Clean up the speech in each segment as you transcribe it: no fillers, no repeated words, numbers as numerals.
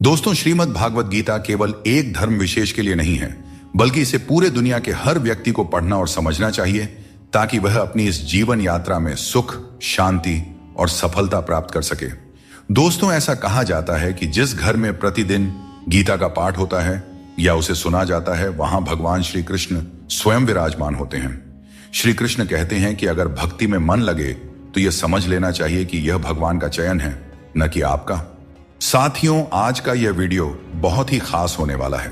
दोस्तों, श्रीमद् भागवत गीता केवल एक धर्म विशेष के लिए नहीं है, बल्कि इसे पूरे दुनिया के हर व्यक्ति को पढ़ना और समझना चाहिए ताकि वह अपनी इस जीवन यात्रा में सुख, शांति और सफलता प्राप्त कर सके। दोस्तों, ऐसा कहा जाता है कि जिस घर में प्रतिदिन गीता का पाठ होता है या उसे सुना जाता है, वहां भगवान श्री कृष्ण स्वयं विराजमान होते हैं। श्री कृष्ण कहते हैं कि अगर भक्ति में मन लगे तो यह समझ लेना चाहिए कि यह भगवान का चयन है, न कि आपका। साथियों, आज का यह वीडियो बहुत ही खास होने वाला है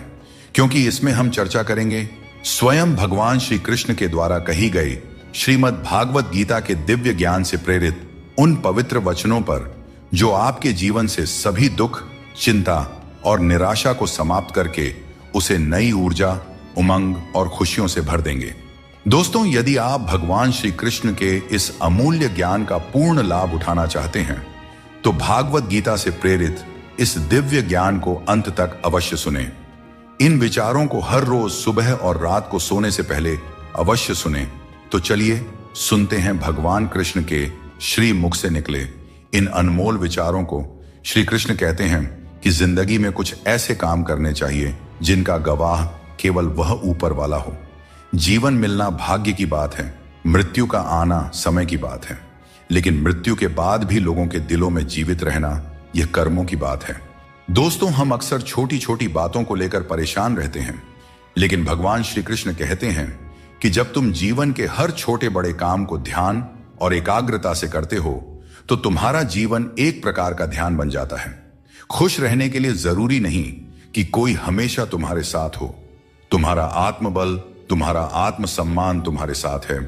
क्योंकि इसमें हम चर्चा करेंगे स्वयं भगवान श्री कृष्ण के द्वारा कही गई श्रीमद् भागवत गीता के दिव्य ज्ञान से प्रेरित उन पवित्र वचनों पर जो आपके जीवन से सभी दुख, चिंता और निराशा को समाप्त करके उसे नई ऊर्जा, उमंग और खुशियों से भर देंगे। दोस्तों, यदि आप भगवान श्री कृष्ण के इस अमूल्य ज्ञान का पूर्ण लाभ उठाना चाहते हैं तो भागवत गीता से प्रेरित इस दिव्य ज्ञान को अंत तक अवश्य सुनें। इन विचारों को हर रोज सुबह और रात को सोने से पहले अवश्य सुनें। तो चलिए सुनते हैं भगवान कृष्ण के श्री मुख से निकले इन अनमोल विचारों को। श्री कृष्ण कहते हैं कि जिंदगी में कुछ ऐसे काम करने चाहिए जिनका गवाह केवल वह ऊपर वाला हो। जीवन मिलना भाग्य की बात है, मृत्यु का आना समय की बात है, लेकिन मृत्यु के बाद भी लोगों के दिलों में जीवित रहना यह कर्मों की बात है। दोस्तों, हम अक्सर छोटी छोटी बातों को लेकर परेशान रहते हैं, लेकिन भगवान श्री कृष्ण कहते हैं कि जब तुम जीवन के हर छोटे बड़े काम को ध्यान और एकाग्रता से करते हो तो तुम्हारा जीवन एक प्रकार का ध्यान बन जाता है। खुश रहने के लिए जरूरी नहीं कि कोई हमेशा तुम्हारे साथ हो। तुम्हारा आत्मबल, तुम्हारा आत्मसम्मान तुम्हारे साथ है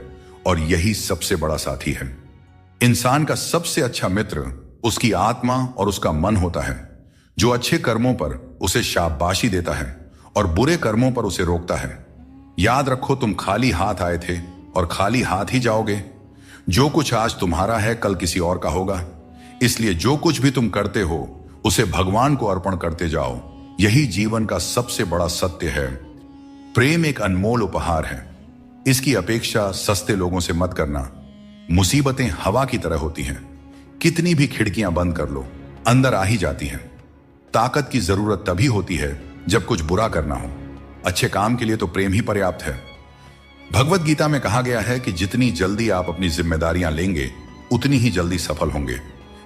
और यही सबसे बड़ा साथी है। इंसान का सबसे अच्छा मित्र उसकी आत्मा और उसका मन होता है, जो अच्छे कर्मों पर उसे शाबाशी देता है और बुरे कर्मों पर उसे रोकता है। याद रखो, तुम खाली हाथ आए थे और खाली हाथ ही जाओगे। जो कुछ आज तुम्हारा है कल किसी और का होगा, इसलिए जो कुछ भी तुम करते हो उसे भगवान को अर्पण करते जाओ। यही जीवन का सबसे बड़ा सत्य है। प्रेम एक अनमोल उपहार है, इसकी अपेक्षा सस्ते लोगों से मत करना। मुसीबतें हवा की तरह होती हैं, कितनी भी खिड़कियां बंद कर लो अंदर आ ही जाती हैं। ताकत की जरूरत तभी होती है जब कुछ बुरा करना हो। अच्छे काम के लिए तो प्रेम ही पर्याप्त है। भगवत गीता में कहा गया है कि जितनी जल्दी आप अपनी जिम्मेदारियां लेंगे उतनी ही जल्दी सफल होंगे।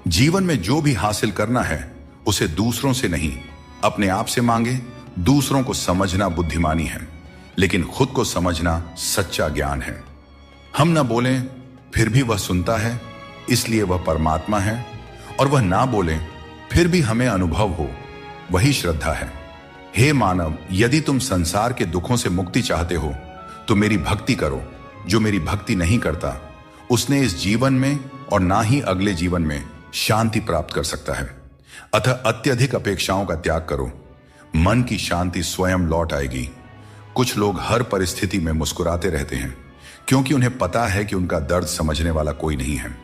जीवन में जो भी हासिल करना है उसे दूसरों से नहीं, अपने आप से मांगे। दूसरों को समझना बुद्धिमानी है, लेकिन खुद को समझना सच्चा ज्ञान है। हम न बोलें फिर भी वह सुनता है, इसलिए वह परमात्मा है, और वह ना बोले फिर भी हमें अनुभव हो, वही श्रद्धा है। हे मानव, यदि तुम संसार के दुखों से मुक्ति चाहते हो तो मेरी भक्ति करो। जो मेरी भक्ति नहीं करता उसने इस जीवन में और ना ही अगले जीवन में शांति प्राप्त कर सकता है। अतः अत्यधिक अपेक्षाओं का त्याग करो, मन की शांति स्वयं लौट आएगी। कुछ लोग हर परिस्थिति में मुस्कुराते रहते हैं क्योंकि उन्हें पता है कि उनका दर्द समझने वाला कोई नहीं है।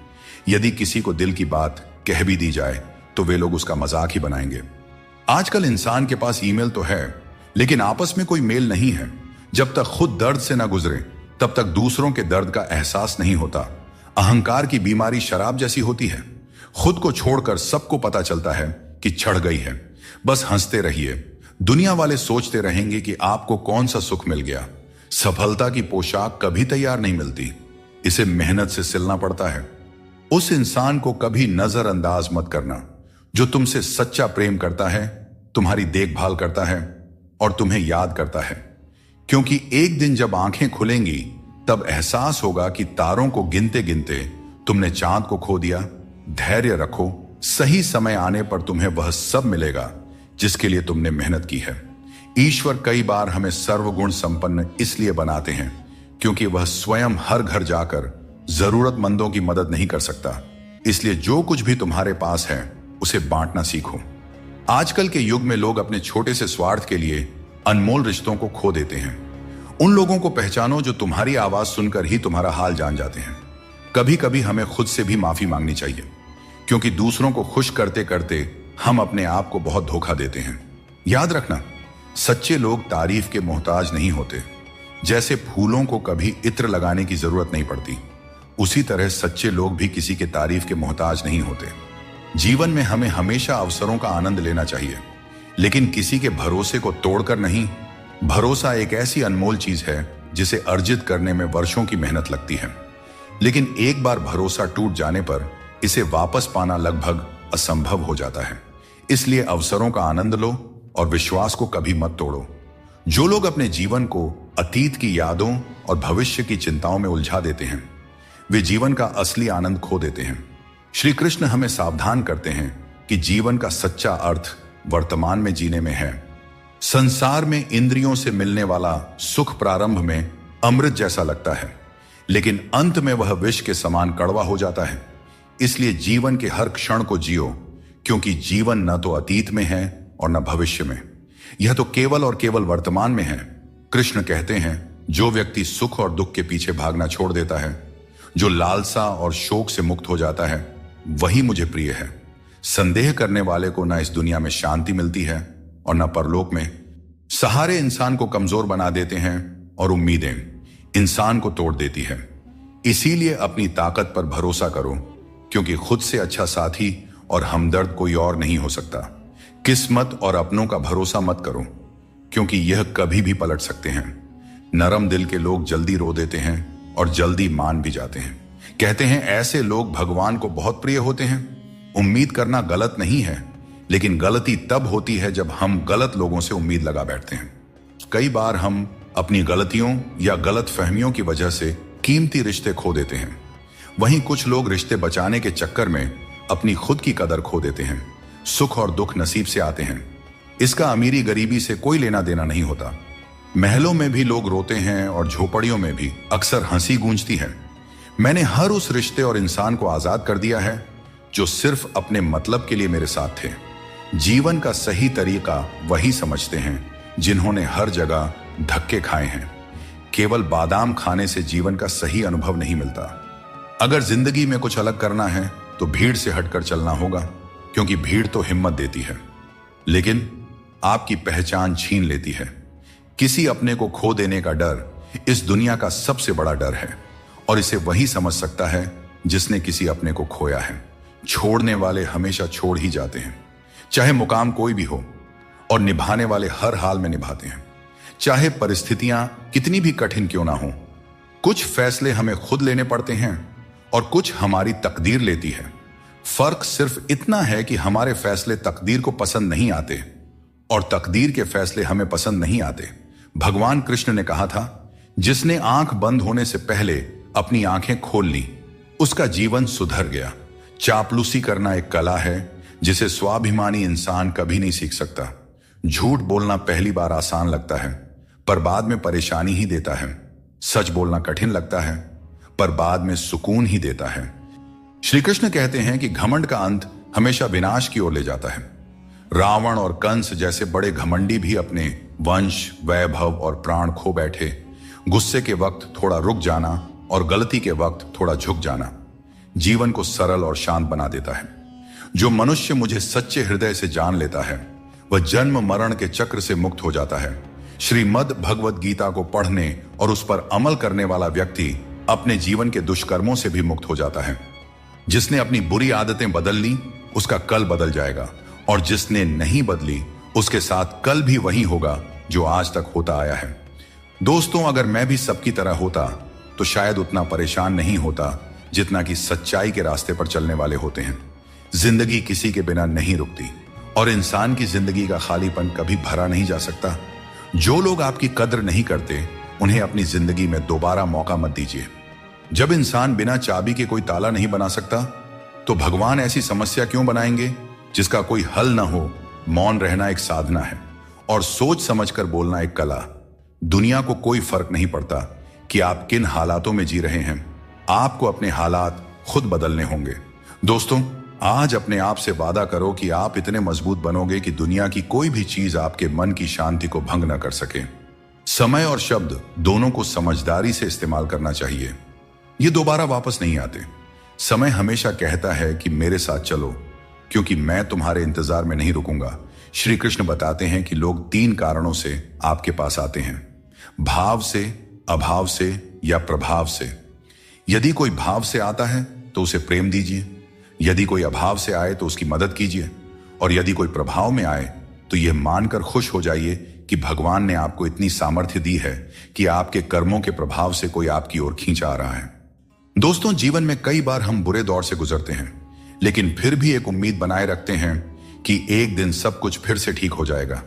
यदि किसी को दिल की बात कह भी दी जाए तो वे लोग उसका मजाक ही बनाएंगे। आजकल इंसान के पास ईमेल तो है, लेकिन आपस में कोई मेल नहीं है। जब तक खुद दर्द से ना गुजरे तब तक दूसरों के दर्द का एहसास नहीं होता। अहंकार की बीमारी शराब जैसी होती है, खुद को छोड़कर सबको पता चलता है कि चढ़ गई है। बस हंसते रहिए, दुनिया वाले सोचते रहेंगे कि आपको कौन सा सुख मिल गया। सफलता की पोशाक कभी तैयार नहीं मिलती, इसे मेहनत से सिलना पड़ता है। उस इंसान को कभी नजरअंदाज मत करना जो तुमसे सच्चा प्रेम करता है, तुम्हारी देखभाल करता है और तुम्हें याद करता है। क्योंकि एक दिन जब आंखें खुलेंगी तब एहसास होगा कि तारों को गिनते गिनते तुमने चांद को खो दिया। धैर्य रखो, सही समय आने पर तुम्हें वह सब मिलेगा जिसके लिए तुमने मेहनत की है। ईश्वर कई बार हमें सर्वगुण संपन्न इसलिए बनाते हैं क्योंकि वह स्वयं हर घर जाकर जरूरतमंदों की मदद नहीं कर सकता। इसलिए जो कुछ भी तुम्हारे पास है उसे बांटना सीखो। आजकल के युग में लोग अपने छोटे से स्वार्थ के लिए अनमोल रिश्तों को खो देते हैं। उन लोगों को पहचानो जो तुम्हारी आवाज सुनकर ही तुम्हारा हाल जान जाते हैं। कभी कभी हमें खुद से भी माफी मांगनी चाहिए, क्योंकि दूसरों को खुश करते करते हम अपने आप को बहुत धोखा देते हैं। याद रखना, सच्चे लोग तारीफ के मोहताज नहीं होते। जैसे फूलों को कभी इत्र लगाने की जरूरत नहीं पड़ती, उसी तरह सच्चे लोग भी किसी के तारीफ के मोहताज नहीं होते। जीवन में हमें हमेशा अवसरों का आनंद लेना चाहिए, लेकिन किसी के भरोसे को तोड़कर नहीं। भरोसा एक ऐसी अनमोल चीज है जिसे अर्जित करने में वर्षों की मेहनत लगती है, लेकिन एक बार भरोसा टूट जाने पर इसे वापस पाना लगभग असंभव हो जाता है। इसलिए अवसरों का आनंद लो और विश्वास को कभी मत तोड़ो। जो लोग अपने जीवन को अतीत की यादों और भविष्य की चिंताओं में उलझा देते हैं, वे जीवन का असली आनंद खो देते हैं। श्री कृष्ण हमें सावधान करते हैं कि जीवन का सच्चा अर्थ वर्तमान में जीने में है। संसार में इंद्रियों से मिलने वाला सुख प्रारंभ में अमृत जैसा लगता है, लेकिन अंत में वह विष के समान कड़वा हो जाता है। इसलिए जीवन के हर क्षण को जियो, क्योंकि जीवन न तो अतीत में है और न भविष्य में, यह तो केवल और केवल वर्तमान में है। कृष्ण कहते हैं, जो व्यक्ति सुख और दुख के पीछे भागना छोड़ देता है, जो लालसा और शोक से मुक्त हो जाता है, वही मुझे प्रिय है। संदेह करने वाले को न इस दुनिया में शांति मिलती है और न परलोक में। सहारे इंसान को कमजोर बना देते हैं और उम्मीदें इंसान को तोड़ देती है। इसीलिए अपनी ताकत पर भरोसा करो, क्योंकि खुद से अच्छा साथी और हमदर्द कोई और नहीं हो सकता। किस्मत और अपनों का भरोसा मत करो, क्योंकि यह कभी भी पलट सकते हैं। नरम दिल के लोग जल्दी रो देते हैं और जल्दी मान भी जाते हैं। कहते हैं ऐसे लोग भगवान को बहुत प्रिय होते हैं। उम्मीद करना गलत नहीं है, लेकिन गलती तब होती है जब हम गलत लोगों से उम्मीद लगा बैठते हैं। कई बार हम अपनी गलतियों या गलत फहमियों की वजह से कीमती रिश्ते खो देते हैं। वहीं कुछ लोग रिश्ते बचाने के चक्कर में अपनी खुद की कदर खो देते हैं। सुख और दुख नसीब से आते हैं। इसका अमीरी गरीबी से कोई लेना देना नहीं होता। महलों में भी लोग रोते हैं और झोपड़ियों में भी अक्सर हंसी गूंजती है। मैंने हर उस रिश्ते और इंसान को आजाद कर दिया है जो सिर्फ अपने मतलब के लिए मेरे साथ थे। जीवन का सही तरीका वही समझते हैं जिन्होंने हर जगह धक्के खाए हैं। केवल बादाम खाने से जीवन का सही अनुभव नहीं मिलता। अगर जिंदगी में कुछ अलग करना है तो भीड़ से हटकर चलना होगा, क्योंकि भीड़ तो हिम्मत देती है, लेकिन आपकी पहचान छीन लेती है। किसी अपने को खो देने का डर इस दुनिया का सबसे बड़ा डर है, और इसे वही समझ सकता है जिसने किसी अपने को खोया है। छोड़ने वाले हमेशा छोड़ ही जाते हैं, चाहे मुकाम कोई भी हो, और निभाने वाले हर हाल में निभाते हैं, चाहे परिस्थितियां कितनी भी कठिन क्यों ना हो। कुछ फैसले हमें खुद लेने पड़ते हैं और कुछ हमारी तकदीर लेती है। फर्क सिर्फ इतना है कि हमारे फैसले तकदीर को पसंद नहीं आते और तकदीर के फैसले हमें पसंद नहीं आते। भगवान कृष्ण ने कहा था, जिसने आंख बंद होने से पहले अपनी आंखें खोल ली, उसका जीवन सुधर गया। चापलूसी करना एक कला है जिसे स्वाभिमानी इंसान कभी नहीं सीख सकता। झूठ बोलना पहली बार आसान लगता है, पर बाद में परेशानी ही देता है। सच बोलना कठिन लगता है, पर बाद में सुकून ही देता है। श्री कृष्ण कहते हैं कि घमंड का अंत हमेशा विनाश की ओर ले जाता है। रावण और कंस जैसे बड़े घमंडी भी अपने वंश, वैभव और प्राण खो बैठे। गुस्से के वक्त थोड़ा रुक जाना और गलती के वक्त थोड़ा झुक जाना जीवन को सरल और शांत बना देता है। जो मनुष्य मुझे सच्चे हृदय से जान लेता है, वह जन्म मरण के चक्र से मुक्त हो जाता है। श्रीमद् भगवद गीता को पढ़ने और उस पर अमल करने वाला व्यक्ति अपने जीवन के दुष्कर्मों से भी मुक्त हो जाता है। जिसने अपनी बुरी आदतें बदल ली, उसका कल बदल जाएगा, और जिसने नहीं बदली, उसके साथ कल भी वही होगा जो आज तक होता आया है। दोस्तों, अगर मैं भी सबकी तरह होता तो शायद उतना परेशान नहीं होता जितना कि सच्चाई के रास्ते पर चलने वाले होते हैं। जिंदगी किसी के बिना नहीं रुकती, और इंसान की जिंदगी का खालीपन कभी भरा नहीं जा सकता। जो लोग आपकी कद्र नहीं करते, उन्हें अपनी जिंदगी में दोबारा मौका मत दीजिए। जब इंसान बिना चाबी के कोई ताला नहीं बना सकता, तो भगवान ऐसी समस्या क्यों बनाएंगे जिसका कोई हल ना हो। मौन रहना एक साधना है और सोच समझकर बोलना एक कला। दुनिया को कोई फर्क नहीं पड़ता कि आप किन हालातों में जी रहे हैं, आपको अपने हालात खुद बदलने होंगे। दोस्तों, आज अपने आप से वादा करो कि आप इतने मजबूत बनोगे कि दुनिया की कोई भी चीज आपके मन की शांति को भंग न कर सके। समय और शब्द दोनों को समझदारी से इस्तेमाल करना चाहिए। ये दोबारा वापस नहीं आते। समय हमेशा कहता है कि मेरे साथ चलो, क्योंकि मैं तुम्हारे इंतजार में नहीं रुकूंगा। श्री कृष्ण बताते हैं कि लोग 3 कारणों से आपके पास आते हैं: भाव से, अभाव से या प्रभाव से। यदि कोई भाव से आता है तो उसे प्रेम दीजिए, यदि कोई अभाव से आए तो उसकी मदद कीजिए, और यदि कोई प्रभाव में आए तो यह मानकर खुश हो जाइए कि भगवान ने आपको इतनी सामर्थ्य दी है कि आपके कर्मों के प्रभाव से कोई आपकी ओर खींच आ रहा है। दोस्तों, जीवन में कई बार हम बुरे दौर से गुजरते हैं, लेकिन फिर भी एक उम्मीद बनाए रखते हैं कि एक दिन सब कुछ फिर से ठीक हो जाएगा।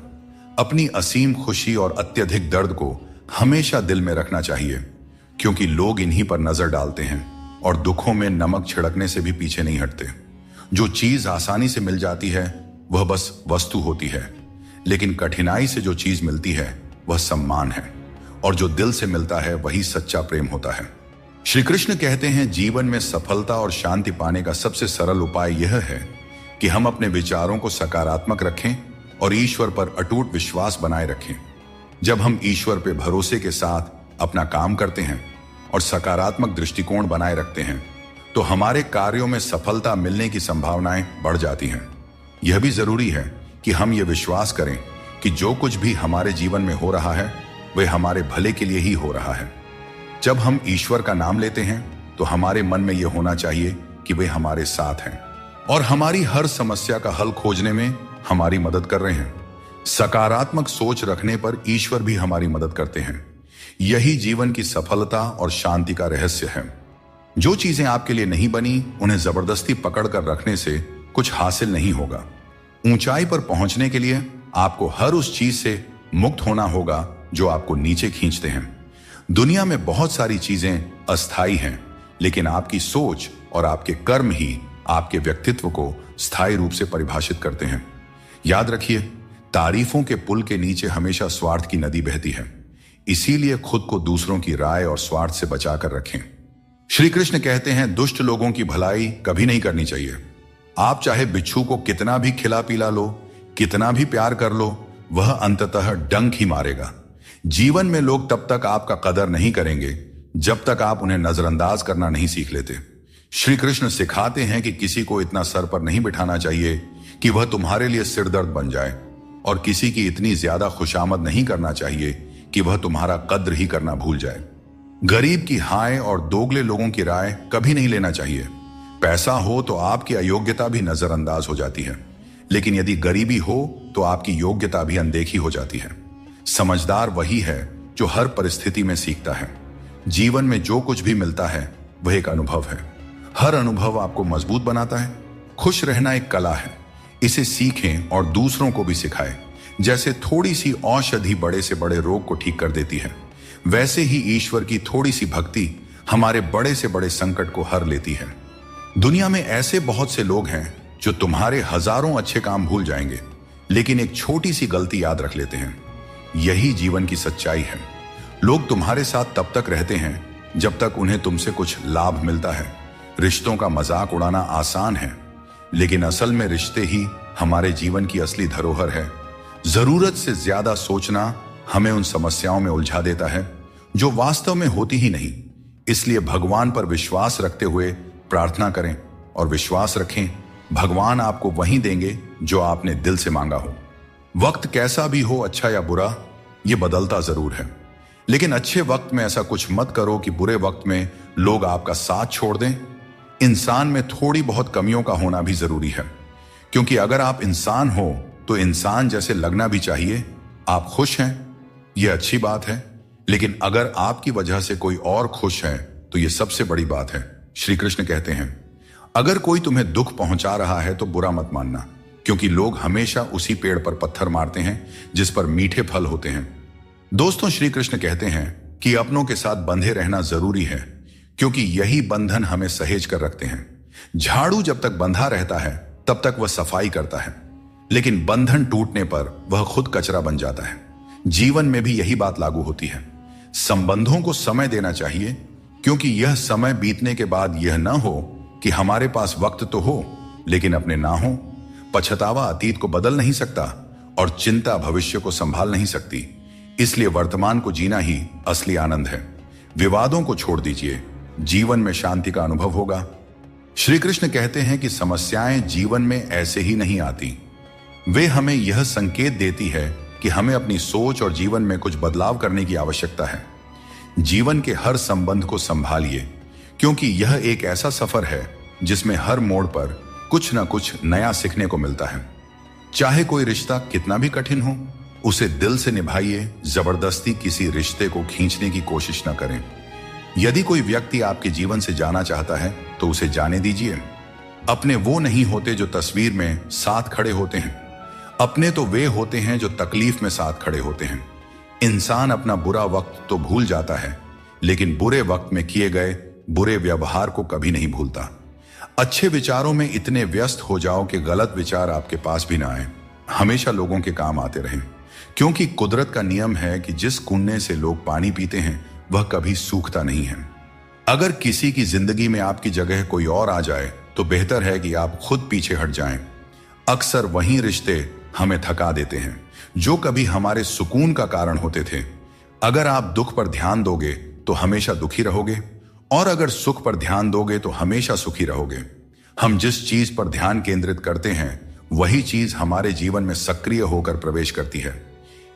अपनी असीम खुशी और अत्यधिक दर्द को हमेशा दिल में रखना चाहिए, क्योंकि लोग इन्हीं पर नजर डालते हैं और दुखों में नमक छिड़कने से भी पीछे नहीं हटते। जो चीज आसानी से मिल जाती है वह बस वस्तु होती है, लेकिन कठिनाई से जो चीज मिलती है वह सम्मान है, और जो दिल से मिलता है वही सच्चा प्रेम होता है। श्री कृष्ण कहते हैं, जीवन में सफलता और शांति पाने का सबसे सरल उपाय यह है कि हम अपने विचारों को सकारात्मक रखें और ईश्वर पर अटूट विश्वास बनाए रखें। जब हम ईश्वर पर भरोसे के साथ अपना काम करते हैं और सकारात्मक दृष्टिकोण बनाए रखते हैं, तो हमारे कार्यों में सफलता मिलने की संभावनाएं बढ़ जाती हैं। यह भी जरूरी है कि हम ये विश्वास करें कि जो कुछ भी हमारे जीवन में हो रहा है वह हमारे भले के लिए ही हो रहा है। जब हम ईश्वर का नाम लेते हैं तो हमारे मन में यह होना चाहिए कि वे हमारे साथ हैं और हमारी हर समस्या का हल खोजने में हमारी मदद कर रहे हैं। सकारात्मक सोच रखने पर ईश्वर भी हमारी मदद करते हैं। यही जीवन की सफलता और शांति का रहस्य है। जो चीजें आपके लिए नहीं बनी, उन्हें जबरदस्ती पकड़ कर रखने से कुछ हासिल नहीं होगा। ऊंचाई पर पहुंचने के लिए आपको हर उस चीज से मुक्त होना होगा जो आपको नीचे खींचते हैं। दुनिया में बहुत सारी चीजें अस्थायी हैं, लेकिन आपकी सोच और आपके कर्म ही आपके व्यक्तित्व को स्थायी रूप से परिभाषित करते हैं। याद रखिए, तारीफों के पुल के नीचे हमेशा स्वार्थ की नदी बहती है। इसीलिए खुद को दूसरों की राय और स्वार्थ से बचाकर रखें। श्री कृष्ण कहते हैं, दुष्ट लोगों की भलाई कभी नहीं करनी चाहिए। आप चाहे बिच्छू को कितना भी खिला पिला लो, कितना भी प्यार कर लो, वह अंततः डंक ही मारेगा। जीवन में लोग तब तक आपका कदर नहीं करेंगे जब तक आप उन्हें नजरअंदाज करना नहीं सीख लेते। श्री कृष्ण सिखाते हैं कि किसी को इतना सर पर नहीं बिठाना चाहिए कि वह तुम्हारे लिए सिरदर्द बन जाए, और किसी की इतनी ज्यादा खुशामद नहीं करना चाहिए कि वह तुम्हारा कद्र ही करना भूल जाए। गरीब की हाय और दोगले लोगों की राय कभी नहीं लेना चाहिए। पैसा हो तो आपकी अयोग्यता भी नजरअंदाज हो जाती है, लेकिन यदि गरीबी हो तो आपकी योग्यता भी अनदेखी हो जाती है। समझदार वही है जो हर परिस्थिति में सीखता है। जीवन में जो कुछ भी मिलता है वह एक अनुभव है। हर अनुभव आपको मजबूत बनाता है। खुश रहना एक कला है, इसे सीखें और दूसरों को भी सिखाएं। जैसे थोड़ी सी औषधि बड़े से बड़े रोग को ठीक कर देती है, वैसे ही ईश्वर की थोड़ी सी भक्ति हमारे बड़े से बड़े संकट को हर लेती है। दुनिया में ऐसे बहुत से लोग हैं जो तुम्हारे हजारों अच्छे काम भूल जाएंगे, लेकिन एक छोटी सी गलती याद रख लेते हैं। यही जीवन की सच्चाई है। लोग तुम्हारे साथ तब तक रहते हैं जब तक उन्हें तुमसे कुछ लाभ मिलता है। रिश्तों का मजाक उड़ाना आसान है, लेकिन असल में रिश्ते ही हमारे जीवन की असली धरोहर है। जरूरत से ज्यादा सोचना हमें उन समस्याओं में उलझा देता है जो वास्तव में होती ही नहीं। इसलिए भगवान पर विश्वास रखते हुए प्रार्थना करें और विश्वास रखें, भगवान आपको वही देंगे जो आपने दिल से मांगा हो। वक्त कैसा भी हो, अच्छा या बुरा, यह बदलता जरूर है, लेकिन अच्छे वक्त में ऐसा कुछ मत करो कि बुरे वक्त में लोग आपका साथ छोड़ दें। इंसान में थोड़ी बहुत कमियों का होना भी जरूरी है, क्योंकि अगर आप इंसान हो तो इंसान जैसे लगना भी चाहिए। आप खुश हैं, यह अच्छी बात है, लेकिन अगर आपकी वजह से कोई और खुश है तो यह सबसे बड़ी बात है। श्री कृष्ण कहते हैं, अगर कोई तुम्हें दुख पहुंचा रहा है तो बुरा मत मानना, क्योंकि लोग हमेशा उसी पेड़ पर पत्थर मारते हैं जिस पर मीठे फल होते हैं। दोस्तों, श्री कृष्ण कहते हैं कि अपनों के साथ बंधे रहना जरूरी है, क्योंकि यही बंधन हमें सहेज कर रखते हैं। झाड़ू जब तक बंधा रहता है तब तक वह सफाई करता है, लेकिन बंधन टूटने पर वह खुद कचरा बन जाता है। जीवन में भी यही बात लागू होती है। संबंधों को समय देना चाहिए, क्योंकि यह समय बीतने के बाद यह न हो कि हमारे पास वक्त तो हो लेकिन अपने ना हो। पछतावा अतीत को बदल नहीं सकता और चिंता भविष्य को संभाल नहीं सकती। इसलिए वर्तमान को जीना ही असली आनंद है। विवादों को छोड़ दीजिए, जीवन में शांति का अनुभव होगा। श्री कृष्ण कहते हैं कि समस्याएं जीवन में ऐसे ही नहीं आती, वे हमें यह संकेत देती है कि हमें अपनी सोच और जीवन में कुछ बदलाव करने की आवश्यकता है। जीवन के हर संबंध को संभालिए, क्योंकि यह एक ऐसा सफर है जिसमें हर मोड़ पर कुछ न कुछ नया सीखने को मिलता है। चाहे कोई रिश्ता कितना भी कठिन हो, उसे दिल से निभाइए। जबरदस्ती किसी रिश्ते को खींचने की कोशिश न करें। यदि कोई व्यक्ति आपके जीवन से जाना चाहता है तो उसे जाने दीजिए। अपने वो नहीं होते जो तस्वीर में साथ खड़े होते हैं, अपने तो वे होते हैं जो तकलीफ में साथ खड़े होते हैं। इंसान अपना बुरा वक्त तो भूल जाता है, लेकिन बुरे वक्त में किए गए बुरे व्यवहार को कभी नहीं भूलता। अच्छे विचारों में इतने व्यस्त हो जाओ कि गलत विचार आपके पास भी ना आए। हमेशा लोगों के काम आते रहें, क्योंकि कुदरत का नियम है कि जिस कुंडे से लोग पानी पीते हैं वह कभी सूखता नहीं है। अगर किसी की जिंदगी में आपकी जगह कोई और आ जाए तो बेहतर है कि आप खुद पीछे हट जाएं। अक्सर वही रिश्ते हमें थका देते हैं जो कभी हमारे सुकून का कारण होते थे। अगर आप दुख पर ध्यान दोगे तो हमेशा दुखी रहोगे, और अगर सुख पर ध्यान दोगे तो हमेशा सुखी रहोगे। हम जिस चीज पर ध्यान केंद्रित करते हैं वही चीज हमारे जीवन में सक्रिय होकर प्रवेश करती है।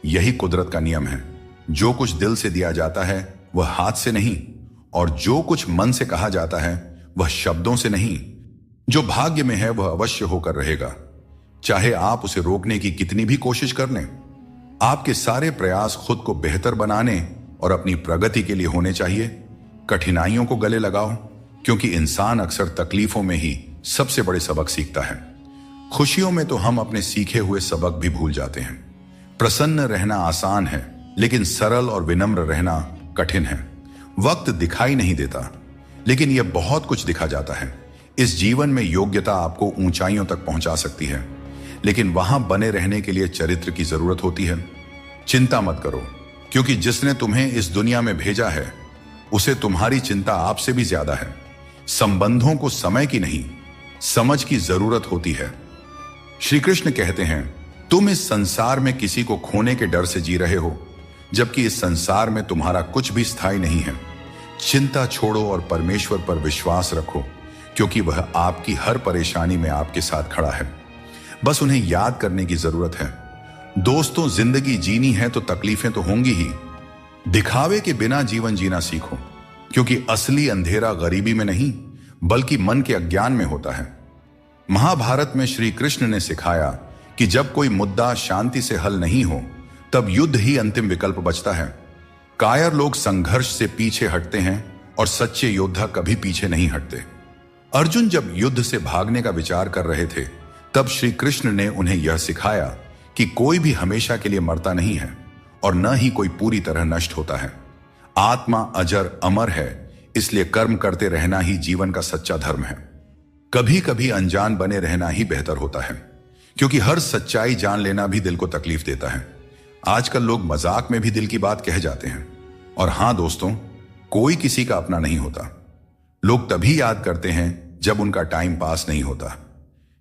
यही कुदरत का नियम है। जो कुछ दिल से दिया जाता है वह हाथ से नहीं, और जो कुछ मन से कहा जाता है वह शब्दों से नहीं। जो भाग्य में है वह अवश्य होकर रहेगा, चाहे आप उसे रोकने की कितनी भी कोशिश कर लें। आपके सारे प्रयास खुद को बेहतर बनाने और अपनी प्रगति के लिए होने चाहिए। कठिनाइयों को गले लगाओ, क्योंकि इंसान अक्सर तकलीफों में ही सबसे बड़े सबक सीखता है। खुशियों में तो हम अपने सीखे हुए सबक भी भूल जाते हैं। प्रसन्न रहना आसान है, लेकिन सरल और विनम्र रहना कठिन है। वक्त दिखाई नहीं देता, लेकिन यह बहुत कुछ दिखा जाता है। इस जीवन में योग्यता आपको ऊंचाइयों तक पहुंचा सकती है, लेकिन वहां बने रहने के लिए चरित्र की जरूरत होती है। चिंता मत करो, क्योंकि जिसने तुम्हें इस दुनिया में भेजा है उसे तुम्हारी चिंता आपसे भी ज्यादा है। संबंधों को समय की नहीं, समझ की जरूरत होती है। श्री कृष्ण कहते हैं, तुम इस संसार में किसी को खोने के डर से जी रहे हो, जबकि इस संसार में तुम्हारा कुछ भी स्थायी नहीं है। चिंता छोड़ो और परमेश्वर पर विश्वास रखो, क्योंकि वह आपकी हर परेशानी में आपके साथ खड़ा है। बस उन्हें याद करने की जरूरत है। दोस्तों, जिंदगी जीनी है तो तकलीफें तो होंगी ही। दिखावे के बिना जीवन जीना सीखो, क्योंकि असली अंधेरा गरीबी में नहीं बल्कि मन के अज्ञान में होता है। महाभारत में श्री कृष्ण ने सिखाया कि जब कोई मुद्दा शांति से हल नहीं हो तब युद्ध ही अंतिम विकल्प बचता है। कायर लोग संघर्ष से पीछे हटते हैं और सच्चे योद्धा कभी पीछे नहीं हटते। अर्जुन जब युद्ध से भागने का विचार कर रहे थे तब श्री कृष्ण ने उन्हें यह सिखाया कि कोई भी हमेशा के लिए मरता नहीं है और न ही कोई पूरी तरह नष्ट होता है। आत्मा अजर अमर है, इसलिए कर्म करते रहना ही जीवन का सच्चा धर्म है। कभी कभी अनजान बने रहना ही बेहतर होता है, क्योंकि हर सच्चाई जान लेना भी दिल को तकलीफ देता है। आजकल लोग मजाक में भी दिल की बात कह जाते हैं। और हां दोस्तों, कोई किसी का अपना नहीं होता। लोग तभी याद करते हैं जब उनका टाइम पास नहीं होता।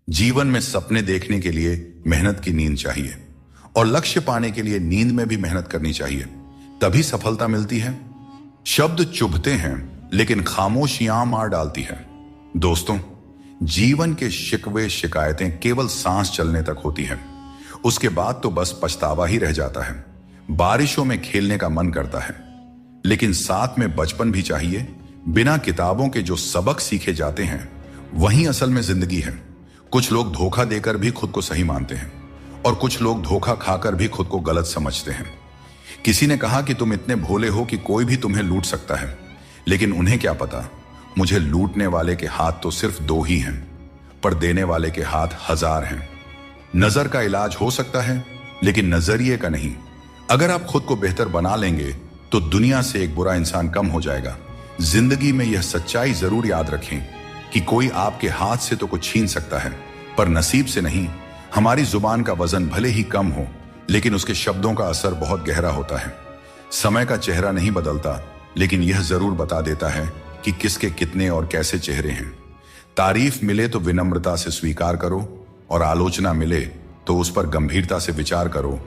जीवन में सपने देखने के लिए मेहनत की नींद चाहिए, और लक्ष्य पाने के लिए नींद में भी मेहनत करनी चाहिए, तभी सफलता मिलती है। शब्द चुभते हैं, लेकिन खामोशियां मार डालती है। दोस्तों, जीवन के शिकवे शिकायतें केवल सांस चलने तक होती हैं। उसके बाद तो बस पछतावा ही रह जाता है। बारिशों में खेलने का मन करता है, लेकिन साथ में बचपन भी चाहिए। बिना किताबों के जो सबक सीखे जाते हैं वही असल में जिंदगी है। कुछ लोग धोखा देकर भी खुद को सही मानते हैं, और कुछ लोग धोखा खाकर भी खुद को गलत समझते हैं। किसी ने कहा कि तुम इतने भोले हो कि कोई भी तुम्हें लूट सकता है, लेकिन उन्हें क्या पता, मुझे लूटने वाले के हाथ तो सिर्फ 2 ही हैं, पर देने वाले के हाथ 1000 हैं। नजर का इलाज हो सकता है, लेकिन नजरिए का नहीं। अगर आप खुद को बेहतर बना लेंगे तो दुनिया से एक बुरा इंसान कम हो जाएगा। जिंदगी में यह सच्चाई जरूर याद रखें कि कोई आपके हाथ से तो कुछ छीन सकता है, पर नसीब से नहीं। हमारी जुबान का वजन भले ही कम हो, लेकिन उसके शब्दों का असर बहुत गहरा होता है। समय का चेहरा नहीं बदलता, लेकिन यह जरूर बता देता है कि किसके कितने और कैसे चेहरे हैं। तारीफ मिले तो विनम्रता से स्वीकार करो, और आलोचना मिले तो उस पर गंभीरता से विचार करो।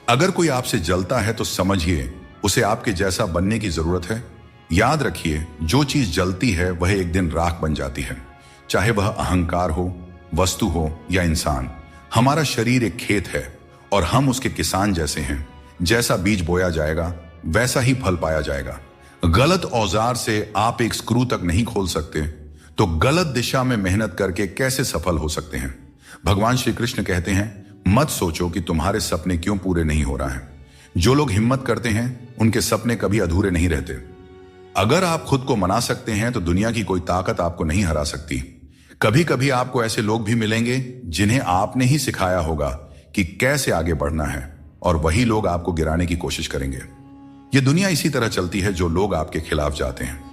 अगर कोई आपसे जलता है तो समझिए उसे आपके जैसा बनने की जरूरत है। याद रखिए, जो चीज जलती है वह एक दिन राख बन जाती है, चाहे वह अहंकार हो, वस्तु हो या इंसान। हमारा शरीर एक खेत है और हम उसके किसान जैसे हैं। जैसा बीज बोया जाएगा वैसा ही फल पाया जाएगा। गलत औजार से आप एक स्क्रू तक नहीं खोल सकते, तो गलत दिशा में मेहनत करके कैसे सफल हो सकते हैं। भगवान श्री कृष्ण कहते हैं, मत सोचो कि तुम्हारे सपने क्यों पूरे नहीं हो रहा है। जो लोग हिम्मत करते हैं उनके सपने कभी अधूरे नहीं रहते। अगर आप खुद को मना सकते हैं तो दुनिया की कोई ताकत आपको नहीं हरा सकती। कभी कभी आपको ऐसे लोग भी मिलेंगे जिन्हें आपने ही सिखाया होगा कि कैसे आगे बढ़ना है, और वही लोग आपको गिराने की कोशिश करेंगे। यह दुनिया इसी तरह चलती है। जो लोग आपके खिलाफ जाते हैं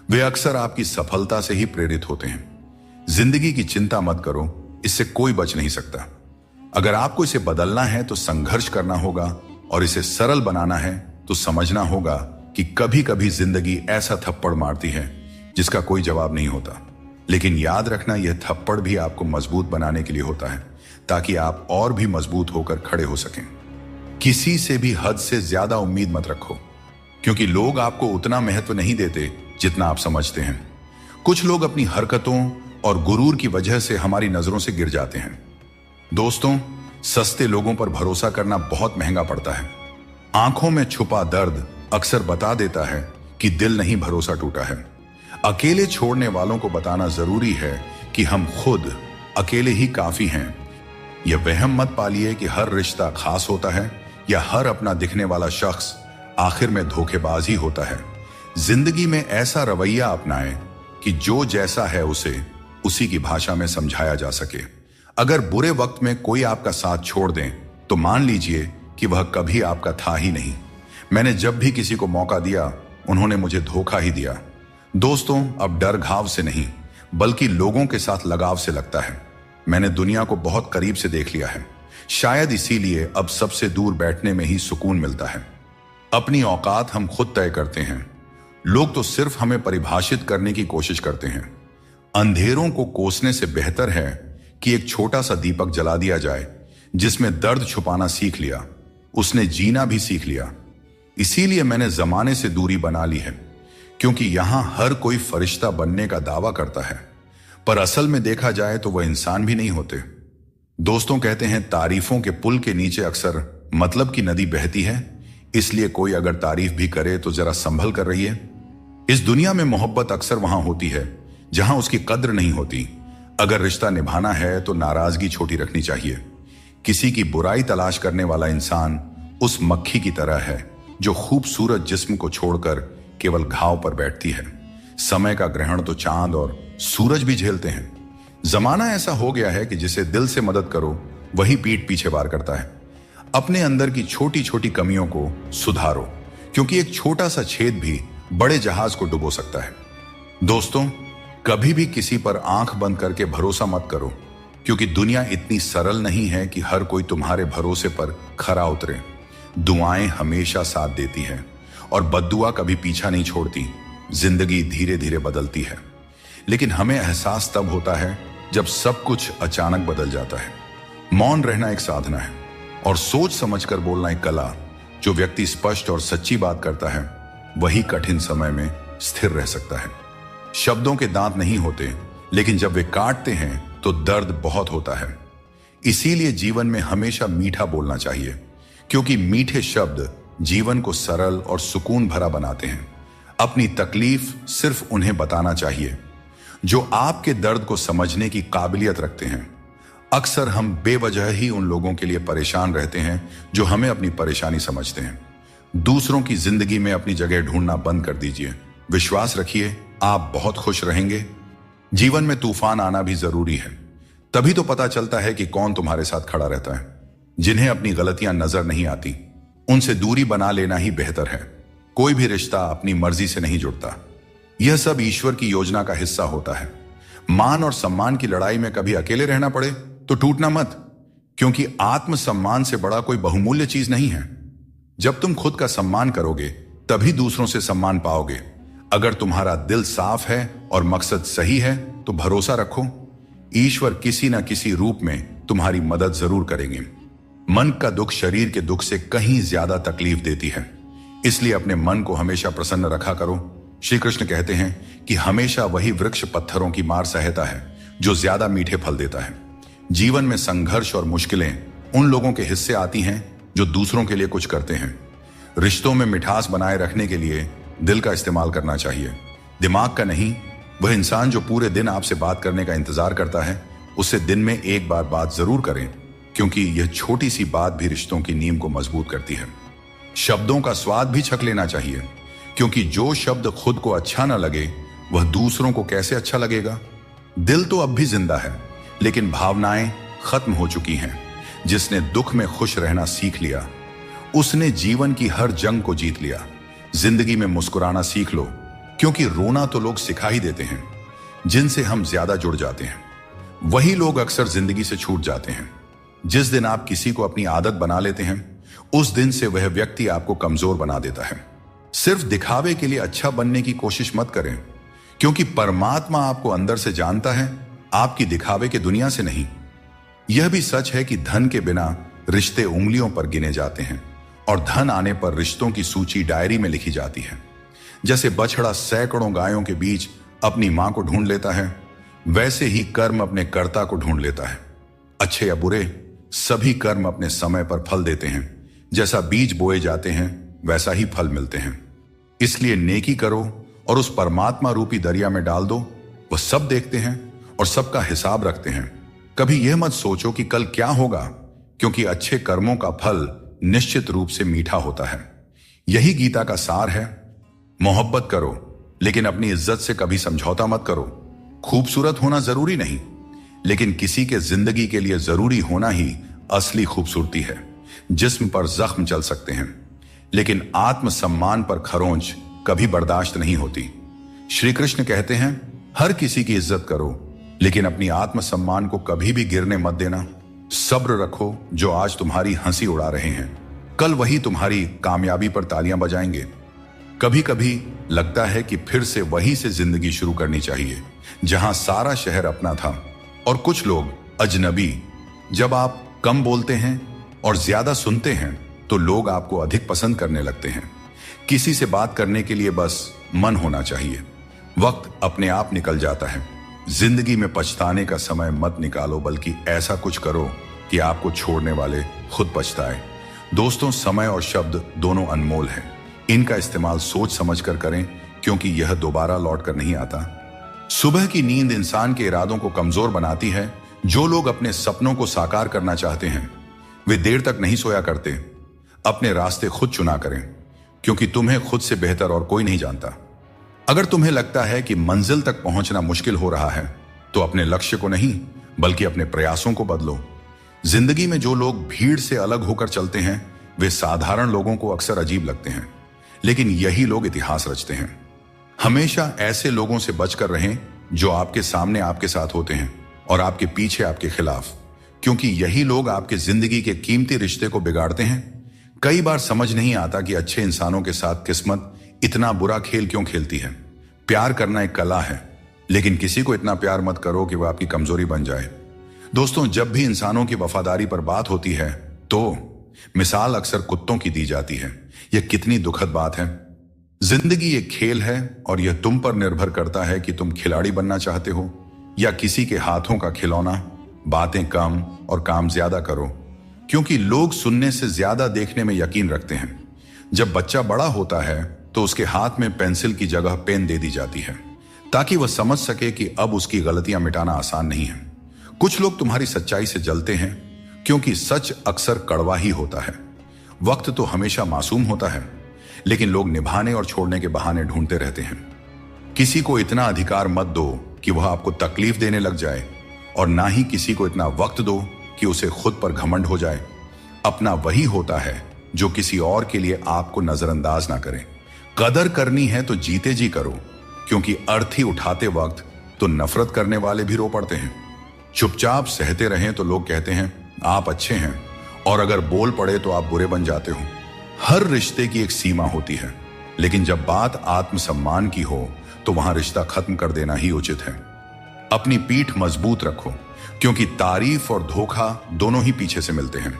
वे अक्सर आपकी सफलता से ही प्रेरित होते हैं। जिंदगी की चिंता मत करो, इससे कोई बच नहीं सकता। अगर आपको इसे बदलना है तो संघर्ष करना होगा, और इसे सरल बनाना है तो समझना होगा कि कभी कभी जिंदगी ऐसा थप्पड़ मारती है जिसका कोई जवाब नहीं होता। लेकिन याद रखना, यह थप्पड़ भी आपको मजबूत बनाने के लिए होता है, ताकि आप और भी मजबूत होकर खड़े हो सकें। किसी से भी हद से ज्यादा उम्मीद मत रखो, क्योंकि लोग आपको उतना महत्व नहीं देते जितना आप समझते हैं। कुछ लोग अपनी हरकतों और गुरूर की वजह से हमारी नजरों से गिर जाते हैं। दोस्तों, सस्ते लोगों पर भरोसा करना बहुत महंगा पड़ता है। आंखों में छुपा दर्द अक्सर बता देता है कि दिल नहीं भरोसा टूटा है। अकेले छोड़ने वालों को बताना जरूरी है कि हम खुद अकेले ही काफी हैं। यह वहम मत पालिए कि हर रिश्ता खास होता है या हर अपना दिखने वाला शख्स आखिर में धोखेबाज ही होता है। जिंदगी में ऐसा रवैया अपनाएं कि जो जैसा है उसे उसी की भाषा में समझाया जा सके। अगर बुरे वक्त में कोई आपका साथ छोड़ दें तो मान लीजिए कि वह कभी आपका था ही नहीं। मैंने जब भी किसी को मौका दिया उन्होंने मुझे धोखा ही दिया। दोस्तों, अब डर घाव से नहीं बल्कि लोगों के साथ लगाव से लगता है। मैंने दुनिया को बहुत करीब से देख लिया है। शायद इसीलिए अब सबसे दूर बैठने में ही सुकून मिलता है। अपनी औकात हम खुद तय करते हैं। लोग तो सिर्फ हमें परिभाषित करने की कोशिश करते हैं। अंधेरों को कोसने से बेहतर है कि एक छोटा सा दीपक जला दिया जाए। जिसमें दर्द छुपाना सीख लिया उसने जीना भी सीख लिया। इसीलिए मैंने जमाने से दूरी बना ली है, क्योंकि यहां हर कोई फरिश्ता बनने का दावा करता है, पर असल में देखा जाए तो वह इंसान भी नहीं होते। दोस्तों कहते हैं तारीफों के पुल के नीचे अक्सर मतलब की नदी बहती है, इसलिए कोई अगर तारीफ भी करे तो जरा संभल कर रहिए। इस दुनिया में मोहब्बत अक्सर वहां होती है जहां उसकी कद्र नहीं होती। अगर रिश्ता निभाना है तो नाराजगी छोटी रखनी चाहिए। किसी की बुराई तलाश करने वाला इंसान उस मक्खी की तरह है जो खूबसूरत जिस्म को छोड़कर केवल घाव पर बैठती है। समय का ग्रहण तो चांद और सूरज भी झेलते हैं। जमाना ऐसा हो गया है कि जिसे दिल से मदद करो वही पीठ पीछे वार करता है। अपने अंदर की छोटी छोटी कमियों को सुधारो, क्योंकि एक छोटा सा छेद भी बड़े जहाज को डुबो सकता है। दोस्तों, कभी भी किसी पर आंख बंद करके भरोसा मत करो, क्योंकि दुनिया इतनी सरल नहीं है कि हर कोई तुम्हारे भरोसे पर खरा उतरे। दुआएं हमेशा साथ देती हैं और बद्दुआ कभी पीछा नहीं छोड़ती। जिंदगी धीरे धीरे बदलती है, लेकिन हमें एहसास तब होता है जब सब कुछ अचानक बदल जाता है। मौन रहना एक साधना है और सोच समझकर बोलना एक कला। जो व्यक्ति स्पष्ट और सच्ची बात करता है वही कठिन समय में स्थिर रह सकता है। शब्दों के दांत नहीं होते, लेकिन जब वे काटते हैं तो दर्द बहुत होता है। इसीलिए जीवन में हमेशा मीठा बोलना चाहिए, क्योंकि मीठे शब्द जीवन को सरल और सुकून भरा बनाते हैं। अपनी तकलीफ सिर्फ उन्हें बताना चाहिए जो आपके दर्द को समझने की काबिलियत रखते हैं। अक्सर हम बेवजह ही उन लोगों के लिए परेशान रहते हैं जो हमें अपनी परेशानी समझते हैं। दूसरों की जिंदगी में अपनी जगह ढूंढना बंद कर दीजिए। विश्वास रखिए, आप बहुत खुश रहेंगे। जीवन में तूफान आना भी जरूरी है, तभी तो पता चलता है कि कौन तुम्हारे साथ खड़ा रहता है। जिन्हें अपनी गलतियां नजर नहीं आती उनसे दूरी बना लेना ही बेहतर है। कोई भी रिश्ता अपनी मर्जी से नहीं जुड़ता, यह सब ईश्वर की योजना का हिस्सा होता है। मान और सम्मान की लड़ाई में कभी अकेले रहना पड़े तो टूटना मत, क्योंकि आत्मसम्मान से बड़ा कोई बहुमूल्य चीज नहीं है। जब तुम खुद का सम्मान करोगे तभी दूसरों से सम्मान पाओगे। अगर तुम्हारा दिल साफ है और मकसद सही है तो भरोसा रखो, ईश्वर किसी न किसी रूप में तुम्हारी मदद जरूर करेंगे। मन का दुख शरीर के दुख से कहीं ज्यादा तकलीफ देती है, इसलिए अपने मन को हमेशा प्रसन्न रखा करो। श्री कृष्ण कहते हैं कि हमेशा वही वृक्ष पत्थरों की मार सहता है जो ज्यादा मीठे फल देता है। जीवन में संघर्ष और मुश्किलें उन लोगों के हिस्से आती हैं जो दूसरों के लिए कुछ करते हैं। रिश्तों में मिठास बनाए रखने के लिए दिल का इस्तेमाल करना चाहिए, दिमाग का नहीं। वह इंसान जो पूरे दिन आपसे बात करने का इंतजार करता है उससे दिन में एक बार बात जरूर करें, क्योंकि यह छोटी सी बात भी रिश्तों की नींव को मजबूत करती है। शब्दों का स्वाद भी छक लेना चाहिए, क्योंकि जो शब्द खुद को अच्छा ना लगे वह दूसरों को कैसे अच्छा लगेगा। दिल तो अब भी जिंदा है, लेकिन भावनाएं खत्म हो चुकी हैं। जिसने दुख में खुश रहना सीख लिया, उसने जीवन की हर जंग को जीत लिया। जिंदगी में मुस्कुराना सीख लो, क्योंकि रोना तो लोग सिखा ही देते हैं। जिनसे हम ज्यादा जुड़ जाते हैं वही लोग अक्सर जिंदगी से छूट जाते हैं। जिस दिन आप किसी को अपनी आदत बना लेते हैं, उस दिन से वह व्यक्ति आपको कमजोर बना देता है। सिर्फ दिखावे के लिए अच्छा बनने की कोशिश मत करें, क्योंकि परमात्मा आपको अंदर से जानता है, आपकी दिखावे के दुनिया से नहीं। यह भी सच है कि धन के बिना रिश्ते उंगलियों पर गिने जाते हैं, और धन आने पर रिश्तों की सूची डायरी में लिखी जाती है। जैसे बछड़ा सैकड़ों गायों के बीच अपनी मां को ढूंढ लेता है, वैसे ही कर्म अपने कर्ता को ढूंढ लेता है। अच्छे या बुरे, सभी कर्म अपने समय पर फल देते हैं। जैसा बीज बोए जाते हैं वैसा ही फल मिलते हैं। इसलिए नेकी करो और उस परमात्मा रूपी दरिया में डाल दो। वह सब देखते हैं और सबका हिसाब रखते हैं। कभी यह मत सोचो कि कल क्या होगा, क्योंकि अच्छे कर्मों का फल निश्चित रूप से मीठा होता है। यही गीता का सार है। मोहब्बत करो, लेकिन अपनी इज्जत से कभी समझौता मत करो। खूबसूरत होना जरूरी नहीं, लेकिन किसी के जिंदगी के लिए जरूरी होना ही असली खूबसूरती है। जिस्म पर जख्म चल सकते हैं, लेकिन आत्मसम्मान पर खरोंच कभी बर्दाश्त नहीं होती। श्री कृष्ण कहते हैं, हर किसी की इज्जत करो, लेकिन अपनी आत्मसम्मान को कभी भी गिरने मत देना। सब्र रखो। जो आज तुम्हारी हंसी उड़ा रहे हैं, कल वही तुम्हारी कामयाबी पर तालियां बजाएंगे। कभी कभी लगता है कि फिर से वहीं से जिंदगी शुरू करनी चाहिए, जहां सारा शहर अपना था और कुछ लोग अजनबी। जब आप कम बोलते हैं और ज्यादा सुनते हैं, तो लोग आपको अधिक पसंद करने लगते हैं। किसी से बात करने के लिए बस मन होना चाहिए। वक्त अपने आप निकल जाता है। जिंदगी में पछताने का समय मत निकालो, बल्कि ऐसा कुछ करो कि आपको छोड़ने वाले खुद पछताए। दोस्तों, समय और शब्द दोनों अनमोल हैं। इनका इस्तेमाल सोच समझ कर करें, क्योंकि यह दोबारा लौट कर नहीं आता। सुबह की नींद इंसान के इरादों को कमजोर बनाती है। जो लोग अपने सपनों को साकार करना चाहते हैं, वे देर तक नहीं सोया करते। अपने रास्ते खुद चुना करें, क्योंकि तुम्हें खुद से बेहतर और कोई नहीं जानता। अगर तुम्हें लगता है कि मंजिल तक पहुंचना मुश्किल हो रहा है, तो अपने लक्ष्य को नहीं, बल्कि अपने प्रयासों को बदलो। जिंदगी में जो लोग भीड़ से अलग होकर चलते हैं, वे साधारण लोगों को अक्सर अजीब लगते हैं, लेकिन यही लोग इतिहास रचते हैं। हमेशा ऐसे लोगों से बचकर रहें जो आपके सामने आपके साथ होते हैं और आपके पीछे आपके खिलाफ, क्योंकि यही लोग आपके जिंदगी के कीमती रिश्ते को बिगाड़ते हैं। कई बार समझ नहीं आता कि अच्छे इंसानों के साथ किस्मत इतना बुरा खेल क्यों खेलती है। प्यार करना एक कला है, लेकिन किसी को इतना प्यार मत करो कि वह आपकी कमजोरी बन जाए। दोस्तों, जब भी इंसानों की वफादारी पर बात होती है, तो मिसाल अक्सर कुत्तों की दी जाती है। यह कितनी दुखद बात है। जिंदगी एक खेल है, और यह तुम पर निर्भर करता है कि तुम खिलाड़ी बनना चाहते हो या किसी के हाथों का खिलौना। बातें कम और काम ज्यादा करो, क्योंकि लोग सुनने से ज्यादा देखने में यकीन रखते हैं। जब बच्चा बड़ा होता है, तो उसके हाथ में पेंसिल की जगह पेन दे दी जाती है, ताकि वह समझ सके कि अब उसकी गलतियां मिटाना आसान नहीं है। कुछ लोग तुम्हारी सच्चाई से जलते हैं, क्योंकि सच अक्सर कड़वा ही होता है। वक्त तो हमेशा मासूम होता है, लेकिन लोग निभाने और छोड़ने के बहाने ढूंढते रहते हैं। किसी को इतना अधिकार मत दो कि वह आपको तकलीफ देने लग जाए, और ना ही किसी को इतना वक्त दो कि उसे खुद पर घमंड हो जाए। अपना वही होता है जो किसी और के लिए आपको नजरअंदाज ना करे। कदर करनी है तो जीते जी करो, क्योंकि अर्थी उठाते वक्त तो नफरत करने वाले भी रो पड़ते हैं। चुपचाप सहते रहें तो लोग कहते हैं आप अच्छे हैं, और अगर बोल पड़े तो आप बुरे बन जाते हो। हर रिश्ते की एक सीमा होती है, लेकिन जब बात आत्मसम्मान की हो, तो वहां रिश्ता खत्म कर देना ही उचित है। अपनी पीठ मजबूत रखो, क्योंकि तारीफ और धोखा दोनों ही पीछे से मिलते हैं।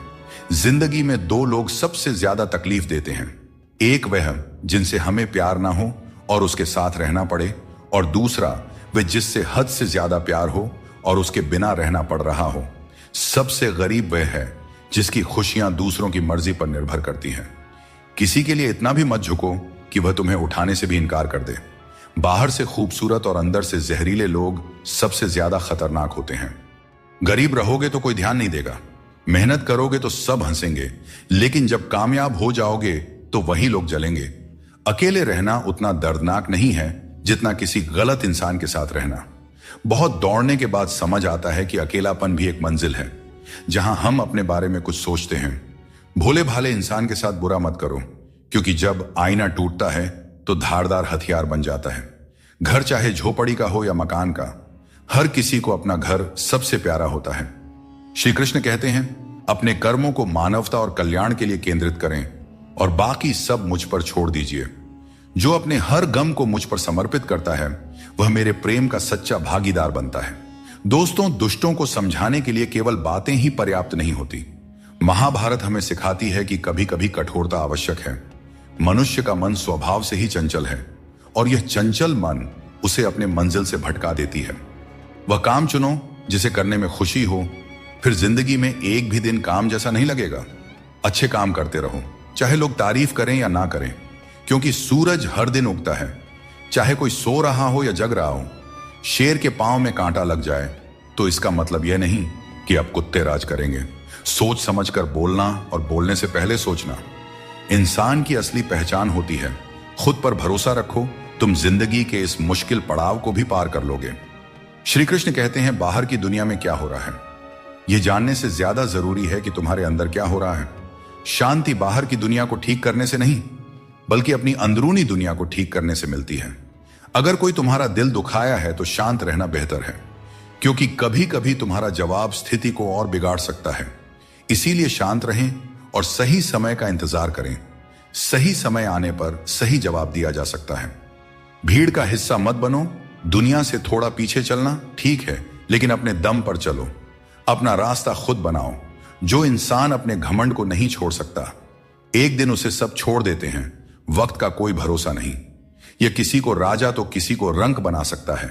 जिंदगी में दो लोग सबसे ज्यादा तकलीफ देते हैं। एक वह जिनसे हमें प्यार ना हो और उसके साथ रहना पड़े, और दूसरा वह जिससे हद से ज्यादा प्यार हो और उसके बिना रहना पड़ रहा हो। सबसे गरीब वह है जिसकी खुशियां दूसरों की मर्जी पर निर्भर करती हैं। किसी के लिए इतना भी मत झुको कि वह तुम्हें उठाने से भी इनकार कर दे। बाहर से खूबसूरत और अंदर से जहरीले लोग सबसे ज्यादा खतरनाक होते हैं। गरीब रहोगे तो कोई ध्यान नहीं देगा, मेहनत करोगे तो सब हंसेंगे, लेकिन जब कामयाब हो जाओगे तो वही लोग जलेंगे। अकेले रहना उतना दर्दनाक नहीं है जितना किसी गलत इंसान के साथ रहना। बहुत दौड़ने के बाद समझ आता है कि अकेलापन भी एक मंजिल है जहां हम अपने बारे में कुछ सोचते हैं। भोले भाले इंसान के साथ बुरा मत करो, क्योंकि जब आईना टूटता है तो धारदार हथियार बन जाता है। घर चाहे झोपड़ी का हो या मकान का, हर किसी को अपना घर सबसे प्यारा होता है। श्री कृष्ण कहते हैं, अपने कर्मों को मानवता और कल्याण के लिए केंद्रित करें और बाकी सब मुझ पर छोड़ दीजिए। जो अपने हर गम को मुझ पर समर्पित करता है वह मेरे प्रेम का सच्चा भागीदार बनता है। दोस्तों, दुष्टों को समझाने के लिए केवल बातें ही पर्याप्त नहीं होती। महाभारत हमें सिखाती है कि कभी कभी कठोरता आवश्यक है। मनुष्य का मन स्वभाव से ही चंचल है और यह चंचल मन उसे अपने मंजिल से भटका देती है। वह काम चुनो जिसे करने में खुशी हो, फिर जिंदगी में एक भी दिन काम जैसा नहीं लगेगा। अच्छे काम करते रहो, चाहे लोग तारीफ करें या ना करें, क्योंकि सूरज हर दिन उगता है, चाहे कोई सो रहा हो या जग रहा हो। शेर के पांव में कांटा लग जाए तो इसका मतलब यह नहीं कि अब कुत्ते राज करेंगे। सोच समझकर बोलना और बोलने से पहले सोचना इंसान की असली पहचान होती है। खुद पर भरोसा रखो, तुम जिंदगी के इस मुश्किल पड़ाव को भी पार कर लोगे। श्री कृष्ण कहते हैं, बाहर की दुनिया में क्या हो रहा है यह जानने से ज्यादा जरूरी है कि तुम्हारे अंदर क्या हो रहा है। शांति बाहर की दुनिया को ठीक करने से नहीं, बल्कि अपनी अंदरूनी दुनिया को ठीक करने से मिलती है। अगर कोई तुम्हारा दिल दुखाया है तो शांत रहना बेहतर है, क्योंकि कभी कभी तुम्हारा जवाब स्थिति को और बिगाड़ सकता है। इसीलिए शांत रहें और सही समय का इंतजार करें। सही समय आने पर सही जवाब दिया जा सकता है। भीड़ का हिस्सा मत बनो। दुनिया से थोड़ा पीछे चलना ठीक है, लेकिन अपने दम पर चलो। अपना रास्ता खुद बनाओ। जो इंसान अपने घमंड को नहीं छोड़ सकता, एक दिन उसे सब छोड़ देते हैं। वक्त का कोई भरोसा नहीं। यह किसी को राजा तो किसी को रंक बना सकता है।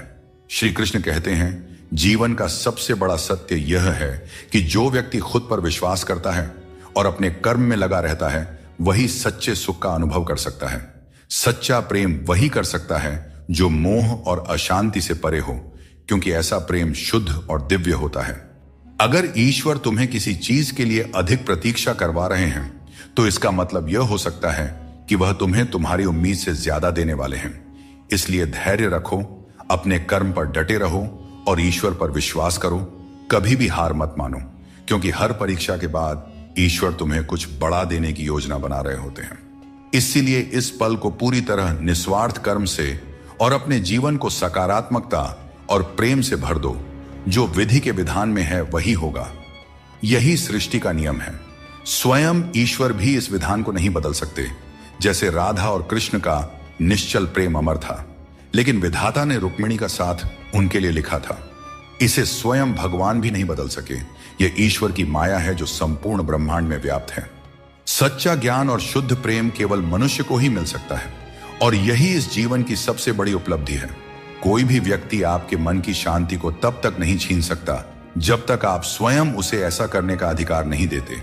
श्री कृष्ण कहते हैं, जीवन का सबसे बड़ा सत्य यह है कि जो व्यक्ति खुद पर विश्वास करता है और अपने कर्म में लगा रहता है, वही सच्चे सुख का अनुभव कर सकता है। सच्चा प्रेम वही कर सकता है जो मोह और अशांति से परे हो, क्योंकि ऐसा प्रेम शुद्ध और दिव्य होता है। अगर ईश्वर तुम्हें किसी चीज के लिए अधिक प्रतीक्षा करवा रहे हैं तो इसका मतलब यह हो सकता है कि वह तुम्हें तुम्हारी उम्मीद से ज्यादा देने वाले हैं। इसलिए धैर्य रखो, अपने कर्म पर डटे रहो और ईश्वर पर विश्वास करो। कभी भी हार मत मानो, क्योंकि हर परीक्षा के बाद ईश्वर तुम्हें कुछ बड़ा देने की योजना बना रहे होते हैं। इसीलिए इस पल को पूरी तरह निस्वार्थ कर्म से और अपने जीवन को सकारात्मकता और प्रेम से भर दो। जो विधि के विधान में है वही होगा। यही सृष्टि का नियम है। स्वयं ईश्वर भी इस विधान को नहीं बदल सकते। जैसे राधा और कृष्ण का निश्चल प्रेम अमर था, लेकिन विधाता ने रुक्मिणी का साथ उनके लिए लिखा था। इसे स्वयं भगवान भी नहीं बदल सके। यह ईश्वर की माया है जो संपूर्ण ब्रह्मांड में व्याप्त है। सच्चा ज्ञान और शुद्ध प्रेम केवल मनुष्य को ही मिल सकता है, और यही इस जीवन की सबसे बड़ी उपलब्धि है। कोई भी व्यक्ति आपके मन की शांति को तब तक नहीं छीन सकता जब तक आप स्वयं उसे ऐसा करने का अधिकार नहीं देते।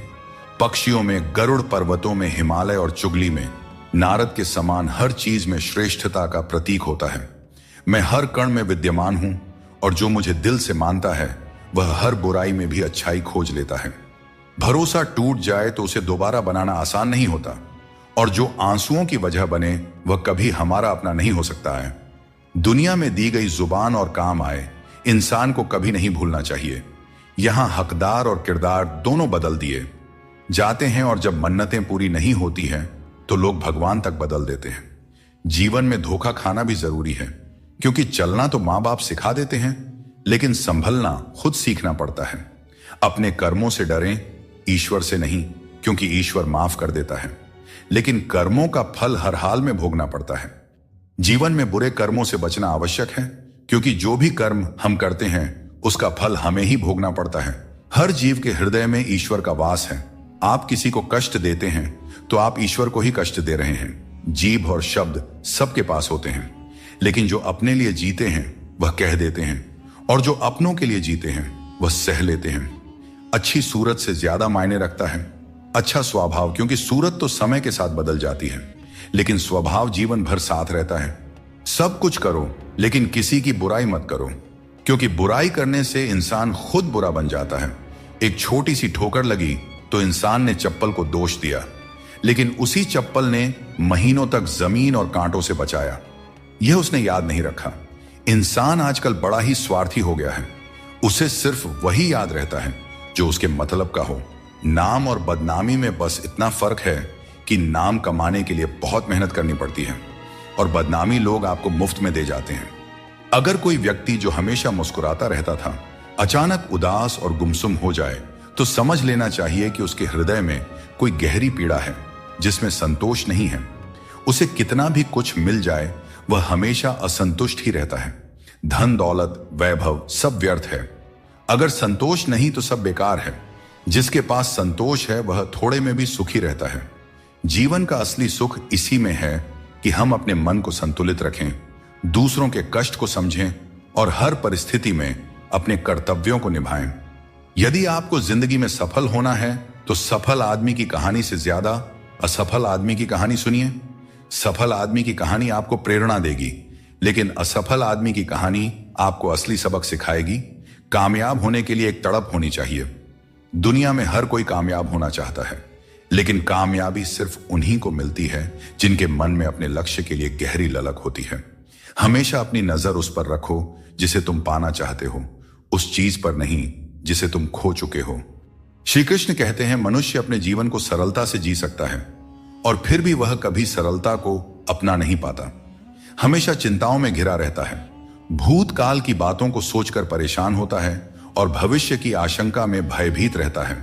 पक्षियों में गरुड़, पर्वतों में हिमालय और चुगली में नारद के समान हर चीज में श्रेष्ठता का प्रतीक होता है। मैं हर कण में विद्यमान हूं, और जो मुझे दिल से मानता है वह हर बुराई में भी अच्छाई खोज लेता है। भरोसा टूट जाए तो उसे दोबारा बनाना आसान नहीं होता, और जो आंसुओं की वजह बने वह कभी हमारा अपना नहीं हो सकता है। दुनिया में दी गई जुबान और काम आए इंसान को कभी नहीं भूलना चाहिए। यहां हकदार और किरदार दोनों बदल दिए जाते हैं, और जब मन्नतें पूरी नहीं होती हैं तो लोग भगवान तक बदल देते हैं। जीवन में धोखा खाना भी जरूरी है, क्योंकि चलना तो मां बाप सिखा देते हैं, लेकिन संभलना खुद सीखना पड़ता है। अपने कर्मों से डरें, ईश्वर से नहीं, क्योंकि ईश्वर माफ कर देता है, लेकिन कर्मों का फल हर हाल में भोगना पड़ता है। जीवन में बुरे कर्मों से बचना आवश्यक है, क्योंकि जो भी कर्म हम करते हैं उसका फल हमें ही भोगना पड़ता है। हर जीव के हृदय में ईश्वर का वास है। आप किसी को कष्ट देते हैं तो आप ईश्वर को ही कष्ट दे रहे हैं। जीभ और शब्द सबके पास होते हैं, लेकिन जो अपने लिए जीते हैं वह कह देते हैं, और जो अपनों के लिए जीते हैं वह सह लेते हैं। अच्छी सूरत से ज्यादा मायने रखता है अच्छा स्वभाव, क्योंकि सूरत तो समय के साथ बदल जाती है, लेकिन स्वभाव जीवन भर साथ रहता है। सब कुछ करो, लेकिन किसी की बुराई मत करो, क्योंकि बुराई करने से इंसान खुद बुरा बन जाता है। एक छोटी सी ठोकर लगी तो इंसान ने चप्पल को दोष दिया, लेकिन उसी चप्पल ने महीनों तक जमीन और कांटों से बचाया। यह उसने याद नहीं रखा। इंसान आजकल बड़ा ही स्वार्थी हो गया है। उसे सिर्फ वही याद रहता है जो उसके मतलब का हो। नाम और बदनामी में बस इतना फर्क है कि नाम कमाने के लिए बहुत मेहनत करनी पड़ती है और बदनामी लोग आपको मुफ्त में दे जाते हैं। अगर कोई व्यक्ति जो हमेशा मुस्कुराता रहता था अचानक उदास और गुमसुम हो जाए तो समझ लेना चाहिए कि उसके हृदय में कोई गहरी पीड़ा है जिसमें संतोष नहीं है। उसे कितना भी कुछ मिल जाए वह हमेशा असंतुष्ट ही रहता है। धन दौलत वैभव सब व्यर्थ है। अगर संतोष नहीं तो सब बेकार है। जिसके पास संतोष है वह थोड़े में भी सुखी रहता है। जीवन का असली सुख इसी में है कि हम अपने मन को संतुलित रखें, दूसरों के कष्ट को समझें और हर परिस्थिति में अपने कर्तव्यों को निभाएं। यदि आपको जिंदगी में सफल होना है तो सफल आदमी की कहानी से ज्यादा असफल आदमी की कहानी सुनिए। सफल आदमी की कहानी आपको प्रेरणा देगी, लेकिन असफल आदमी की कहानी आपको असली सबक सिखाएगी। कामयाब होने के लिए एक तड़प होनी चाहिए। दुनिया में हर कोई कामयाब होना चाहता है, लेकिन कामयाबी सिर्फ उन्हीं को मिलती है जिनके मन में अपने लक्ष्य के लिए गहरी ललक होती है। हमेशा अपनी नजर उस पर रखो जिसे तुम पाना चाहते हो, उस चीज पर नहीं जिसे तुम खो चुके हो। श्री कृष्ण कहते हैं मनुष्य अपने जीवन को सरलता से जी सकता है और फिर भी वह कभी सरलता को अपना नहीं पाता। हमेशा चिंताओं में घिरा रहता है, भूतकाल की बातों को सोचकर परेशान होता है और भविष्य की आशंका में भयभीत रहता है।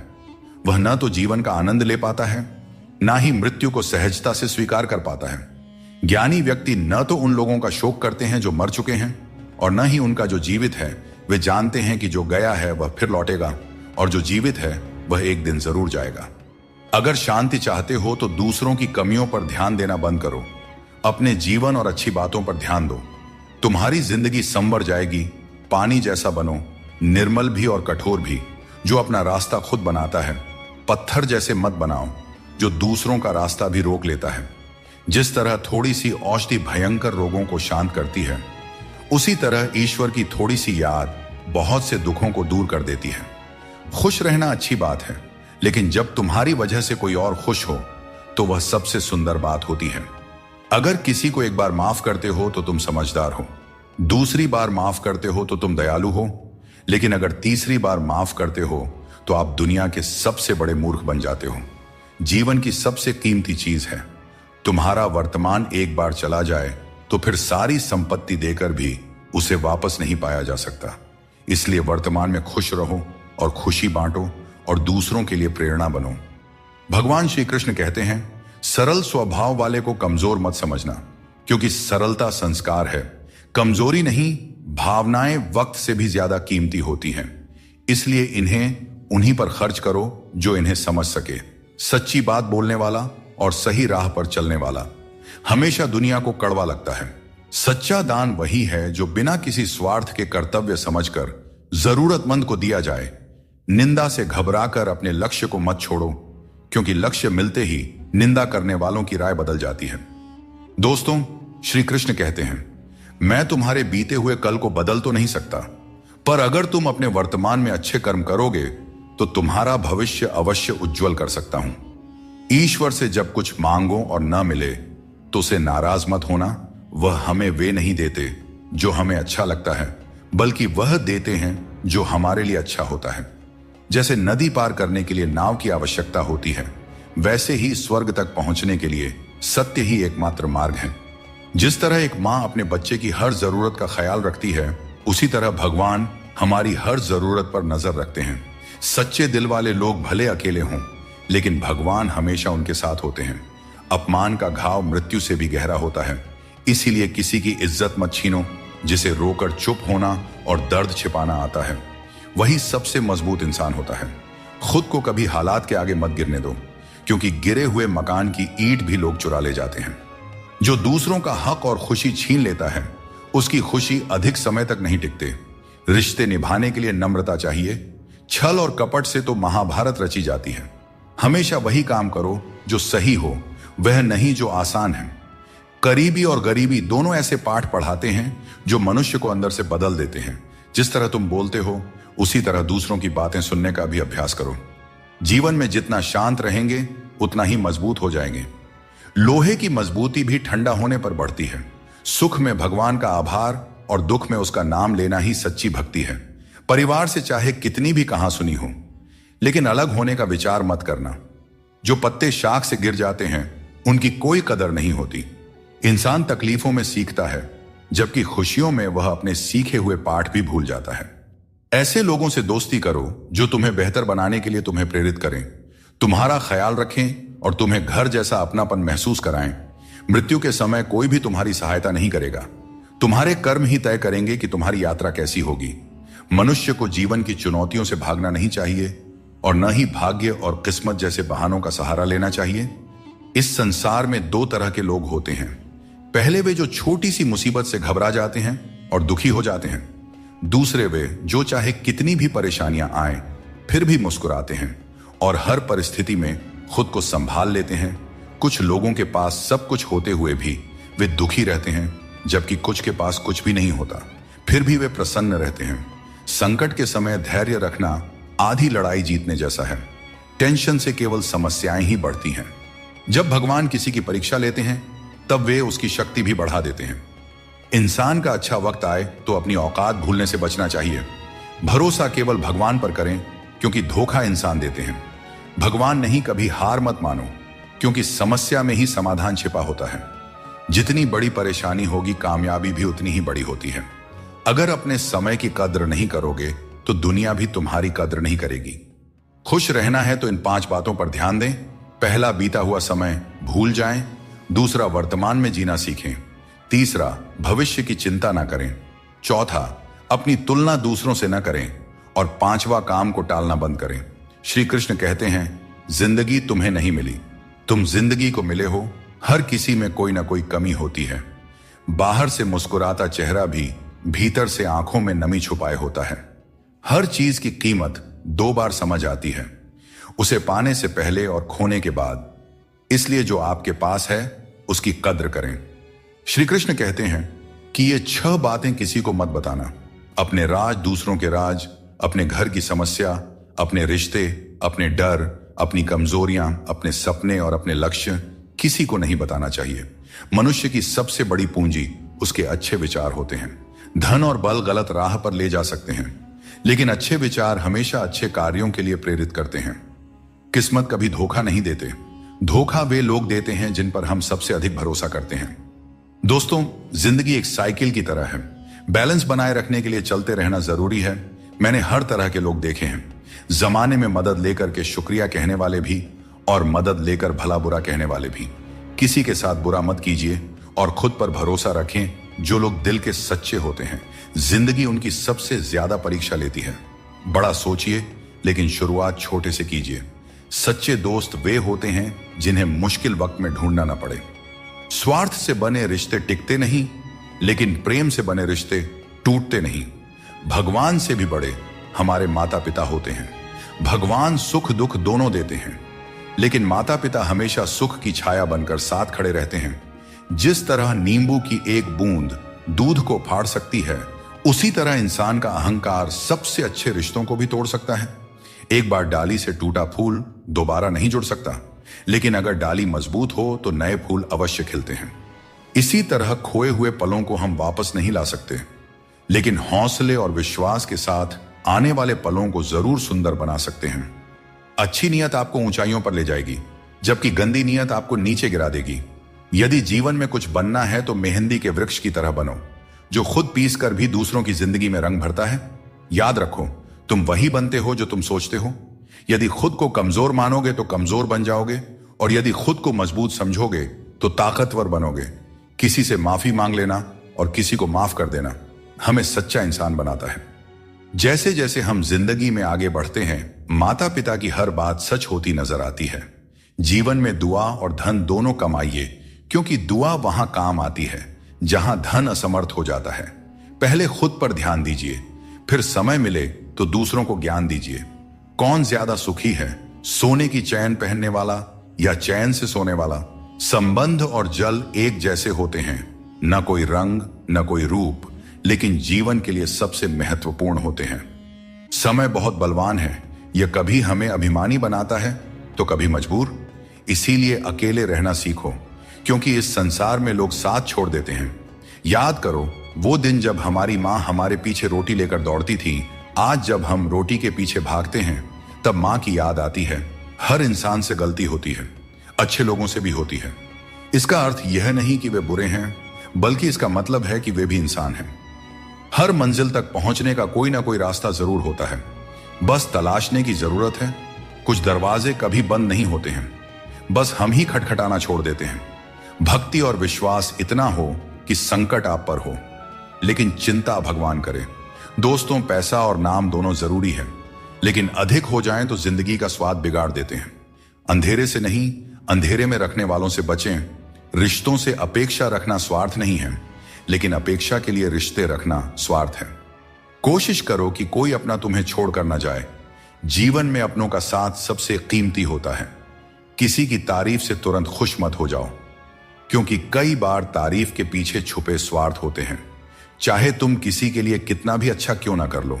वह न तो जीवन का आनंद ले पाता है, ना ही मृत्यु को सहजता से स्वीकार कर पाता है। ज्ञानी व्यक्ति न तो उन लोगों का शोक करते हैं जो मर चुके हैं और न ही उनका जो जीवित है। वे जानते हैं कि जो गया है वह फिर लौटेगा और जो जीवित है वह एक दिन जरूर जाएगा। अगर शांति चाहते हो तो दूसरों की कमियों पर ध्यान देना बंद करो, अपने जीवन और अच्छी बातों पर ध्यान दो। तुम्हारी जिंदगी संवर जाएगी। पानी जैसा बनो, निर्मल भी और कठोर भी, जो अपना रास्ता खुद बनाता है। पत्थर जैसे मत बनाओ जो दूसरों का रास्ता भी रोक लेता है। जिस तरह थोड़ी सी औषधि भयंकर रोगों को शांत करती है, उसी तरह ईश्वर की थोड़ी सी याद बहुत से दुखों को दूर कर देती है। खुश रहना अच्छी बात है, लेकिन जब तुम्हारी वजह से कोई और खुश हो तो वह सबसे सुंदर बात होती है। अगर किसी को एक बार माफ करते हो तो तुम समझदार हो, दूसरी बार माफ करते हो तो तुम दयालु हो, लेकिन अगर तीसरी बार माफ करते हो तो आप दुनिया के सबसे बड़े मूर्ख बन जाते हो। जीवन की सबसे कीमती चीज है तुम्हारा वर्तमान। एक बार चला जाए तो फिर सारी संपत्ति देकर भी उसे वापस नहीं पाया जा सकता। इसलिए वर्तमान में खुश रहो और खुशी बांटो और दूसरों के लिए प्रेरणा बनो। भगवान श्री कृष्ण कहते हैं सरल स्वभाव वाले को कमजोर मत समझना, क्योंकि सरलता संस्कार है। कमजोरी नहीं, भावनाएं वक्त से भी ज्यादा कीमती होती हैं। इसलिए इन्हें उन्हीं पर खर्च करो जो इन्हें समझ सके। सच्ची बात बोलने वाला और सही राह पर चलने वाला हमेशा दुनिया को कड़वा लगता है। सच्चा दान वही है जो बिना किसी स्वार्थ के कर्तव्य समझकर जरूरतमंद को दिया जाए। निंदा से घबराकर अपने लक्ष्य को मत छोड़ो, क्योंकि लक्ष्य मिलते ही निंदा करने वालों की राय बदल जाती है। दोस्तों, श्री कृष्ण कहते हैं मैं तुम्हारे बीते हुए कल को बदल तो नहीं सकता, पर अगर तुम अपने वर्तमान में अच्छे कर्म करोगे तो तुम्हारा भविष्य अवश्य उज्जवल कर सकता हूं। ईश्वर से जब कुछ मांगो और न मिले तो उसे नाराज मत होना। वह हमें वे नहीं देते जो हमें अच्छा लगता है, बल्कि वह देते हैं जो हमारे लिए अच्छा होता है। जैसे नदी पार करने के लिए नाव की आवश्यकता होती है, वैसे ही स्वर्ग तक पहुंचने के लिए सत्य ही एकमात्र मार्ग है। जिस तरह एक मां अपने बच्चे की हर जरूरत का ख्याल रखती है, उसी तरह भगवान हमारी हर जरूरत पर नजर रखते हैं। सच्चे दिल वाले लोग भले अकेले हों, लेकिन भगवान हमेशा उनके साथ होते हैं। अपमान का घाव मृत्यु से भी गहरा होता है, इसीलिए किसी की इज्जत मत छीनो। जिसे रोकर चुप होना और दर्द छिपाना आता है, वही सबसे मजबूत इंसान होता है। खुद को कभी हालात के आगे मत गिरने दो, क्योंकि गिरे हुए मकान की ईंट भी लोग चुरा ले जाते हैं। जो दूसरों का हक और खुशी छीन लेता है, उसकी खुशी अधिक समय तक नहीं टिकते। रिश्ते निभाने के लिए नम्रता चाहिए। छल और कपट से तो महाभारत रची जाती है। हमेशा वही काम करो जो सही हो, वह नहीं जो आसान है। करीबी और गरीबी दोनों ऐसे पाठ पढ़ाते हैं जो मनुष्य को अंदर से बदल देते हैं। जिस तरह तुम बोलते हो उसी तरह दूसरों की बातें सुनने का भी अभ्यास करो। जीवन में जितना शांत रहेंगे उतना ही मजबूत हो जाएंगे। लोहे की मजबूती भी ठंडा होने पर बढ़ती है। सुख में भगवान का आभार और दुख में उसका नाम लेना ही सच्ची भक्ति है। परिवार से चाहे कितनी भी कहां सुनी हो, लेकिन अलग होने का विचार मत करना। जो पत्ते शाख से गिर जाते हैं उनकी कोई कदर नहीं होती। इंसान तकलीफों में सीखता है, जबकि खुशियों में वह अपने सीखे हुए पाठ भी भूल जाता है। ऐसे लोगों से दोस्ती करो जो तुम्हें बेहतर बनाने के लिए तुम्हें प्रेरित करें, तुम्हारा ख्याल रखें और तुम्हें घर जैसा अपनापन महसूस कराएं। मृत्यु के समय कोई भी तुम्हारी सहायता नहीं करेगा। तुम्हारे कर्म ही तय करेंगे कि तुम्हारी यात्रा कैसी होगी। मनुष्य को जीवन की चुनौतियों से भागना नहीं चाहिए और न ही भाग्य और किस्मत जैसे बहानों का सहारा लेना चाहिए। इस संसार में दो तरह के लोग होते हैं। पहले वे जो छोटी सी मुसीबत से घबरा जाते हैं और दुखी हो जाते हैं। दूसरे वे जो चाहे कितनी भी परेशानियां आए फिर भी मुस्कुराते हैं और हर परिस्थिति में खुद को संभाल लेते हैं। कुछ लोगों के पास सब कुछ होते हुए भी वे दुखी रहते हैं, जबकि कुछ के पास कुछ भी नहीं होता फिर भी वे प्रसन्न रहते हैं। संकट के समय धैर्य रखना आधी लड़ाई जीतने जैसा है। टेंशन से केवल समस्याएं ही बढ़ती हैं। जब भगवान किसी की परीक्षा लेते हैं तब वे उसकी शक्ति भी बढ़ा देते हैं। इंसान का अच्छा वक्त आए तो अपनी औकात भूलने से बचना चाहिए। भरोसा केवल भगवान पर करें, क्योंकि धोखा इंसान देते हैं। भगवान नहीं, कभी हार मत मानो, क्योंकि समस्या में ही समाधान छिपा होता है। जितनी बड़ी परेशानी होगी कामयाबी भी उतनी ही बड़ी होती है। अगर अपने समय की कद्र नहीं करोगे तो दुनिया भी तुम्हारी कद्र नहीं करेगी। खुश रहना है तो इन 5 बातों पर ध्यान दें। पहला, बीता हुआ समय भूल जाएं। दूसरा, वर्तमान में जीना सीखें। तीसरा, भविष्य की चिंता ना करें। चौथा, अपनी तुलना दूसरों से ना करें। और 5वां, काम को टालना बंद करें। श्री कृष्ण कहते हैं, जिंदगी तुम्हें नहीं मिली, तुम जिंदगी को मिले हो। हर किसी में कोई ना कोई कमी होती है। बाहर से मुस्कुराता चेहरा भी भीतर से आंखों में नमी छुपाए होता है। हर चीज की कीमत 2 बार समझ आती है, उसे पाने से पहले और खोने के बाद। इसलिए जो आपके पास है उसकी कद्र करें। श्री कृष्ण कहते हैं कि ये 6 बातें किसी को मत बताना। अपने राज, दूसरों के राज, अपने घर की समस्या, अपने रिश्ते, अपने डर, अपनी कमजोरियां, अपने सपने और अपने लक्ष्य किसी को नहीं बताना चाहिए। मनुष्य की सबसे बड़ी पूंजी उसके अच्छे विचार होते हैं। धन और बल गलत राह पर ले जा सकते हैं, लेकिन अच्छे विचार हमेशा अच्छे कार्यों के लिए प्रेरित करते हैं। किस्मत कभी धोखा नहीं देते। धोखा वे लोग देते हैं जिन पर हम सबसे अधिक भरोसा करते हैं। दोस्तों, जिंदगी एक साइकिल की तरह है। बैलेंस बनाए रखने के लिए चलते रहना जरूरी है। मैंने हर तरह के लोग देखे हैं। जमाने में मदद लेकर के शुक्रिया कहने वाले भी और मदद लेकर भला बुरा कहने वाले भी। किसी के साथ बुरा मत कीजिए और खुद पर भरोसा रखें। जो लोग दिल के सच्चे होते हैं, जिंदगी उनकी सबसे ज्यादा परीक्षा लेती है। बड़ा सोचिए, लेकिन शुरुआत छोटे से कीजिए। सच्चे दोस्त वे होते हैं जिन्हें मुश्किल वक्त में ढूंढना न पड़े। स्वार्थ से बने रिश्ते टिकते नहीं, लेकिन प्रेम से बने रिश्ते टूटते नहीं। भगवान से भी बड़े हमारे माता पिता होते हैं। भगवान सुख दुख दोनों देते हैं, लेकिन माता पिता हमेशा सुख की छाया बनकर साथ खड़े रहते हैं। जिस तरह नींबू की एक बूंद दूध को फाड़ सकती है, उसी तरह इंसान का अहंकार सबसे अच्छे रिश्तों को भी तोड़ सकता है। एक बार डाली से टूटा फूल दोबारा नहीं जुड़ सकता, लेकिन अगर डाली मजबूत हो तो नए फूल अवश्य खिलते हैं। इसी तरह खोए हुए पलों को हम वापस नहीं ला सकते, लेकिन हौसले और विश्वास के साथ आने वाले पलों को जरूर सुंदर बना सकते हैं। अच्छी नीयत आपको ऊंचाइयों पर ले जाएगी, जबकि गंदी नीयत आपको नीचे गिरा देगी। यदि जीवन में कुछ बनना है तो मेहंदी के वृक्ष की तरह बनो, जो खुद पीस कर भी दूसरों की जिंदगी में रंग भरता है। याद रखो, तुम वही बनते हो जो तुम सोचते हो। यदि खुद को कमजोर मानोगे तो कमजोर बन जाओगे, और यदि खुद को मजबूत समझोगे तो ताकतवर बनोगे। किसी से माफी मांग लेना और किसी को माफ कर देना हमें सच्चा इंसान बनाता है। जैसे जैसे हम जिंदगी में आगे बढ़ते हैं, माता पिता की हर बात सच होती नजर आती है। जीवन में दुआ और धन दोनों कमाइए, क्योंकि दुआ वहां काम आती है जहां धन असमर्थ हो जाता है। पहले खुद पर ध्यान दीजिए, फिर समय मिले तो दूसरों को ज्ञान दीजिए। कौन ज्यादा सुखी है, सोने की चैन पहनने वाला या चैन से सोने वाला? संबंध और जल एक जैसे होते हैं, न कोई रंग न कोई रूप, लेकिन जीवन के लिए सबसे महत्वपूर्ण होते हैं। समय बहुत बलवान है, यह कभी हमें अभिमानी बनाता है तो कभी मजबूर। इसीलिए अकेले रहना सीखो, क्योंकि इस संसार में लोग साथ छोड़ देते हैं। याद करो वो दिन जब हमारी माँ हमारे पीछे रोटी लेकर दौड़ती थी। आज जब हम रोटी के पीछे भागते हैं तब माँ की याद आती है। हर इंसान से गलती होती है, अच्छे लोगों से भी होती है। इसका अर्थ यह नहीं कि वे बुरे हैं, बल्कि इसका मतलब है कि वे भी इंसान हैं। हर मंजिल तक पहुंचने का कोई ना कोई रास्ता जरूर होता है, बस तलाशने की जरूरत है। कुछ दरवाजे कभी बंद नहीं होते हैं, बस हम ही खटखटाना छोड़ देते हैं। भक्ति और विश्वास इतना हो कि संकट आप पर हो, लेकिन चिंता भगवान करे। दोस्तों, पैसा और नाम दोनों जरूरी है, लेकिन अधिक हो जाएं तो जिंदगी का स्वाद बिगाड़ देते हैं। अंधेरे से नहीं, अंधेरे में रखने वालों से बचें। रिश्तों से अपेक्षा रखना स्वार्थ नहीं है, लेकिन अपेक्षा के लिए रिश्ते रखना स्वार्थ है। कोशिश करो कि कोई अपना तुम्हें छोड़कर न जाए। जीवन में अपनों का साथ सबसे कीमती होता है। किसी की तारीफ से तुरंत खुश मत हो जाओ, क्योंकि कई बार तारीफ के पीछे छुपे स्वार्थ होते हैं। चाहे तुम किसी के लिए कितना भी अच्छा क्यों ना कर लो,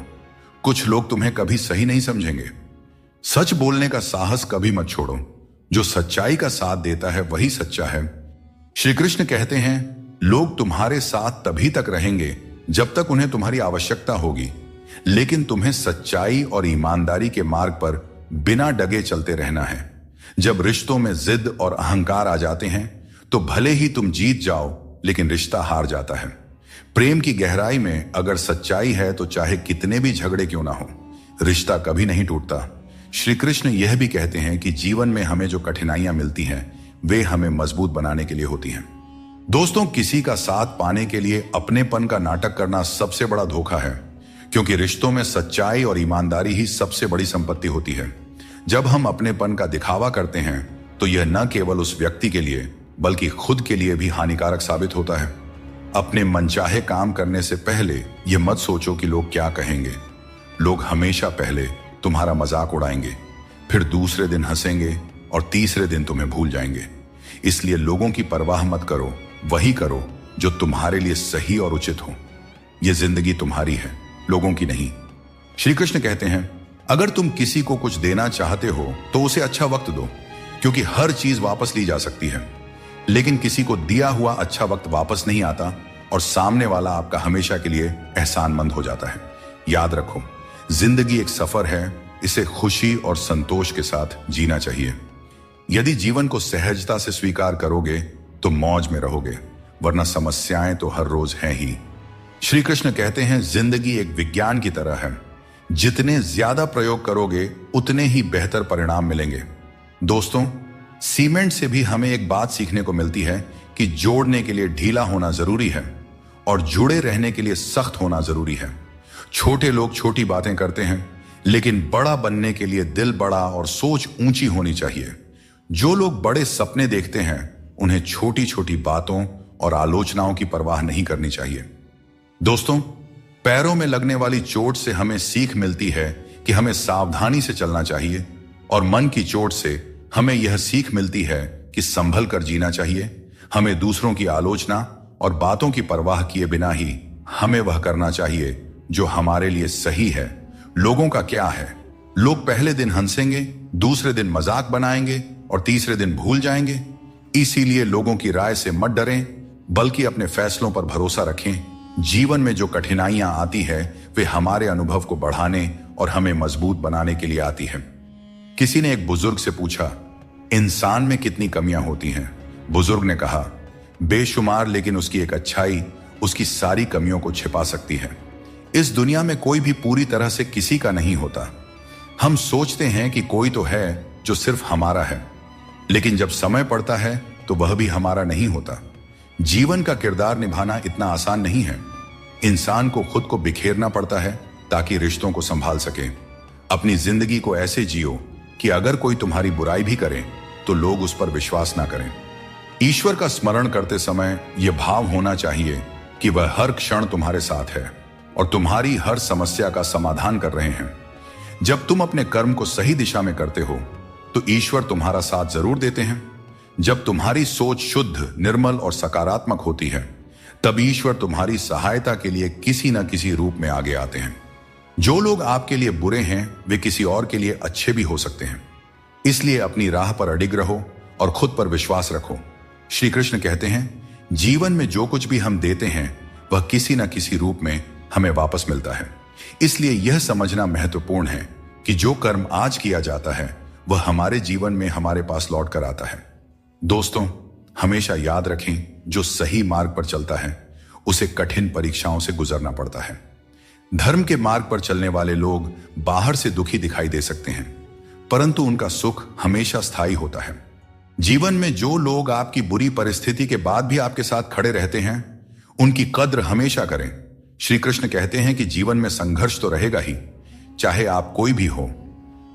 कुछ लोग तुम्हें कभी सही नहीं समझेंगे। सच बोलने का साहस कभी मत छोड़ो। जो सच्चाई का साथ देता है वही सच्चा है। श्री कृष्ण कहते हैं, लोग तुम्हारे साथ तभी तक रहेंगे जब तक उन्हें तुम्हारी आवश्यकता होगी, लेकिन तुम्हें सच्चाई और ईमानदारी के मार्ग पर बिना डगे चलते रहना है। जब रिश्तों में जिद और अहंकार आ जाते हैं तो भले ही तुम जीत जाओ, लेकिन रिश्ता हार जाता है। प्रेम की गहराई में अगर सच्चाई है तो चाहे कितने भी झगड़े क्यों ना हो, रिश्ता कभी नहीं टूटता। श्री कृष्ण यह भी कहते हैं कि जीवन में हमें जो कठिनाइयां मिलती हैं वे हमें मजबूत बनाने के लिए होती हैं। दोस्तों, किसी का साथ पाने के लिए अपनेपन का नाटक करना सबसे बड़ा धोखा है, क्योंकि रिश्तों में सच्चाई और ईमानदारी ही सबसे बड़ी संपत्ति होती है। जब हम अपनेपन का दिखावा करते हैं तो यह न केवल उस व्यक्ति के लिए बल्कि खुद के लिए भी हानिकारक साबित होता है। अपने मनचाहे काम करने से पहले यह मत सोचो कि लोग क्या कहेंगे। लोग हमेशा पहले तुम्हारा मजाक उड़ाएंगे, फिर दूसरे दिन हंसेंगे और तीसरे दिन तुम्हें भूल जाएंगे। इसलिए लोगों की परवाह मत करो, वही करो जो तुम्हारे लिए सही और उचित हो। यह जिंदगी तुम्हारी है, लोगों की नहीं। श्री कृष्ण कहते हैं, अगर तुम किसी को कुछ देना चाहते हो तो उसे अच्छा वक्त दो, क्योंकि हर चीज वापस ली जा सकती है, लेकिन किसी को दिया हुआ अच्छा वक्त वापस नहीं आता और सामने वाला आपका हमेशा के लिए एहसानमंद हो जाता है। याद रखो, जिंदगी एक सफर है, इसे खुशी और संतोष के साथ जीना चाहिए। यदि जीवन को सहजता से स्वीकार करोगे तो मौज में रहोगे, वरना समस्याएं तो हर रोज हैं ही। श्री कृष्ण कहते हैं, जिंदगी एक विज्ञान की तरह है, जितने ज्यादा प्रयोग करोगे उतने ही बेहतर परिणाम मिलेंगे। दोस्तों, सीमेंट से भी हमें एक बात सीखने को मिलती है कि जोड़ने के लिए ढीला होना जरूरी है और जुड़े रहने के लिए सख्त होना जरूरी है। छोटे लोग छोटी बातें करते हैं, लेकिन बड़ा बनने के लिए दिल बड़ा और सोच ऊंची होनी चाहिए। जो लोग बड़े सपने देखते हैं उन्हें छोटी छोटी बातों और आलोचनाओं की परवाह नहीं करनी चाहिए। दोस्तों, पैरों में लगने वाली चोट से हमें सीख मिलती है कि हमें सावधानी से चलना चाहिए, और मन की चोट से हमें यह सीख मिलती है कि संभल कर जीना चाहिए। हमें दूसरों की आलोचना और बातों की परवाह किए बिना ही हमें वह करना चाहिए जो हमारे लिए सही है। लोगों का क्या है, लोग पहले दिन हंसेंगे, दूसरे दिन मजाक बनाएंगे और तीसरे दिन भूल जाएंगे। इसीलिए लोगों की राय से मत डरें, बल्कि अपने फैसलों पर भरोसा रखें। जीवन में जो कठिनाइयां आती है वे हमारे अनुभव को बढ़ाने और हमें मजबूत बनाने के लिए आती है। किसी ने एक बुजुर्ग से पूछा, इंसान में कितनी कमियां होती हैं? बुजुर्ग ने कहा, बेशुमार, लेकिन उसकी एक अच्छाई उसकी सारी कमियों को छिपा सकती है। इस दुनिया में कोई भी पूरी तरह से किसी का नहीं होता। हम सोचते हैं कि कोई तो है जो सिर्फ हमारा है, लेकिन जब समय पड़ता है तो वह भी हमारा नहीं होता। जीवन का किरदार निभाना इतना आसान नहीं है। इंसान को खुद को बिखेरना पड़ता है ताकि रिश्तों को संभाल सके। अपनी जिंदगी को ऐसे जियो कि अगर कोई तुम्हारी बुराई भी करे तो लोग उस पर विश्वास ना करें। ईश्वर का स्मरण करते समय यह भाव होना चाहिए कि वह हर क्षण तुम्हारे साथ है और तुम्हारी हर समस्या का समाधान कर रहे हैं। जब तुम अपने कर्म को सही दिशा में करते हो तो ईश्वर तुम्हारा साथ जरूर देते हैं। जब तुम्हारी सोच शुद्ध, निर्मल और सकारात्मक होती है तब ईश्वर तुम्हारी सहायता के लिए किसी न किसी रूप में आगे आते हैं। जो लोग आपके लिए बुरे हैं वे किसी और के लिए अच्छे भी हो सकते हैं। इसलिए अपनी राह पर अडिग रहो और खुद पर विश्वास रखो। श्री कृष्ण कहते हैं, जीवन में जो कुछ भी हम देते हैं वह किसी न किसी रूप में हमें वापस मिलता है। इसलिए यह समझना महत्वपूर्ण है कि जो कर्म आज किया जाता है वह हमारे जीवन में हमारे पास लौट कर आता है। दोस्तों, हमेशा याद रखें, जो सही मार्ग पर चलता है उसे कठिन परीक्षाओं से गुजरना पड़ता है। धर्म के मार्ग पर चलने वाले लोग बाहर से दुखी दिखाई दे सकते हैं, परंतु उनका सुख हमेशा स्थायी होता है। जीवन में जो लोग आपकी बुरी परिस्थिति के बाद भी आपके साथ खड़े रहते हैं उनकी कद्र हमेशा करें। श्री कृष्ण कहते हैं कि जीवन में संघर्ष तो रहेगा ही, चाहे आप कोई भी हो।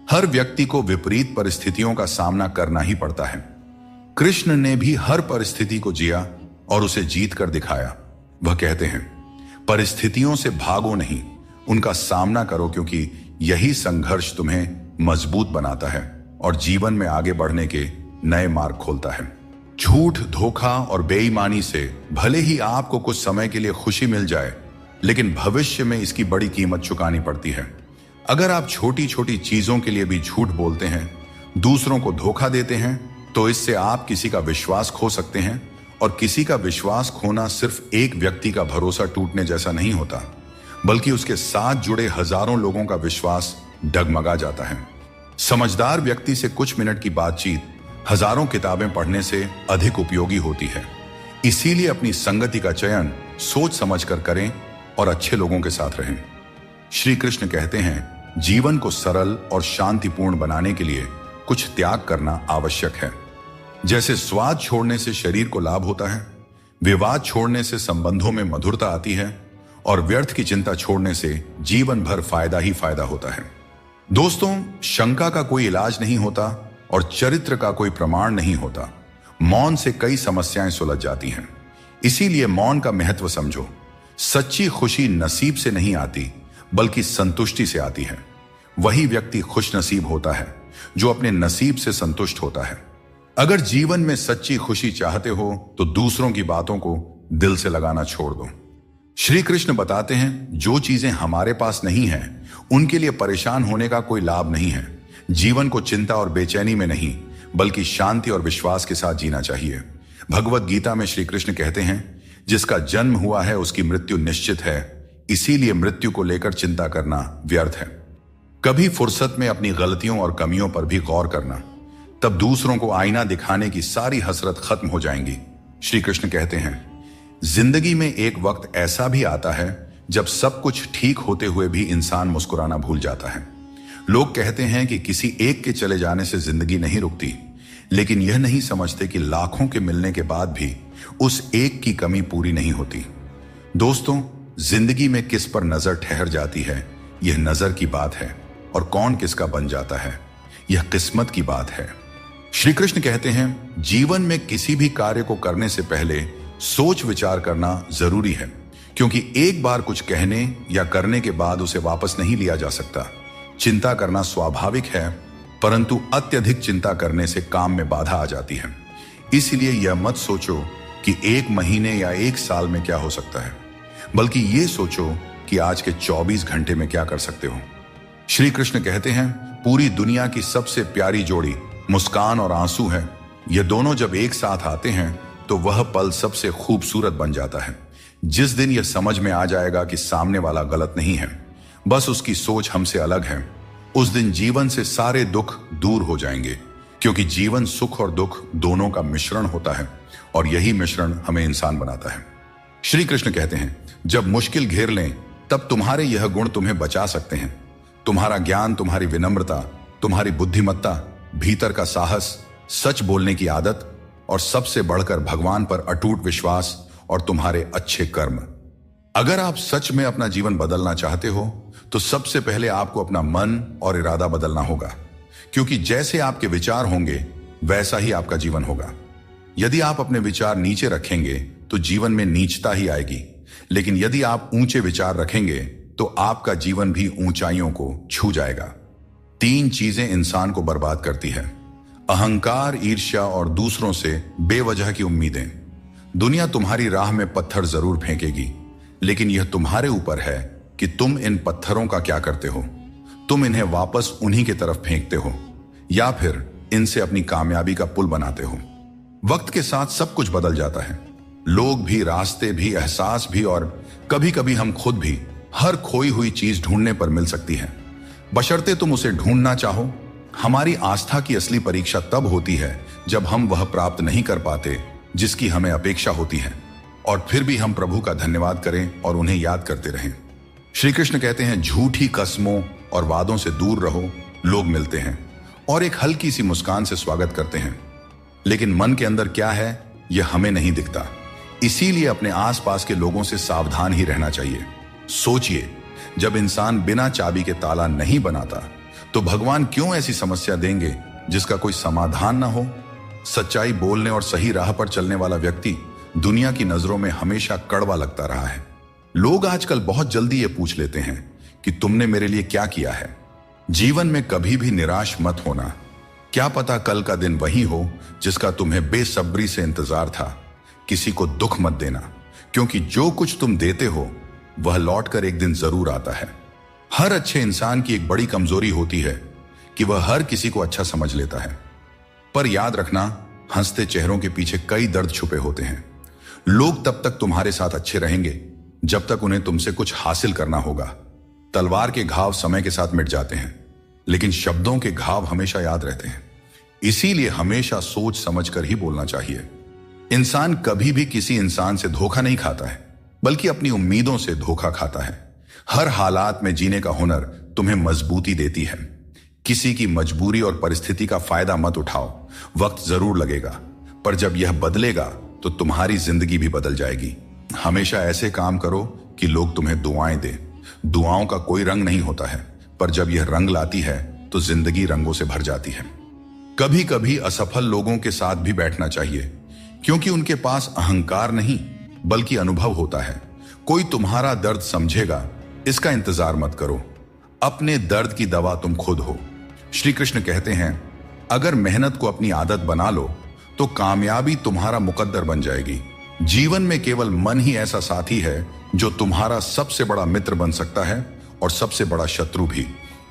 हर व्यक्ति को विपरीत परिस्थितियों का सामना करना ही पड़ता है। कृष्ण ने भी हर परिस्थिति को जिया और उसे जीत कर दिखाया। वह कहते हैं, परिस्थितियों से भागो नहीं, उनका सामना करो, क्योंकि यही संघर्ष तुम्हें मजबूत बनाता है और जीवन में आगे बढ़ने के नए मार्ग खोलता है। झूठ, धोखा और बेईमानी से भले ही आपको कुछ समय के लिए खुशी मिल जाए, लेकिन भविष्य में इसकी बड़ी कीमत चुकानी पड़ती है। अगर आप छोटी छोटी चीजों के लिए भी झूठ बोलते हैं, दूसरों को धोखा देते हैं, तो इससे आप किसी का विश्वास खो सकते हैं। और किसी का विश्वास खोना सिर्फ एक व्यक्ति का भरोसा टूटने जैसा नहीं होता, बल्कि उसके साथ जुड़े हजारों लोगों का विश्वास डगमगा जाता है। समझदार व्यक्ति से कुछ मिनट की बातचीत हजारों किताबें पढ़ने से अधिक उपयोगी होती है। इसीलिए अपनी संगति का चयन सोच समझकर करें और अच्छे लोगों के साथ रहें। श्री कृष्ण कहते हैं, जीवन को सरल और शांतिपूर्ण बनाने के लिए कुछ त्याग करना आवश्यक है। जैसे स्वाद छोड़ने से शरीर को लाभ होता है, विवाद छोड़ने से संबंधों में मधुरता आती है और व्यर्थ की चिंता छोड़ने से जीवन भर फायदा ही फायदा होता है। दोस्तों, शंका का कोई इलाज नहीं होता और चरित्र का कोई प्रमाण नहीं होता। मौन से कई समस्याएं सुलझ जाती हैं। इसीलिए मौन का महत्व समझो। सच्ची खुशी नसीब से नहीं आती, बल्कि संतुष्टि से आती है। वही व्यक्ति खुश नसीब होता है जो अपने नसीब से संतुष्ट होता है। अगर जीवन में सच्ची खुशी चाहते हो तो दूसरों की बातों को दिल से लगाना छोड़ दो। श्री कृष्ण बताते हैं, जो चीजें हमारे पास नहीं हैं उनके लिए परेशान होने का कोई लाभ नहीं है। जीवन को चिंता और बेचैनी में नहीं, बल्कि शांति और विश्वास के साथ जीना चाहिए। भगवत गीता में श्री कृष्ण कहते हैं, जिसका जन्म हुआ है उसकी मृत्यु निश्चित है, इसीलिए मृत्यु को लेकर चिंता करना व्यर्थ है। कभी फुर्सत में अपनी गलतियों और कमियों पर भी गौर करना, तब दूसरों को आईना दिखाने की सारी हसरत खत्म हो जाएंगी। श्री कृष्ण कहते हैं, जिंदगी में एक वक्त ऐसा भी आता है जब सब कुछ ठीक होते हुए भी इंसान मुस्कुराना भूल जाता है। लोग कहते हैं कि किसी एक के चले जाने से जिंदगी नहीं रुकती, लेकिन यह नहीं समझते कि लाखों के मिलने के बाद भी उस एक की कमी पूरी नहीं होती। दोस्तों, जिंदगी में किस पर नजर ठहर जाती है यह नजर की बात है, और कौन किसका बन जाता है यह किस्मत की बात है। श्री कृष्ण कहते हैं, जीवन में किसी भी कार्य को करने से पहले सोच विचार करना जरूरी है, क्योंकि एक बार कुछ कहने या करने के बाद उसे वापस नहीं लिया जा सकता। चिंता करना स्वाभाविक है, परंतु अत्यधिक चिंता करने से काम में बाधा आ जाती है। इसलिए यह मत सोचो कि एक महीने या एक साल में क्या हो सकता है, बल्कि ये सोचो कि आज के 24 घंटे में क्या कर सकते हो। श्री कृष्ण कहते हैं, पूरी दुनिया की सबसे प्यारी जोड़ी मुस्कान और आंसू है। ये दोनों जब एक साथ आते हैं तो वह पल सबसे खूबसूरत बन जाता है। जिस दिन यह समझ में आ जाएगा कि सामने वाला गलत नहीं है, बस उसकी सोच हमसे अलग है, उस दिन जीवन से सारे दुख दूर हो जाएंगे, क्योंकि जीवन सुख और दुख दोनों का मिश्रण होता है और यही मिश्रण हमें इंसान बनाता है। श्री कृष्ण कहते हैं, जब मुश्किल घेर लें तब तुम्हारे यह गुण तुम्हें बचा सकते हैं। तुम्हारा ज्ञान, तुम्हारी विनम्रता, तुम्हारी बुद्धिमत्ता, भीतर का साहस, सच बोलने की आदत और सबसे बढ़कर भगवान पर अटूट विश्वास और तुम्हारे अच्छे कर्म। अगर आप सच में अपना जीवन बदलना चाहते हो तो सबसे पहले आपको अपना मन और इरादा बदलना होगा, क्योंकि जैसे आपके विचार होंगे वैसा ही आपका जीवन होगा। यदि आप अपने विचार नीचे रखेंगे तो जीवन में नीचता ही आएगी, लेकिन यदि आप ऊंचे विचार रखेंगे तो आपका जीवन भी ऊंचाइयों को छू जाएगा। 3 चीजें इंसान को बर्बाद करती है: अहंकार, ईर्ष्या और दूसरों से बेवजह की उम्मीदें। दुनिया तुम्हारी राह में पत्थर जरूर फेंकेगी, लेकिन यह तुम्हारे ऊपर है कि तुम इन पत्थरों का क्या करते हो। तुम इन्हें वापस उन्हीं की तरफ फेंकते हो या फिर इनसे अपनी कामयाबी का पुल बनाते हो। वक्त के साथ सब कुछ बदल जाता है, लोग भी, रास्ते भी, एहसास भी, और कभी कभी हम खुद भी। हर खोई हुई चीज ढूंढने पर मिल सकती है, बशर्ते तुम उसे ढूंढना चाहो। हमारी आस्था की असली परीक्षा तब होती है जब हम वह प्राप्त नहीं कर पाते जिसकी हमें अपेक्षा होती है, और फिर भी हम प्रभु का धन्यवाद करें और उन्हें याद करते रहें। श्री कृष्ण कहते हैं, झूठी कस्मों और वादों से दूर रहो। लोग मिलते हैं और एक हल्की सी मुस्कान से स्वागत करते हैं, लेकिन मन के अंदर क्या है यह हमें नहीं दिखता। इसीलिए अपने आसपास के लोगों से सावधान ही रहना चाहिए। सोचिए, जब इंसान बिना चाबी के ताला नहीं बनाता तो भगवान क्यों ऐसी समस्या देंगे जिसका कोई समाधान ना हो। सच्चाई बोलने और सही राह पर चलने वाला व्यक्ति दुनिया की नजरों में हमेशा कड़वा लगता रहा है। लोग आजकल बहुत जल्दी ये पूछ लेते हैं कि तुमने मेरे लिए क्या किया है। जीवन में कभी भी निराश मत होना। क्या पता कल का दिन वही हो जिसका तुम्हें बेसब्री से इंतजार था। किसी को दुख मत देना, क्योंकि जो कुछ तुम देते हो वह लौटकर एक दिन जरूर आता है। हर अच्छे इंसान की एक बड़ी कमजोरी होती है कि वह हर किसी को अच्छा समझ लेता है, पर याद रखना, हंसते चेहरों के पीछे कई दर्द छुपे होते हैं। लोग तब तक तुम्हारे साथ अच्छे रहेंगे जब तक उन्हें तुमसे कुछ हासिल करना होगा। तलवार के घाव समय के साथ मिट जाते हैं, लेकिन शब्दों के घाव हमेशा याद रहते हैं। इसीलिए हमेशा सोच समझकर ही बोलना चाहिए। इंसान कभी भी किसी इंसान से धोखा नहीं खाता है, बल्कि अपनी उम्मीदों से धोखा खाता है। हर हालात में जीने का हुनर तुम्हें मजबूती देती है। किसी की मजबूरी और परिस्थिति का फायदा मत उठाओ। वक्त जरूर लगेगा, पर जब यह बदलेगा तो तुम्हारी जिंदगी भी बदल जाएगी। हमेशा ऐसे काम करो कि लोग तुम्हें दुआएं दें। दुआओं का कोई रंग नहीं होता है, पर जब यह रंग लाती है तो जिंदगी रंगों से भर जाती है। कभी कभी असफल लोगों के साथ भी बैठना चाहिए, क्योंकि उनके पास अहंकार नहीं बल्कि अनुभव होता है। कोई तुम्हारा दर्द समझेगा, इसका इंतजार मत करो। अपने दर्द की दवा तुम खुद हो। श्री कृष्ण कहते हैं, अगर मेहनत को अपनी आदत बना लो तो कामयाबी तुम्हारा मुकद्दर बन जाएगी। जीवन में केवल मन ही ऐसा साथी है जो तुम्हारा सबसे बड़ा मित्र बन सकता है और सबसे बड़ा शत्रु भी।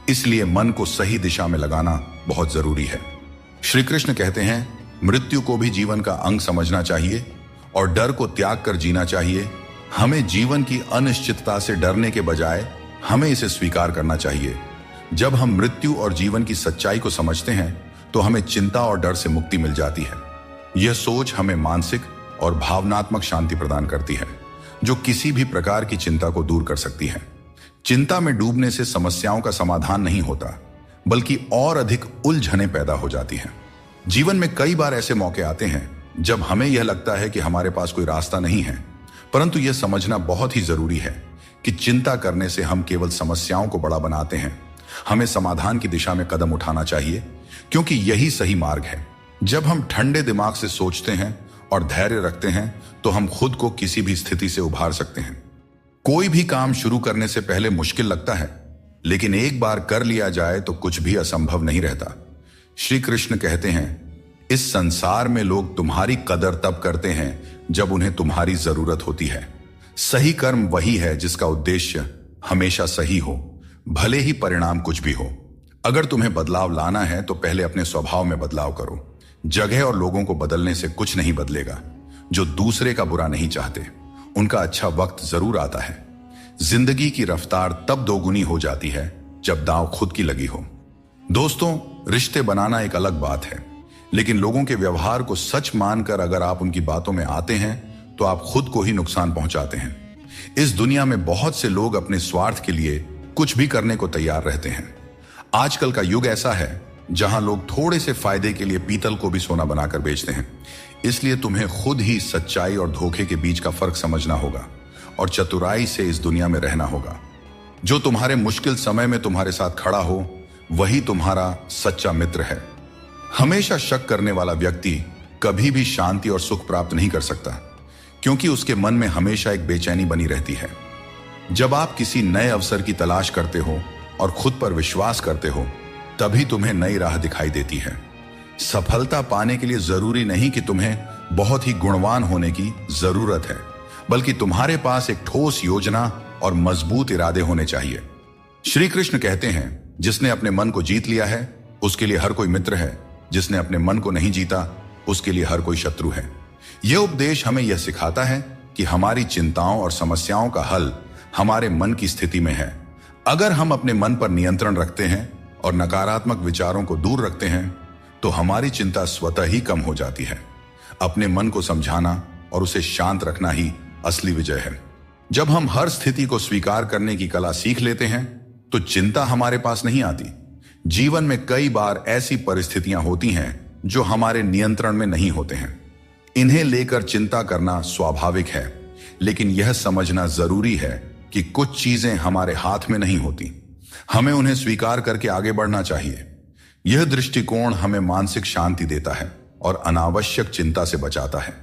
इसलिए मन को सही दिशा में लगाना बहुत जरूरी है। श्री कृष्ण कहते हैं, मृत्यु को भी जीवन का अंग समझना चाहिए और डर को त्याग कर जीना चाहिए। हमें जीवन की अनिश्चितता से डरने के बजाय हमें इसे स्वीकार करना चाहिए। जब हम मृत्यु और जीवन की सच्चाई को समझते हैं तो हमें चिंता और डर से मुक्ति मिल जाती है। यह सोच हमें मानसिक और भावनात्मक शांति प्रदान करती है, जो किसी भी प्रकार की चिंता को दूर कर सकती है। चिंता में डूबने से समस्याओं का समाधान नहीं होता, बल्कि और अधिक उलझनें पैदा हो जाती हैं। जीवन में कई बार ऐसे मौके आते हैं जब हमें यह लगता है कि हमारे पास कोई रास्ता नहीं है, परंतु यह समझना बहुत ही जरूरी है कि चिंता करने से हम केवल समस्याओं को बड़ा बनाते हैं। हमें समाधान की दिशा में कदम उठाना चाहिए, क्योंकि यही सही मार्ग है। जब हम ठंडे दिमाग से सोचते हैं और धैर्य रखते हैं तो हम खुद को किसी भी स्थिति से उभार सकते हैं। कोई भी काम शुरू करने से पहले मुश्किल लगता है, लेकिन एक बार कर लिया जाए तो कुछ भी असंभव नहीं रहता। श्री कृष्ण कहते हैं, इस संसार में लोग तुम्हारी कदर तब करते हैं जब उन्हें तुम्हारी जरूरत होती है। सही कर्म वही है जिसका उद्देश्य हमेशा सही हो, भले ही परिणाम कुछ भी हो। अगर तुम्हें बदलाव लाना है तो पहले अपने स्वभाव में बदलाव करो। जगह और लोगों को बदलने से कुछ नहीं बदलेगा। जो दूसरे का बुरा नहीं चाहते, उनका अच्छा वक्त जरूर आता है। जिंदगी की रफ्तार तब दोगुनी हो जाती है जब दांव खुद की लगी हो। दोस्तों, रिश्ते बनाना एक अलग बात है, लेकिन लोगों के व्यवहार को सच मानकर अगर आप उनकी बातों में आते हैं तो आप खुद को ही नुकसान पहुंचाते हैं। इस दुनिया में बहुत से लोग अपने स्वार्थ के लिए कुछ भी करने को तैयार रहते हैं। आजकल का युग ऐसा है जहां लोग थोड़े से फायदे के लिए पीतल को भी सोना बनाकर बेचते हैं। इसलिए तुम्हें खुद ही सच्चाई और धोखे के बीच का फर्क समझना होगा और चतुराई से इस दुनिया में रहना होगा। जो तुम्हारे मुश्किल समय में तुम्हारे साथ खड़ा हो, वही तुम्हारा सच्चा मित्र है। हमेशा शक करने वाला व्यक्ति कभी भी शांति और सुख प्राप्त नहीं कर सकता, क्योंकि उसके मन में हमेशा एक बेचैनी बनी रहती है। जब आप किसी नए अवसर की तलाश करते हो और खुद पर विश्वास करते हो, तभी तुम्हें नई राह दिखाई देती है। सफलता पाने के लिए जरूरी नहीं कि तुम्हें बहुत ही गुणवान होने की जरूरत है, बल्कि तुम्हारे पास एक ठोस योजना और मजबूत इरादे होने चाहिए। श्री कृष्ण कहते हैं, जिसने अपने मन को जीत लिया है उसके लिए हर कोई मित्र है, जिसने अपने मन को नहीं जीता उसके लिए हर कोई शत्रु है। यह उपदेश हमें यह सिखाता है कि हमारी चिंताओं और समस्याओं का हल हमारे मन की स्थिति में है। अगर हम अपने मन पर नियंत्रण रखते हैं और नकारात्मक विचारों को दूर रखते हैं तो हमारी चिंता स्वतः ही कम हो जाती है। अपने मन को समझाना और उसे शांत रखना ही असली विजय है। जब हम हर स्थिति को स्वीकार करने की कला सीख लेते हैं तो चिंता हमारे पास नहीं आती। जीवन में कई बार ऐसी परिस्थितियां होती हैं जो हमारे नियंत्रण में नहीं होते हैं। इन्हें लेकर चिंता करना स्वाभाविक है, लेकिन यह समझना जरूरी है कि कुछ चीजें हमारे हाथ में नहीं होती। हमें उन्हें स्वीकार करके आगे बढ़ना चाहिए। यह दृष्टिकोण हमें मानसिक शांति देता है और अनावश्यक चिंता से बचाता है।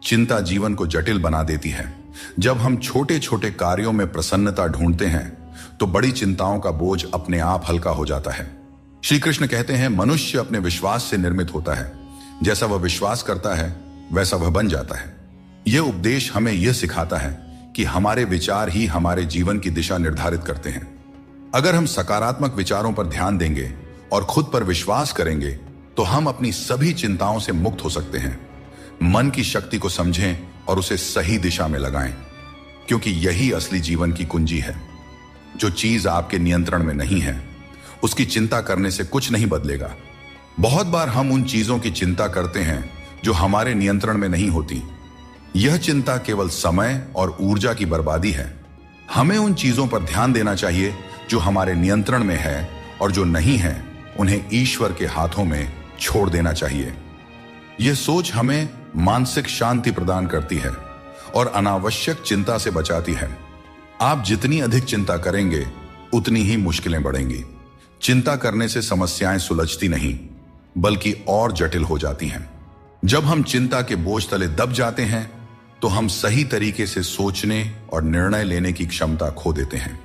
चिंता जीवन को जटिल बना देती है। जब हम छोटे छोटे कार्यों में प्रसन्नता ढूंढते हैं तो बड़ी चिंताओं का बोझ अपने आप हल्का हो जाता है। श्री कृष्ण कहते हैं, मनुष्य अपने विश्वास से निर्मित होता है। जैसा वह विश्वास करता है वैसा वह बन जाता है। यह उपदेश हमें यह सिखाता है कि हमारे विचार ही हमारे जीवन की दिशा निर्धारित करते हैं। अगर हम सकारात्मक विचारों पर ध्यान देंगे और खुद पर विश्वास करेंगे तो हम अपनी सभी चिंताओं से मुक्त हो सकते हैं। मन की शक्ति को समझें और उसे सही दिशा में लगाएं, क्योंकि यही असली जीवन की कुंजी है। जो चीज आपके नियंत्रण में नहीं है उसकी चिंता करने से कुछ नहीं बदलेगा। बहुत बार हम उन चीजों की चिंता करते हैं जो हमारे नियंत्रण में नहीं होती। यह चिंता केवल समय और ऊर्जा की बर्बादी है। हमें उन चीजों पर ध्यान देना चाहिए जो हमारे नियंत्रण में है, और जो नहीं है उन्हें ईश्वर के हाथों में छोड़ देना चाहिए। यह सोच हमें मानसिक शांति प्रदान करती है और अनावश्यक चिंता से बचाती है। आप जितनी अधिक चिंता करेंगे उतनी ही मुश्किलें बढ़ेंगी। चिंता करने से समस्याएं सुलझती नहीं बल्कि और जटिल हो जाती हैं। जब हम चिंता के बोझ तले दब जाते हैं तो हम सही तरीके से सोचने और निर्णय लेने की क्षमता खो देते हैं।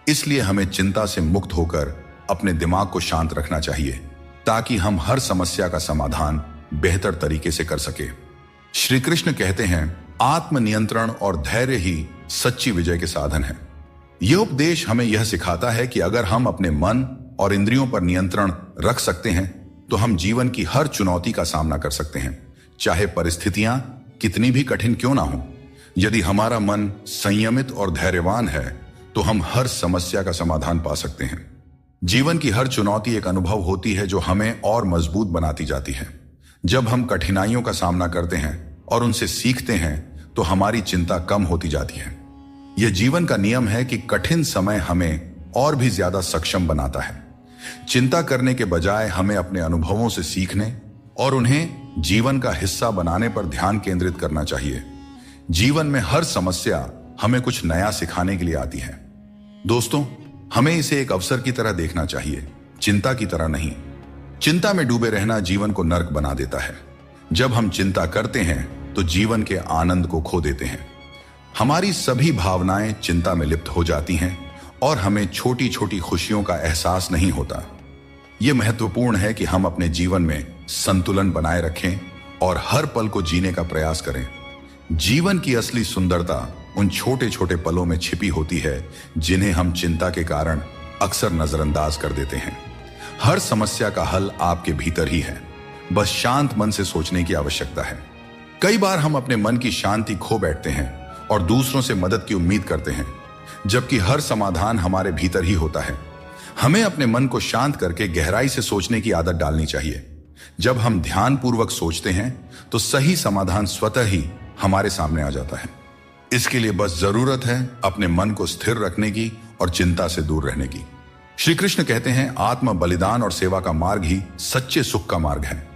इसलिए हमें चिंता से मुक्त होकर अपने दिमाग को शांत रखना चाहिए ताकि हम हर समस्या का समाधान बेहतर तरीके से कर सके। श्री कृष्ण कहते हैं, आत्मनियंत्रण और धैर्य ही सच्ची विजय के साधन है। यह उपदेश हमें यह सिखाता है कि अगर हम अपने मन और इंद्रियों पर नियंत्रण रख सकते हैं तो हम जीवन की हर चुनौती का सामना कर सकते हैं, चाहे परिस्थितियां कितनी भी कठिन क्यों ना हो। यदि हमारा मन संयमित और धैर्यवान है तो हम हर समस्या का समाधान पा सकते हैं। जीवन की हर चुनौती एक अनुभव होती है जो हमें और मजबूत बनाती जाती है। जब हम कठिनाइयों का सामना करते हैं और उनसे सीखते हैं तो हमारी चिंता कम होती जाती है। यह जीवन का नियम है कि कठिन समय हमें और भी ज्यादा सक्षम बनाता है। चिंता करने के बजाय हमें अपने अनुभवों से सीखने और उन्हें जीवन का हिस्सा बनाने पर ध्यान केंद्रित करना चाहिए। जीवन में हर समस्या हमें कुछ नया सिखाने के लिए आती है। दोस्तों, हमें इसे एक अवसर की तरह देखना चाहिए, चिंता की तरह नहीं। चिंता में डूबे रहना जीवन को नर्क बना देता है। जब हम चिंता करते हैं तो जीवन के आनंद को खो देते हैं। हमारी सभी भावनाएं चिंता में लिप्त हो जाती हैं और हमें छोटी छोटी खुशियों का एहसास नहीं होता। यह महत्वपूर्ण है कि हम अपने जीवन में संतुलन बनाए रखें और हर पल को जीने का प्रयास करें। जीवन की असली सुंदरता उन छोटे छोटे पलों में छिपी होती है जिन्हें हम चिंता के कारण अक्सर नजरअंदाज कर देते हैं। हर समस्या का हल आपके भीतर ही है, बस शांत मन से सोचने की आवश्यकता है। कई बार हम अपने मन की शांति खो बैठते हैं और दूसरों से मदद की उम्मीद करते हैं, जबकि हर समाधान हमारे भीतर ही होता है। हमें अपने मन को शांत करके गहराई से सोचने की आदत डालनी चाहिए। जब हम ध्यानपूर्वक सोचते हैं तो सही समाधान स्वतः ही हमारे सामने आ जाता है। इसके लिए बस जरूरत है अपने मन को स्थिर रखने की और चिंता से दूर रहने की। श्री कृष्ण कहते हैं, आत्म बलिदान और सेवा का मार्ग ही सच्चे सुख का मार्ग है।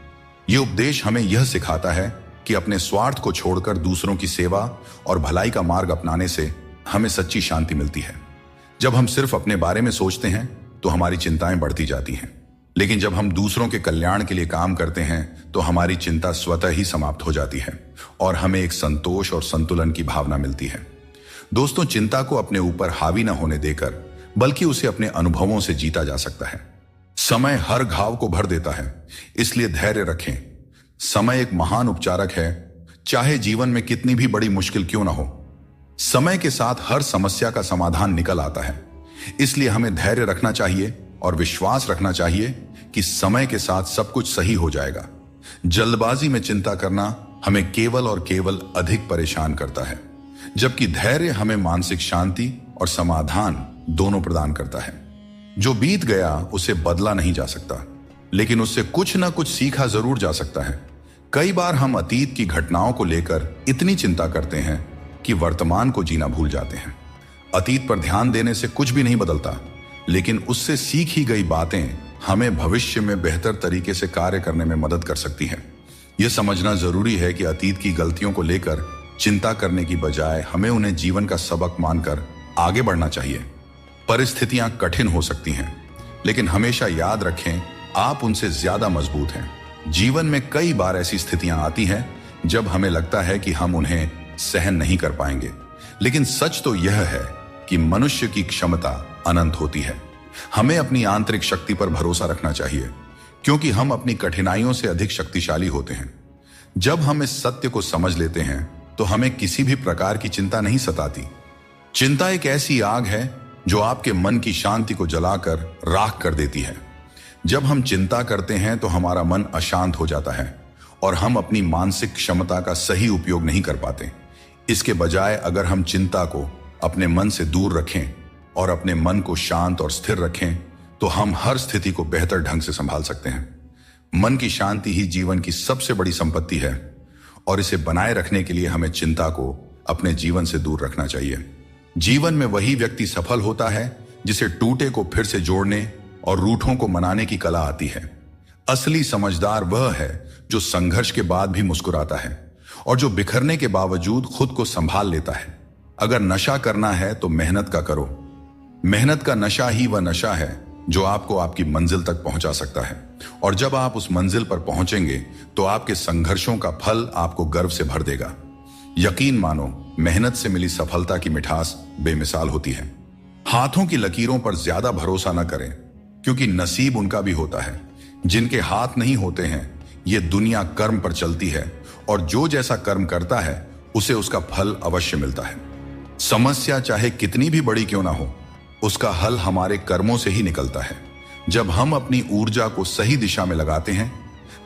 यह उपदेश हमें यह सिखाता है कि अपने स्वार्थ को छोड़कर दूसरों की सेवा और भलाई का मार्ग अपनाने से हमें सच्ची शांति मिलती है। जब हम सिर्फ अपने बारे में सोचते हैं तो हमारी चिंताएं बढ़ती जाती हैं, लेकिन जब हम दूसरों के कल्याण के लिए काम करते हैं तो हमारी चिंता स्वतः ही समाप्त हो जाती है और हमें एक संतोष और संतुलन की भावना मिलती है। दोस्तों, चिंता को अपने ऊपर हावी न होने देकर बल्कि उसे अपने अनुभवों से जीता जा सकता है। समय हर घाव को भर देता है, इसलिए धैर्य रखें। समय एक महान उपचारक है, चाहे जीवन में कितनी भी बड़ी मुश्किल क्यों ना हो। समय के साथ हर समस्या का समाधान निकल आता है। इसलिए हमें धैर्य रखना चाहिए और विश्वास रखना चाहिए कि समय के साथ सब कुछ सही हो जाएगा। जल्दबाजी में चिंता करना हमें केवल और केवल अधिक परेशान करता है, जबकि धैर्य हमें मानसिक शांति और समाधान दोनों प्रदान करता है। जो बीत गया उसे बदला नहीं जा सकता, लेकिन उससे कुछ ना कुछ सीखा जरूर जा सकता है। कई बार हम अतीत की घटनाओं को लेकर इतनी चिंता करते हैं कि वर्तमान को जीना भूल जाते हैं। अतीत पर ध्यान देने से कुछ भी नहीं बदलता, लेकिन उससे सीखी गई बातें हमें भविष्य में बेहतर तरीके से कार्य करने में मदद कर सकती हैं। यह समझना जरूरी है कि अतीत की गलतियों को लेकर चिंता करने की बजाय हमें उन्हें जीवन का सबक मानकर आगे बढ़ना चाहिए। परिस्थितियां कठिन हो सकती हैं, लेकिन हमेशा याद रखें, आप उनसे ज्यादा मजबूत हैं। जीवन में कई बार ऐसी स्थितियां आती हैं जब हमें लगता है कि हम उन्हें सहन नहीं कर पाएंगे, लेकिन सच तो यह है कि मनुष्य की क्षमता अनंत होती है। हमें अपनी आंतरिक शक्ति पर भरोसा रखना चाहिए, क्योंकि हम अपनी कठिनाइयों से अधिक शक्तिशाली होते हैं। जब हम इस सत्य को समझ लेते हैं तो हमें किसी भी प्रकार की चिंता नहीं सताती। चिंता एक ऐसी आग है जो आपके मन की शांति को जलाकर राख कर देती है। जब हम चिंता करते हैं तो हमारा मन अशांत हो जाता है और हम अपनी मानसिक क्षमता का सही उपयोग नहीं कर पाते। इसके बजाय अगर हम चिंता को अपने मन से दूर रखें और अपने मन को शांत और स्थिर रखें, तो हम हर स्थिति को बेहतर ढंग से संभाल सकते हैं। मन की शांति ही जीवन की सबसे बड़ी संपत्ति है और इसे बनाए रखने के लिए हमें चिंता को अपने जीवन से दूर रखना चाहिए। जीवन में वही व्यक्ति सफल होता है जिसे टूटे को फिर से जोड़ने और रूठों को मनाने की कला आती है। असली समझदार वह है जो संघर्ष के बाद भी मुस्कुराता है और जो बिखरने के बावजूद खुद को संभाल लेता है। अगर नशा करना है तो मेहनत का करो। मेहनत का नशा ही वह नशा है जो आपको आपकी मंजिल तक पहुंचा सकता है, और जब आप उस मंजिल पर पहुंचेंगे तो आपके संघर्षों का फल आपको गर्व से भर देगा। यकीन मानो, मेहनत से मिली सफलता की मिठास बेमिसाल होती है। हाथों की लकीरों पर ज्यादा भरोसा न करें, क्योंकि नसीब उनका भी होता है। जिनके हाथ नहीं होते हैं, ये दुनिया कर्म पर चलती है और जो जैसा कर्म करता है उसे उसका फल अवश्य मिलता है। समस्या चाहे कितनी भी बड़ी क्यों ना हो, उसका हल हमारे कर्मों से ही निकलता है। जब हम अपनी ऊर्जा को सही दिशा में लगाते हैं,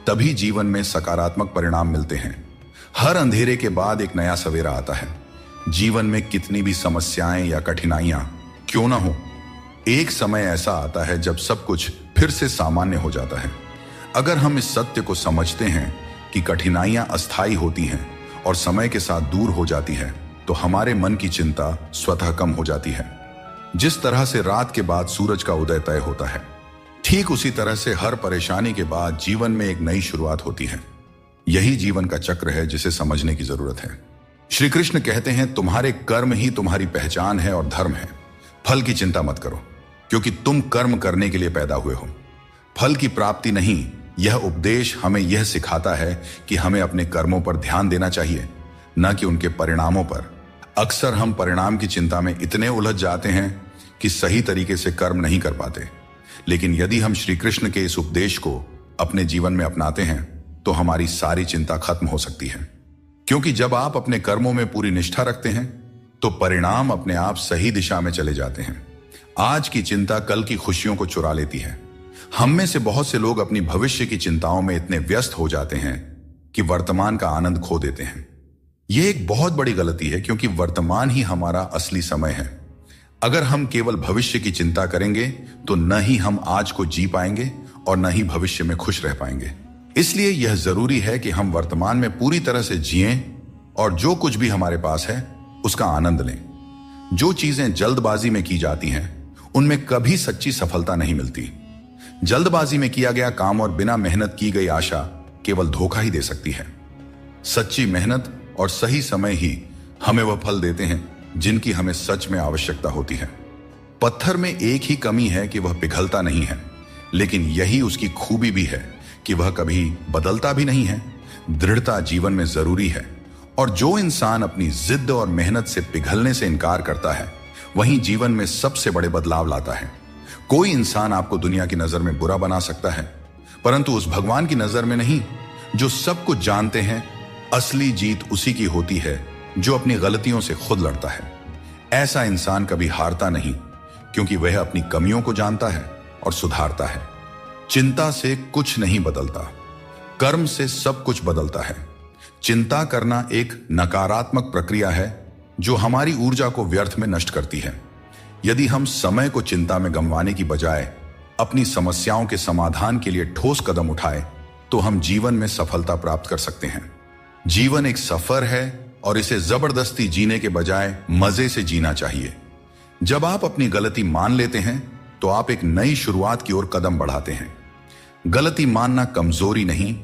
तभी जीवन में सकारात्मक परिणाम मिलते हैं। हर अंधेरे के बाद एक नया सवेरा आता है। जीवन में कितनी भी समस्याएं या कठिनाइयां क्यों ना हो, एक समय ऐसा आता है जब सब कुछ फिर से सामान्य हो जाता है। अगर हम इस सत्य को समझते हैं कि कठिनाइयां अस्थायी होती हैं और समय के साथ दूर हो जाती है, तो हमारे मन की चिंता स्वतः कम हो जाती है। जिस तरह से रात के बाद सूरज का उदय तय होता है, ठीक उसी तरह से हर परेशानी के बाद जीवन में एक नई शुरुआत होती है। यही जीवन का चक्र है जिसे समझने की जरूरत है। श्री कृष्ण कहते हैं, तुम्हारे कर्म ही तुम्हारी पहचान है और धर्म है। फल की चिंता मत करो, क्योंकि तुम कर्म करने के लिए पैदा हुए हो, फल की प्राप्ति नहीं। यह उपदेश हमें यह सिखाता है कि हमें अपने कर्मों पर ध्यान देना चाहिए, न कि उनके परिणामों पर। अक्सर हम परिणाम की चिंता में इतने उलझ जाते हैं कि सही तरीके से कर्म नहीं कर पाते। लेकिन यदि हम श्री कृष्ण के इस उपदेश को अपने जीवन में अपनाते हैं, तो हमारी सारी चिंता खत्म हो सकती है। क्योंकि जब आप अपने कर्मों में पूरी निष्ठा रखते हैं, तो परिणाम अपने आप सही दिशा में चले जाते हैं। आज की चिंता कल की खुशियों को चुरा लेती है। हम में से बहुत से लोग अपनी भविष्य की चिंताओं में इतने व्यस्त हो जाते हैं कि वर्तमान का आनंद खो देते हैं। यह एक बहुत बड़ी गलती है, क्योंकि वर्तमान ही हमारा असली समय है। अगर हम केवल भविष्य की चिंता करेंगे तो न ही हम आज को जी पाएंगे और न ही भविष्य में खुश रह पाएंगे। इसलिए यह जरूरी है कि हम वर्तमान में पूरी तरह से जिएं और जो कुछ भी हमारे पास है उसका आनंद लें। जो चीजें जल्दबाजी में की जाती हैं, उनमें कभी सच्ची सफलता नहीं मिलती। जल्दबाजी में किया गया काम और बिना मेहनत की गई आशा केवल धोखा ही दे सकती है। सच्ची मेहनत और सही समय ही हमें वह फल देते हैं जिनकी हमें सच में आवश्यकता होती है। पत्थर में एक ही कमी है कि वह पिघलता नहीं है, लेकिन यही उसकी खूबी भी है कि वह कभी बदलता भी नहीं है। दृढ़ता जीवन में जरूरी है, और जो इंसान अपनी जिद और मेहनत से पिघलने से इनकार करता है, वही जीवन में सबसे बड़े बदलाव लाता है। कोई इंसान आपको दुनिया की नजर में बुरा बना सकता है, परंतु उस भगवान की नजर में नहीं, जो सब कुछ जानते हैं। असली जीत उसी की होती है जो अपनी गलतियों से खुद लड़ता है। ऐसा इंसान कभी हारता नहीं, क्योंकि वह अपनी कमियों को जानता है और सुधारता है। चिंता से कुछ नहीं बदलता, कर्म से सब कुछ बदलता है। चिंता करना एक नकारात्मक प्रक्रिया है जो हमारी ऊर्जा को व्यर्थ में नष्ट करती है। यदि हम समय को चिंता में गंवाने की बजाय अपनी समस्याओं के समाधान के लिए ठोस कदम उठाएं, तो हम जीवन में सफलता प्राप्त कर सकते हैं। जीवन एक सफर है और इसे जबरदस्ती जीने के बजाय मजे से जीना चाहिए। जब आप अपनी गलती मान लेते हैं तो आप एक नई शुरुआत की ओर कदम बढ़ाते हैं। गलती मानना कमजोरी नहीं,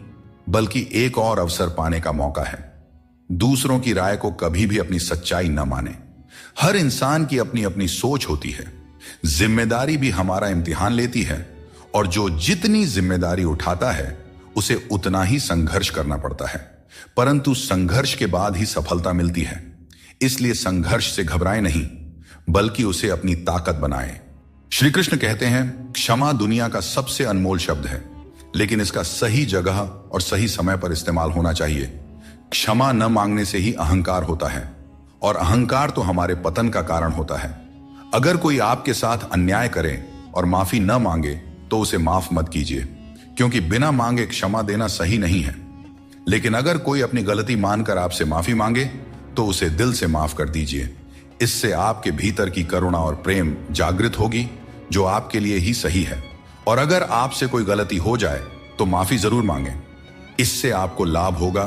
बल्कि एक और अवसर पाने का मौका है। दूसरों की राय को कभी भी अपनी सच्चाई न माने। हर इंसान की अपनी अपनी सोच होती है। जिम्मेदारी भी हमारा इम्तिहान लेती है, और जो जितनी जिम्मेदारी उठाता है उसे उतना ही संघर्ष करना पड़ता है, परंतु संघर्ष के बाद ही सफलता मिलती है। इसलिए संघर्ष से घबराएं नहीं, बल्कि उसे अपनी ताकत बनाएं। श्री कृष्ण कहते हैं, क्षमा दुनिया का सबसे अनमोल शब्द है, लेकिन इसका सही जगह और सही समय पर इस्तेमाल होना चाहिए। क्षमा न मांगने से ही अहंकार होता है, और अहंकार तो हमारे पतन का कारण होता है। अगर कोई आपके साथ अन्याय करे और माफी न मांगे तो उसे माफ मत कीजिए, क्योंकि बिना मांगे क्षमा देना सही नहीं है। लेकिन अगर कोई अपनी गलती मानकर आपसे माफी मांगे तो उसे दिल से माफ कर दीजिए। इससे आपके भीतर की करुणा और प्रेम जागृत होगी, जो आपके लिए ही सही है। और अगर आपसे कोई गलती हो जाए तो माफी जरूर मांगें। इससे आपको लाभ होगा,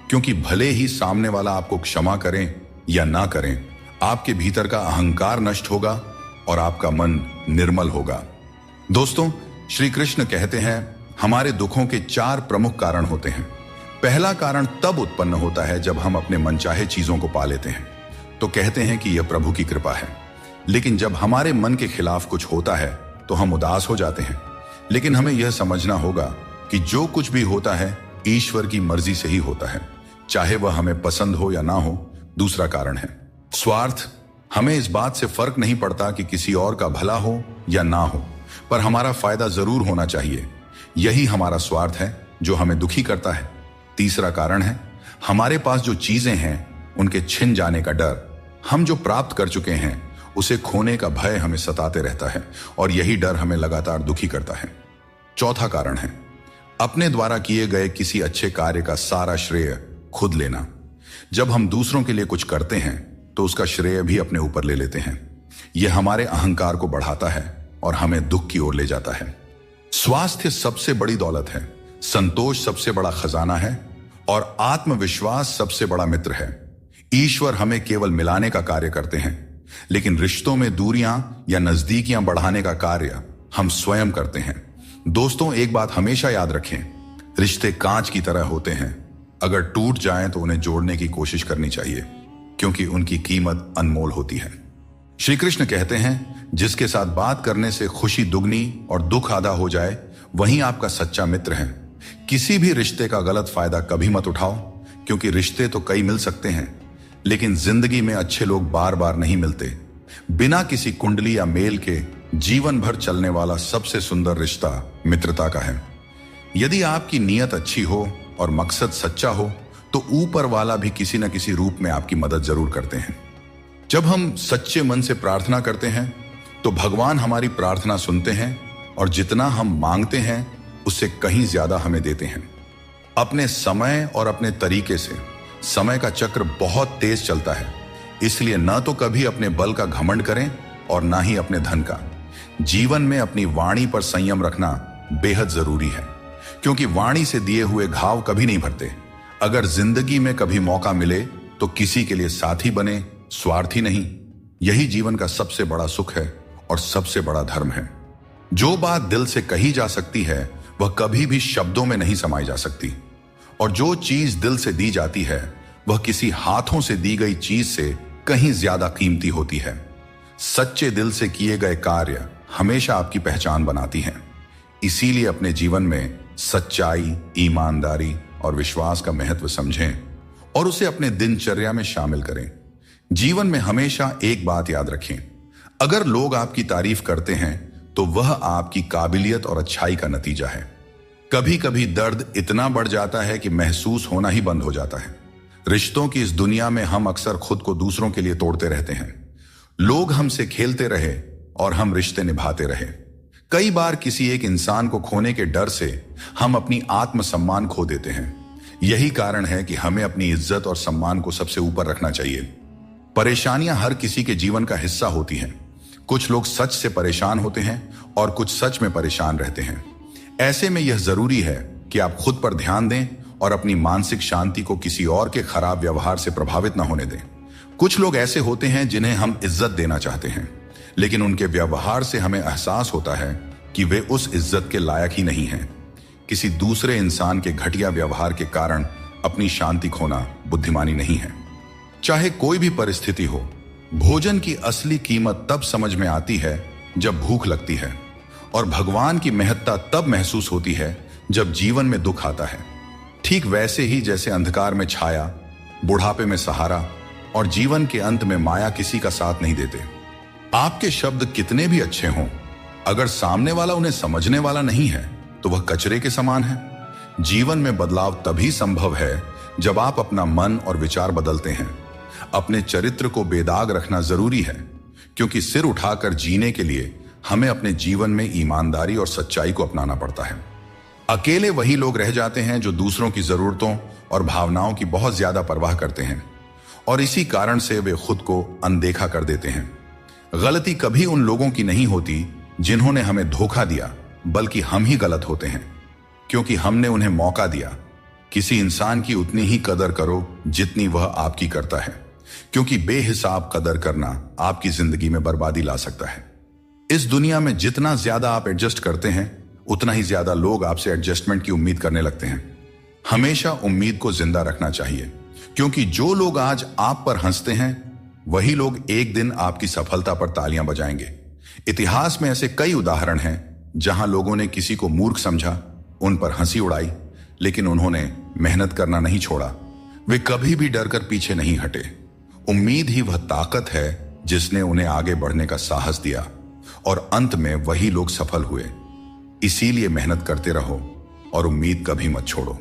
क्योंकि भले ही सामने वाला आपको क्षमा करें या ना करें, आपके भीतर का अहंकार नष्ट होगा और आपका मन निर्मल होगा। दोस्तों, श्री कृष्ण कहते हैं, हमारे दुखों के 4 प्रमुख कारण होते हैं। पहला कारण तब उत्पन्न होता है जब हम अपने मनचाहे चीजों को पा लेते हैं, तो कहते हैं कि यह प्रभु की कृपा है। लेकिन जब हमारे मन के खिलाफ कुछ होता है तो हम उदास हो जाते हैं। लेकिन हमें यह समझना होगा कि जो कुछ भी होता है ईश्वर की मर्जी से ही होता है, चाहे वह हमें पसंद हो या ना हो। दूसरा कारण है स्वार्थ। हमें इस बात से फर्क नहीं पड़ता कि किसी और का भला हो या ना हो, पर हमारा फायदा जरूर होना चाहिए। यही हमारा स्वार्थ है जो हमें दुखी करता है। तीसरा कारण है हमारे पास जो चीजें हैं उनके छिन जाने का डर। हम जो प्राप्त कर चुके हैं उसे खोने का भय हमें सताते रहता है, और यही डर हमें लगातार दुखी करता है। चौथा कारण है अपने द्वारा किए गए किसी अच्छे कार्य का सारा श्रेय खुद लेना। जब हम दूसरों के लिए कुछ करते हैं तो उसका श्रेय भी अपने ऊपर ले लेते हैं। यह हमारे अहंकार को बढ़ाता है और हमें दुख की ओर ले जाता है। स्वास्थ्य सबसे बड़ी दौलत है, संतोष सबसे बड़ा खजाना है, और आत्मविश्वास सबसे बड़ा मित्र है। ईश्वर हमें केवल मिलाने का कार्य करते हैं, लेकिन रिश्तों में दूरियां या नजदीकियां बढ़ाने का कार्य हम स्वयं करते हैं। दोस्तों, एक बात हमेशा याद रखें, रिश्ते कांच की तरह होते हैं। अगर टूट जाएं तो उन्हें जोड़ने की कोशिश करनी चाहिए, क्योंकि उनकी कीमत अनमोल होती है। श्री कृष्ण कहते हैं, जिसके साथ बात करने से खुशी दुगनी और दुख आधा हो जाए, वही आपका सच्चा मित्र है। किसी भी रिश्ते का गलत फायदा कभी मत उठाओ, क्योंकि रिश्ते तो कई मिल सकते हैं, लेकिन जिंदगी में अच्छे लोग बार बार नहीं मिलते। बिना किसी कुंडली या मेल के जीवन भर चलने वाला सबसे सुंदर रिश्ता मित्रता का है। यदि आपकी नीयत अच्छी हो और मकसद सच्चा हो, तो ऊपर वाला भी किसी न किसी रूप में आपकी मदद जरूर करते हैं। जब हम सच्चे मन से प्रार्थना करते हैं तो भगवान हमारी प्रार्थना सुनते हैं, और जितना हम मांगते हैं उससे कहीं ज्यादा हमें देते हैं। अपने समय और अपने तरीके से समय का चक्र बहुत तेज चलता है, इसलिए न तो कभी अपने बल का घमंड करें और ना ही अपने धन का। जीवन में अपनी वाणी पर संयम रखना बेहद जरूरी है, क्योंकि वाणी से दिए हुए घाव कभी नहीं भरते। अगर जिंदगी में कभी मौका मिले तो किसी के लिए साथी बने, स्वार्थी नहीं। यही जीवन का सबसे बड़ा सुख है और सबसे बड़ा धर्म है। जो बात दिल से कही जा सकती है वह कभी भी शब्दों में नहीं समाई जा सकती, और जो चीज दिल से दी जाती है वह किसी हाथों से दी गई चीज से कहीं ज्यादा कीमती होती है। सच्चे दिल से किए गए कार्य हमेशा आपकी पहचान बनाती हैं। इसीलिए अपने जीवन में सच्चाई, ईमानदारी और विश्वास का महत्व समझें और उसे अपने दिनचर्या में शामिल करें। जीवन में हमेशा एक बात याद रखें, अगर लोग आपकी तारीफ करते हैं तो वह आपकी काबिलियत और अच्छाई का नतीजा है। कभी कभी दर्द इतना बढ़ जाता है कि महसूस होना ही बंद हो जाता है। रिश्तों की इस दुनिया में हम अक्सर खुद को दूसरों के लिए तोड़ते रहते हैं। लोग हमसे खेलते रहे और हम रिश्ते निभाते रहे। कई बार किसी एक इंसान को खोने के डर से हम अपनी आत्मसम्मान खो देते हैं। यही कारण है कि हमें अपनी इज्जत और सम्मान को सबसे ऊपर रखना चाहिए। परेशानियां हर किसी के जीवन का हिस्सा होती हैं। कुछ लोग सच से परेशान होते हैं और कुछ सच में परेशान रहते हैं। ऐसे में यह जरूरी है कि आप खुद पर ध्यान दें और अपनी मानसिक शांति को किसी और के खराब व्यवहार से प्रभावित न होने दें। कुछ लोग ऐसे होते हैं जिन्हें हम इज्जत देना चाहते हैं, लेकिन उनके व्यवहार से हमें एहसास होता है कि वे उस इज्जत के लायक ही नहीं हैं। किसी दूसरे इंसान के घटिया व्यवहार के कारण अपनी शांति खोना बुद्धिमानी नहीं है। चाहे कोई भी परिस्थिति हो, भोजन की असली कीमत तब समझ में आती है जब भूख लगती है, और भगवान की महत्ता तब महसूस होती है जब जीवन में दुख आता है। ठीक वैसे ही जैसे अंधकार में छाया, बुढ़ापे में सहारा और जीवन के अंत में माया किसी का साथ नहीं देते। आपके शब्द कितने भी अच्छे हों, अगर सामने वाला उन्हें समझने वाला नहीं है तो वह कचरे के समान है। जीवन में बदलाव तभी संभव है जब आप अपना मन और विचार बदलते हैं। अपने चरित्र को बेदाग रखना जरूरी है, क्योंकि सिर उठाकर जीने के लिए हमें अपने जीवन में ईमानदारी और सच्चाई को अपनाना पड़ता है। अकेले वही लोग रह जाते हैं जो दूसरों की जरूरतों और भावनाओं की बहुत ज्यादा परवाह करते हैं, और इसी कारण से वे खुद को अनदेखा कर देते हैं। गलती कभी उन लोगों की नहीं होती जिन्होंने हमें धोखा दिया, बल्कि हम ही गलत होते हैं, क्योंकि हमने उन्हें मौका दिया। किसी इंसान की उतनी ही कदर करो जितनी वह आपकी करता है, क्योंकि बेहिसाब कदर करना आपकी जिंदगी में बर्बादी ला सकता है। इस दुनिया में जितना ज्यादा आप एडजस्ट करते हैं, उतना ही ज्यादा लोग आपसे एडजस्टमेंट की उम्मीद करने लगते हैं। हमेशा उम्मीद को जिंदा रखना चाहिए, क्योंकि जो लोग आज आप पर हंसते हैं, वही लोग एक दिन आपकी सफलता पर तालियां बजाएंगे। इतिहास में ऐसे कई उदाहरण हैं जहां लोगों ने किसी को मूर्ख समझा, उन पर हंसी उड़ाई, लेकिन उन्होंने मेहनत करना नहीं छोड़ा। वे कभी भी डरकर पीछे नहीं हटे। उम्मीद ही वह ताकत है जिसने उन्हें आगे बढ़ने का साहस दिया, और अंत में वही लोग सफल हुए। इसीलिए मेहनत करते रहो और उम्मीद कभी मत छोड़ो।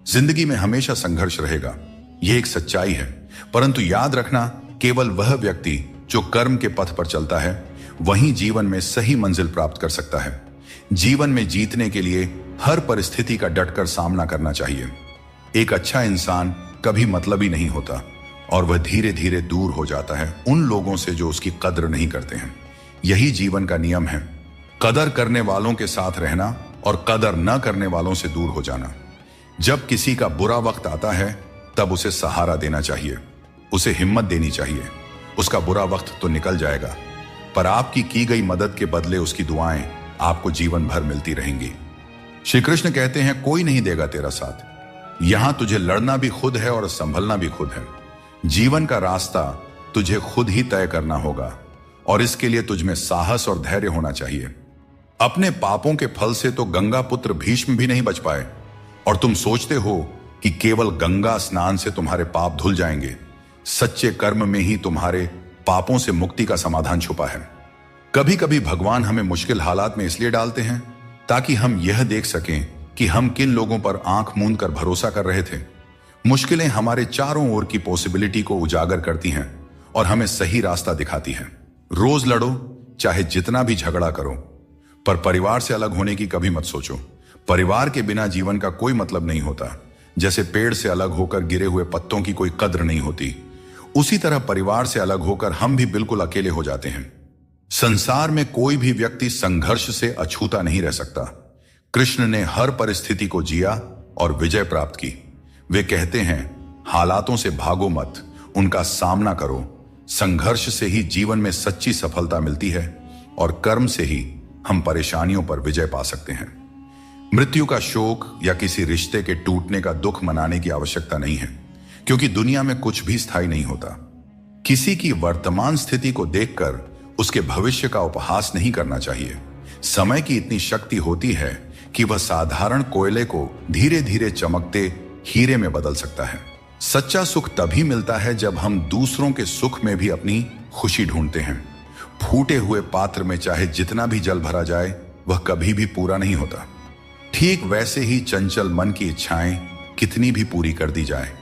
जिंदगी में हमेशा संघर्ष रहेगा, यह एक सच्चाई है, परंतु याद रखना, केवल वह व्यक्ति जो कर्म के पथ पर चलता है वही जीवन में सही मंजिल प्राप्त कर सकता है। जीवन में जीतने के लिए हर परिस्थिति का डटकर सामना करना चाहिए। एक अच्छा इंसान कभी मतलबी नहीं होता, और वह धीरे धीरे दूर हो जाता है उन लोगों से जो उसकी कद्र नहीं करते हैं। यही जीवन का नियम है, कदर करने वालों के साथ रहना और कदर न करने वालों से दूर हो जाना। जब किसी का बुरा वक्त आता है तब उसे सहारा देना चाहिए, उसे हिम्मत देनी चाहिए। उसका बुरा वक्त तो निकल जाएगा, पर आपकी की गई मदद के बदले उसकी दुआएं आपको जीवन भर मिलती रहेंगी। श्री कृष्ण कहते हैं, कोई नहीं देगा तेरा साथ। यहां तुझे लड़ना भी खुद है और संभलना भी खुद है। जीवन का रास्ता तुझे खुद ही तय करना होगा, और इसके लिए तुझमें साहस और धैर्य होना चाहिए। अपने पापों के फल से तो गंगा पुत्र भीष्म भी नहीं बच पाए, और तुम सोचते हो कि केवल गंगा स्नान से तुम्हारे पाप धुल जाएंगे। सच्चे कर्म में ही तुम्हारे पापों से मुक्ति का समाधान छुपा है। कभी कभी भगवान हमें मुश्किल हालात में इसलिए डालते हैं ताकि हम यह देख सकें कि हम किन लोगों पर आंख मूंद कर भरोसा कर रहे थे। मुश्किलें हमारे चारों ओर की पॉसिबिलिटी को उजागर करती हैं और हमें सही रास्ता दिखाती हैं। रोज लड़ो, चाहे जितना भी झगड़ा करो, पर परिवार से अलग होने की कभी मत सोचो। परिवार के बिना जीवन का कोई मतलब नहीं होता। जैसे पेड़ से अलग होकर गिरे हुए पत्तों की कोई कद्र नहीं होती, उसी तरह परिवार से अलग होकर हम भी बिल्कुल अकेले हो जाते हैं। संसार में कोई भी व्यक्ति संघर्ष से अछूता नहीं रह सकता। कृष्ण ने हर परिस्थिति को जिया और विजय प्राप्त की। वे कहते हैं, हालातों से भागो मत, उनका सामना करो। संघर्ष से ही जीवन में सच्ची सफलता मिलती है, और कर्म से ही हम परेशानियों पर विजय पा सकते हैं। मृत्यु का शोक या किसी रिश्ते के टूटने का दुख मनाने की आवश्यकता नहीं है, क्योंकि दुनिया में कुछ भी स्थायी नहीं होता। किसी की वर्तमान स्थिति को देखकर उसके भविष्य का उपहास नहीं करना चाहिए। समय की इतनी शक्ति होती है कि वह साधारण कोयले को धीरे धीरे चमकते हीरे में बदल सकता है। सच्चा सुख तभी मिलता है जब हम दूसरों के सुख में भी अपनी खुशी ढूंढते हैं। फूटे हुए पात्र में चाहे जितना भी जल भरा जाए, वह कभी भी पूरा नहीं होता। ठीक वैसे ही चंचल मन की इच्छाएं कितनी भी पूरी कर दी जाए,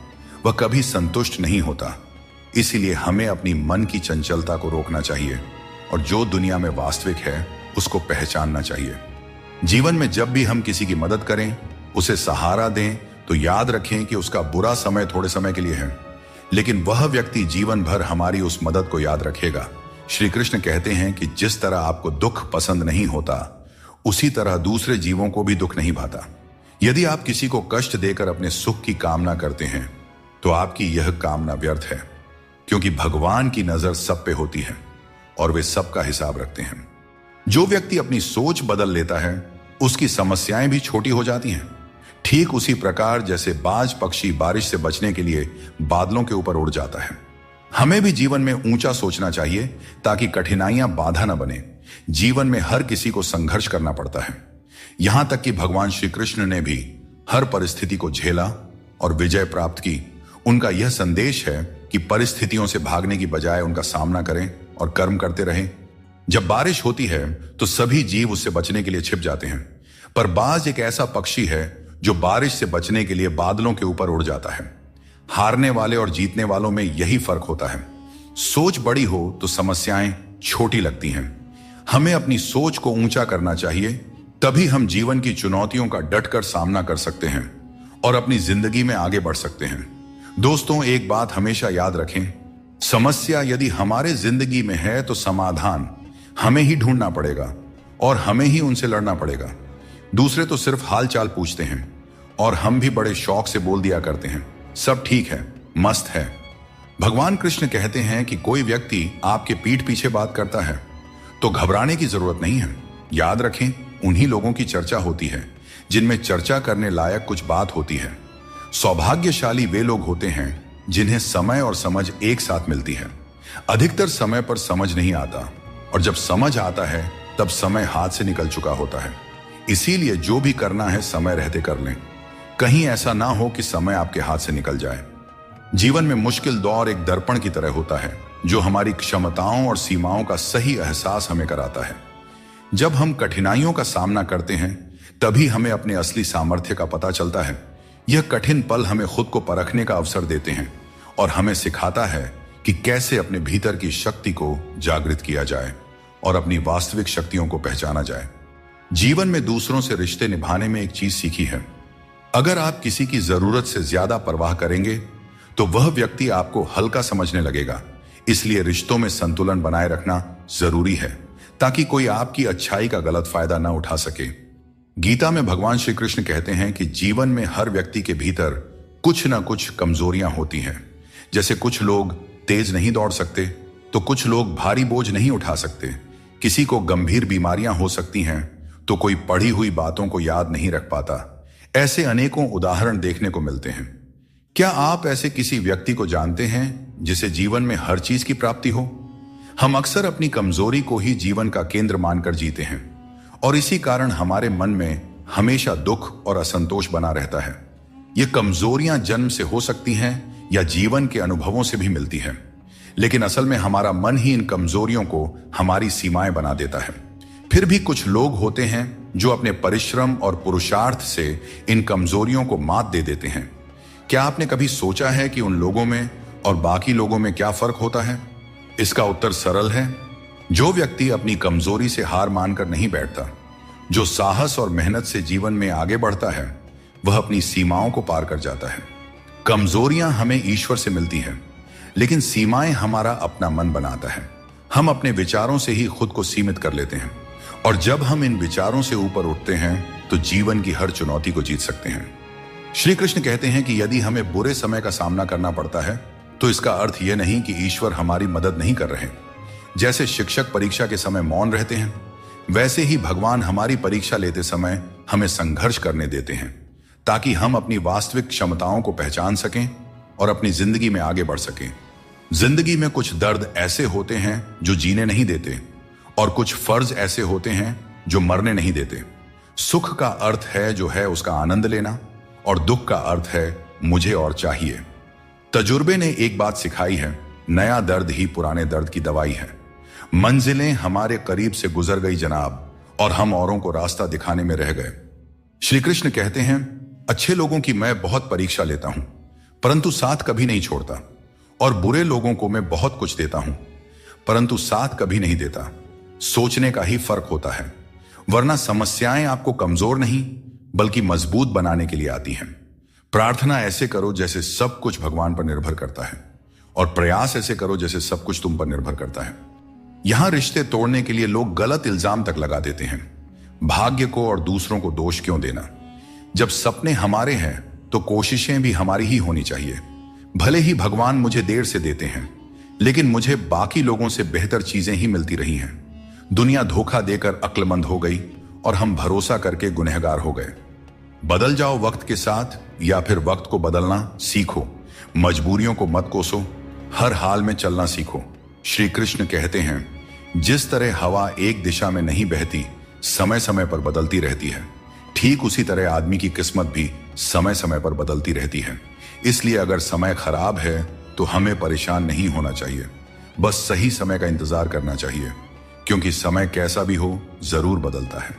वह कभी संतुष्ट नहीं होता। इसीलिए हमें अपनी मन की चंचलता को रोकना चाहिए और जो दुनिया में वास्तविक है उसको पहचानना चाहिए। जीवन में जब भी हम किसी की मदद करें, उसे सहारा दें, तो याद रखें कि उसका बुरा समय थोड़े समय के लिए है, लेकिन वह व्यक्ति जीवन भर हमारी उस मदद को याद रखेगा। श्री कृष्ण कहते हैं कि जिस तरह आपको दुख पसंद नहीं होता, उसी तरह दूसरे जीवों को भी दुख नहीं भाता। यदि आप किसी को कष्ट देकर अपने सुख की कामना करते हैं, तो आपकी यह कामना व्यर्थ है, क्योंकि भगवान की नजर सब पे होती है और वे सबका हिसाब रखते हैं। जो व्यक्ति अपनी सोच बदल लेता है, उसकी समस्याएं भी छोटी हो जाती हैं। ठीक उसी प्रकार जैसे बाज पक्षी बारिश से बचने के लिए बादलों के ऊपर उड़ जाता है। हमें भी जीवन में ऊंचा सोचना चाहिए ताकि कठिनाइयां बाधा न बने। जीवन में हर किसी को संघर्ष करना पड़ता है। यहां तक कि भगवान श्री कृष्ण ने भी हर परिस्थिति को झेला और विजय प्राप्त की। उनका यह संदेश है कि परिस्थितियों से भागने की बजाय उनका सामना करें और कर्म करते रहें। जब बारिश होती है तो सभी जीव उससे बचने के लिए छिप जाते हैं, पर बाज एक ऐसा पक्षी है जो बारिश से बचने के लिए बादलों के ऊपर उड़ जाता है। हारने वाले और जीतने वालों में यही फर्क होता है। सोच बड़ी हो तो समस्याएं छोटी लगती हैं। हमें अपनी सोच को ऊंचा करना चाहिए, तभी हम जीवन की चुनौतियों का डटकर सामना कर सकते हैं और अपनी जिंदगी में आगे बढ़ सकते हैं। दोस्तों, एक बात हमेशा याद रखें, समस्या यदि हमारे जिंदगी में है तो समाधान हमें ही ढूंढना पड़ेगा और हमें ही उनसे लड़ना पड़ेगा। दूसरे तो सिर्फ हाल चाल पूछते हैं और हम भी बड़े शौक से बोल दिया करते हैं, सब ठीक है, मस्त है। भगवान कृष्ण कहते हैं कि कोई व्यक्ति आपके पीठ पीछे बात करता है तो घबराने की जरूरत नहीं है। याद रखें, उन्हीं लोगों की चर्चा होती है जिनमें चर्चा करने लायक कुछ बात होती है। सौभाग्यशाली वे लोग होते हैं जिन्हें समय और समझ एक साथ मिलती है। अधिकतर समय पर समझ नहीं आता और जब समझ आता है तब समय हाथ से निकल चुका होता है। इसीलिए जो भी करना है समय रहते कर लें, कहीं ऐसा ना हो कि समय आपके हाथ से निकल जाए। जीवन में मुश्किल दौर एक दर्पण की तरह होता है जो हमारी क्षमताओं और सीमाओं का सही एहसास हमें कराता है। जब हम कठिनाइयों का सामना करते हैं तभी हमें अपने असली सामर्थ्य का पता चलता है। यह कठिन पल हमें खुद को परखने का अवसर देते हैं और हमें सिखाता है कि कैसे अपने भीतर की शक्ति को जागृत किया जाए और अपनी वास्तविक शक्तियों को पहचाना जाए। जीवन में दूसरों से रिश्ते निभाने में एक चीज सीखी है, अगर आप किसी की जरूरत से ज्यादा परवाह करेंगे तो वह व्यक्ति आपको हल्का समझने लगेगा। इसलिए रिश्तों में संतुलन बनाए रखना जरूरी है ताकि कोई आपकी अच्छाई का गलत फायदा ना उठा सके। गीता में भगवान श्री कृष्ण कहते हैं कि जीवन में हर व्यक्ति के भीतर कुछ ना कुछ कमजोरियां होती हैं। जैसे कुछ लोग तेज नहीं दौड़ सकते तो कुछ लोग भारी बोझ नहीं उठा सकते, किसी को गंभीर बीमारियां हो सकती हैं तो कोई पढ़ी हुई बातों को याद नहीं रख पाता। ऐसे अनेकों उदाहरण देखने को मिलते हैं। क्या आप ऐसे किसी व्यक्ति को जानते हैं जिसे जीवन में हर चीज की प्राप्ति हो? हम अक्सर अपनी कमजोरी को ही जीवन का केंद्र मानकर जीते हैं और इसी कारण हमारे मन में हमेशा दुख और असंतोष बना रहता है। ये कमजोरियां जन्म से हो सकती हैं या जीवन के अनुभवों से भी मिलती हैं, लेकिन असल में हमारा मन ही इन कमजोरियों को हमारी सीमाएं बना देता है। फिर भी कुछ लोग होते हैं जो अपने परिश्रम और पुरुषार्थ से इन कमजोरियों को मात दे देते हैं। क्या आपने कभी सोचा है कि उन लोगों में और बाकी लोगों में क्या फर्क होता है? इसका उत्तर सरल है। जो व्यक्ति अपनी कमजोरी से हार मानकर नहीं बैठता, जो साहस और मेहनत से जीवन में आगे बढ़ता है, वह अपनी सीमाओं को पार कर जाता है। कमजोरियां हमें ईश्वर से मिलती हैं, लेकिन सीमाएं हमारा अपना मन बनाता है। हम अपने विचारों से ही खुद को सीमित कर लेते हैं और जब हम इन विचारों से ऊपर उठते हैं तो जीवन की हर चुनौती को जीत सकते हैं। श्री कृष्ण कहते हैं कि यदि हमें बुरे समय का सामना करना पड़ता है तो इसका अर्थ यह नहीं कि ईश्वर हमारी मदद नहीं कर रहे। जैसे शिक्षक परीक्षा के समय मौन रहते हैं, वैसे ही भगवान हमारी परीक्षा लेते समय हमें संघर्ष करने देते हैं ताकि हम अपनी वास्तविक क्षमताओं को पहचान सकें और अपनी जिंदगी में आगे बढ़ सकें। जिंदगी में कुछ दर्द ऐसे होते हैं जो जीने नहीं देते और कुछ फर्ज ऐसे होते हैं जो मरने नहीं देते। सुख का अर्थ है जो है उसका आनंद लेना और दुख का अर्थ है मुझे और चाहिए। तजुर्बे ने एक बात सिखाई है, नया दर्द ही पुराने दर्द की दवाई है। मंजिलें हमारे करीब से गुजर गई जनाब और हम औरों को रास्ता दिखाने में रह गए। श्री कृष्ण कहते हैं, अच्छे लोगों की मैं बहुत परीक्षा लेता हूं, परंतु साथ कभी नहीं छोड़ता। और बुरे लोगों को मैं बहुत कुछ देता हूं, परंतु साथ कभी नहीं देता। सोचने का ही फर्क होता है, वरना समस्याएं आपको कमजोर नहीं बल्कि मजबूत बनाने के लिए आती हैं। प्रार्थना ऐसे करो जैसे सब कुछ भगवान पर निर्भर करता है, और प्रयास ऐसे करो जैसे सब कुछ तुम पर निर्भर करता है। यहां रिश्ते तोड़ने के लिए लोग गलत इल्जाम तक लगा देते हैं। भाग्य को और दूसरों को दोष क्यों देना? जब सपने हमारे हैं तो कोशिशें भी हमारी ही होनी चाहिए। भले ही भगवान मुझे देर से देते हैं, लेकिन मुझे बाकी लोगों से बेहतर चीजें ही मिलती रही हैं। दुनिया धोखा देकर अक्लमंद हो गई और हम भरोसा करके गुनहगार हो गए। बदल जाओ वक्त के साथ, या फिर वक्त को बदलना सीखो। मजबूरियों को मत कोसो, हर हाल में चलना सीखो। श्री कृष्ण कहते हैं, जिस तरह हवा एक दिशा में नहीं बहती, समय समय पर बदलती रहती है, ठीक उसी तरह आदमी की किस्मत भी समय समय पर बदलती रहती है। इसलिए अगर समय खराब है तो हमें परेशान नहीं होना चाहिए, बस सही समय का इंतजार करना चाहिए, क्योंकि समय कैसा भी हो जरूर बदलता है।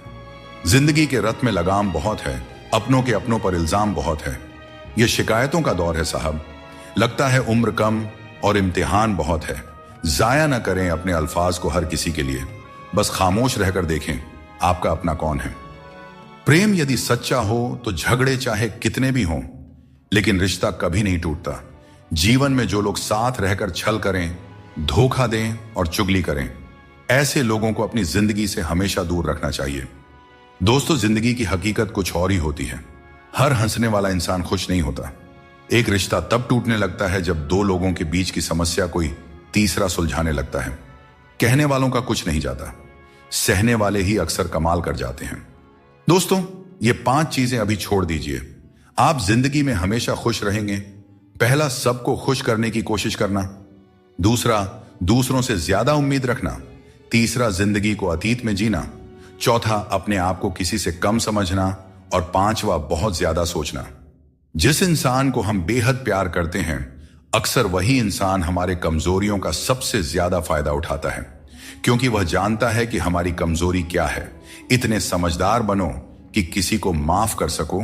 जिंदगी के रथ में लगाम बहुत है, अपनों के अपनों पर इल्जाम बहुत है। यह शिकायतों का दौर है साहब। लगता है उम्र कम और इम्तिहान बहुत है। जाया न करें अपने अल्फाज को हर किसी के लिए, बस खामोश रहकर देखें आपका अपना कौन है। प्रेम यदि सच्चा हो तो झगड़े चाहे कितने भी हों, लेकिन रिश्ता कभी नहीं टूटता। जीवन में जो लोग साथ रहकर छल करें, धोखा दें और चुगली करें, ऐसे लोगों को अपनी जिंदगी से हमेशा दूर रखना चाहिए। दोस्तों, जिंदगी की हकीकत कुछ और ही होती है। हर हंसने वाला इंसान खुश नहीं होता। एक रिश्ता तब टूटने लगता है जब दो लोगों के बीच की समस्या कोई तीसरा सुलझाने लगता है। कहने वालों का कुछ नहीं जाता, सहने वाले ही अक्सर कमाल कर जाते हैं। दोस्तों, ये 5 चीजें अभी छोड़ दीजिए, आप जिंदगी में हमेशा खुश रहेंगे। पहला, सबको खुश करने की कोशिश करना। दूसरा, दूसरों से ज्यादा उम्मीद रखना। तीसरा, जिंदगी को अतीत में जीना। चौथा, अपने आप को किसी से कम समझना। और पांचवा, बहुत ज्यादा सोचना। जिस इंसान को हम बेहद प्यार करते हैं, अक्सर वही इंसान हमारे कमजोरियों का सबसे ज्यादा फायदा उठाता है, क्योंकि वह जानता है कि हमारी कमजोरी क्या है। इतने समझदार बनो कि किसी को माफ कर सको,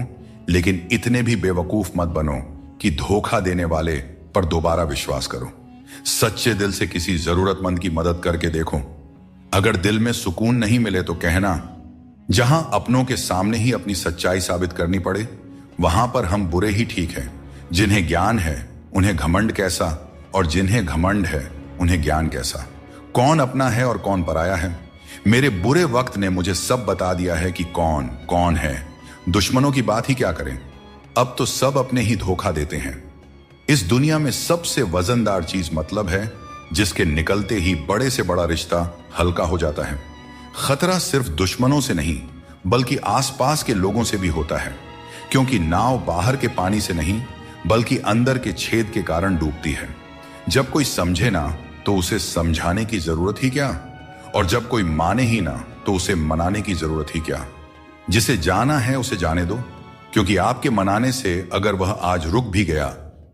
लेकिन इतने भी बेवकूफ मत बनो कि धोखा देने वाले पर दोबारा विश्वास करो। सच्चे दिल से किसी जरूरतमंद की मदद करके देखो। अगर दिल में सुकून नहीं मिले तो कहना, जहां अपनों के सामने ही अपनी सच्चाई साबित करनी पड़े, वहां पर हम बुरे ही ठीक हैं। जिन्हें ज्ञान है उन्हें घमंड कैसा, और जिन्हें घमंड है उन्हें ज्ञान कैसा। कौन अपना है और कौन पराया है। मेरे बुरे वक्त ने मुझे सब बता दिया है कि कौन कौन है। दुश्मनों की बात ही क्या करें, अब तो सब अपने ही धोखा देते हैं। इस दुनिया में सबसे वजनदार चीज मतलब है, जिसके निकलते ही बड़े से बड़ा रिश्ता हल्का हो जाता है। खतरा सिर्फ दुश्मनों से नहीं बल्कि आसपास के लोगों से भी होता है, क्योंकि नाव बाहर के पानी से नहीं बल्कि अंदर के छेद के कारण डूबती है। जब कोई समझे ना तो उसे समझाने की जरूरत ही क्या, और जब कोई माने ही ना तो उसे मनाने की जरूरत ही क्या। जिसे जाना है उसे जाने दो, क्योंकि आपके मनाने से अगर वह आज रुक भी गया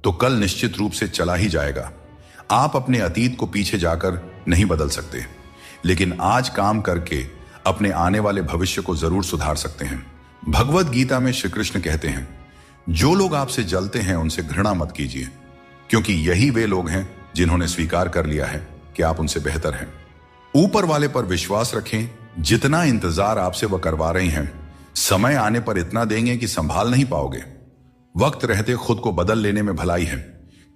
तो कल निश्चित रूप से चला ही जाएगा। आप अपने अतीत को पीछे जाकर नहीं बदल सकते, लेकिन आज काम करके अपने आने वाले भविष्य को जरूर सुधार सकते हैं। भगवत गीता में श्री कृष्ण कहते हैं, जो लोग आपसे जलते हैं उनसे घृणा मत कीजिए, क्योंकि यही वे लोग हैं जिन्होंने स्वीकार कर लिया है कि आप उनसे बेहतर हैं। ऊपर वाले पर विश्वास रखें। जितना इंतजार आपसे वह करवा रहे हैं, समय आने पर इतना देंगे कि संभाल नहीं पाओगे। वक्त रहते खुद को बदल लेने में भलाई है,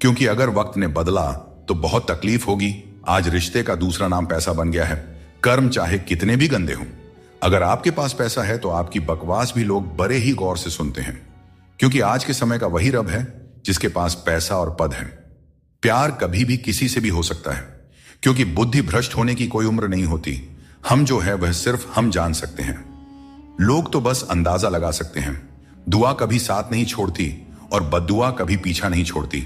क्योंकि अगर वक्त ने बदला तो बहुत तकलीफ होगी। आज रिश्ते का दूसरा नाम पैसा बन गया है। कर्म चाहे कितने भी गंदे हों, अगर आपके पास पैसा है तो आपकी बकवास भी लोग बड़े ही गौर से सुनते हैं, क्योंकि आज के समय का वही रब है जिसके पास पैसा और पद है। प्यार कभी भी किसी से भी हो सकता है, क्योंकि बुद्धि भ्रष्ट होने की कोई उम्र नहीं होती। हम जो है वह सिर्फ हम जान सकते हैं। लोग तो बस अंदाजा लगा सकते हैं। दुआ कभी साथ नहीं छोड़ती और बद्दुआ कभी पीछा नहीं छोड़ती।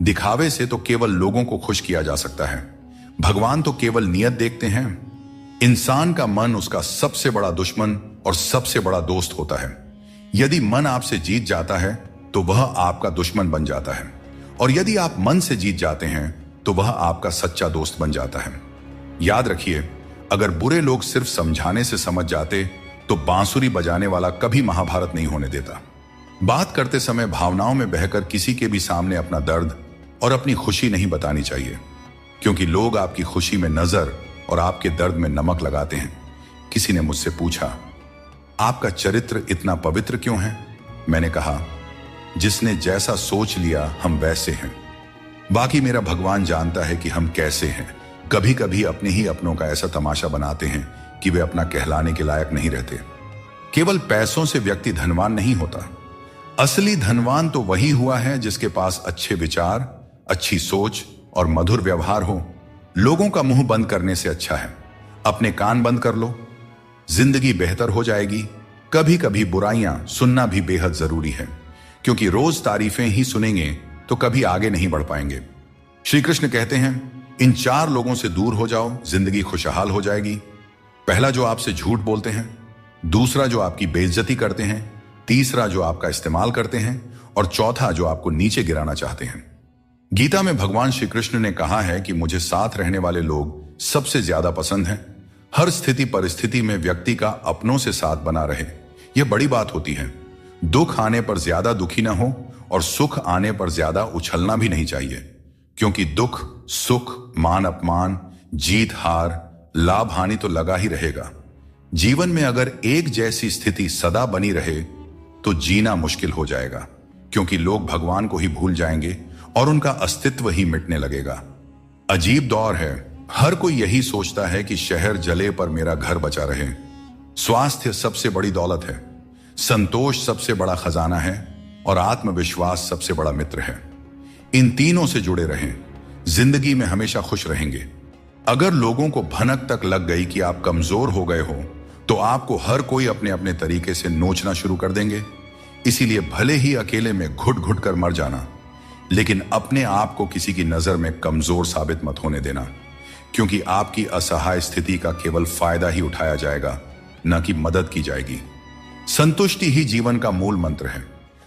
दिखावे से तो केवल लोगों को खुश किया जा सकता है। भगवान तो केवल नियत देखते हैं। इंसान का मन उसका सबसे बड़ा दुश्मन और सबसे बड़ा दोस्त होता है। यदि मन आपसे जीत जाता है तो वह आपका दुश्मन बन जाता है, और यदि आप मन से जीत जाते हैं तो वह आपका सच्चा दोस्त बन जाता है। याद रखिए, अगर बुरे लोग सिर्फ समझाने से समझ जाते तो बांसुरी बजाने वाला कभी महाभारत नहीं होने देता। बात करते समय भावनाओं में बहकर किसी के भी सामने अपना दर्द और अपनी खुशी नहीं बतानी चाहिए, क्योंकि लोग आपकी खुशी में नजर और आपके दर्द में नमक लगाते हैं। किसी ने मुझसे पूछा, आपका चरित्र इतना पवित्र क्यों है? मैंने कहा, जिसने जैसा सोच लिया हम वैसे हैं। बाकी मेरा भगवान जानता है कि हम कैसे हैं। कभी कभी अपने ही अपनों का ऐसा तमाशा बनाते हैं कि वे अपना कहलाने के लायक नहीं रहते। केवल पैसों से व्यक्ति धनवान नहीं होता। असली धनवान तो वही हुआ है जिसके पास अच्छे विचार, अच्छी सोच और मधुर व्यवहार हो। लोगों का मुंह बंद करने से अच्छा है अपने कान बंद कर लो। जिंदगी बेहतर हो जाएगी। कभी कभी बुराइयां सुनना भी बेहद जरूरी है, क्योंकि रोज तारीफें ही सुनेंगे तो कभी आगे नहीं बढ़ पाएंगे। श्री कृष्ण कहते हैं, इन 4 लोगों से दूर हो जाओ, जिंदगी खुशहाल हो जाएगी। पहला, जो आपसे झूठ बोलते हैं। दूसरा, जो आपकी बेइज्जती करते हैं। तीसरा, जो आपका इस्तेमाल करते हैं। और चौथा, जो आपको नीचे गिराना चाहते हैं। गीता में भगवान श्री कृष्ण ने कहा है कि मुझे साथ रहने वाले लोग सबसे ज्यादा पसंद हैं। हर स्थिति परिस्थिति में व्यक्ति का अपनों से साथ बना रहे, यह बड़ी बात होती है। दुख आने पर ज्यादा दुखी ना हो और सुख आने पर ज्यादा उछलना भी नहीं चाहिए, क्योंकि दुख, सुख, मान अपमान, जीत हार, लाभ हानि तो लगा ही रहेगा। जीवन में अगर एक जैसी स्थिति सदा बनी रहे तो जीना मुश्किल हो जाएगा, क्योंकि लोग भगवान को ही भूल जाएंगे और उनका अस्तित्व ही मिटने लगेगा। अजीब दौर है। हर कोई यही सोचता है कि शहर जले पर मेरा घर बचा रहे। स्वास्थ्य सबसे बड़ी दौलत है, संतोष सबसे बड़ा खजाना है और आत्मविश्वास सबसे बड़ा मित्र है। इन तीनों से जुड़े रहें, जिंदगी में हमेशा खुश रहेंगे। अगर लोगों को भनक तक लग गई कि आप कमजोर हो गए हो, तो आपको हर कोई अपने अपने तरीके से नोचना शुरू कर देंगे। इसीलिए भले ही अकेले में घुट घुट कर मर जाना, लेकिन अपने आप को किसी की नजर में कमजोर साबित मत होने देना, क्योंकि आपकी असहाय स्थिति का केवल फायदा ही उठाया जाएगा, न कि मदद की जाएगी। संतुष्टि ही जीवन का मूल मंत्र है।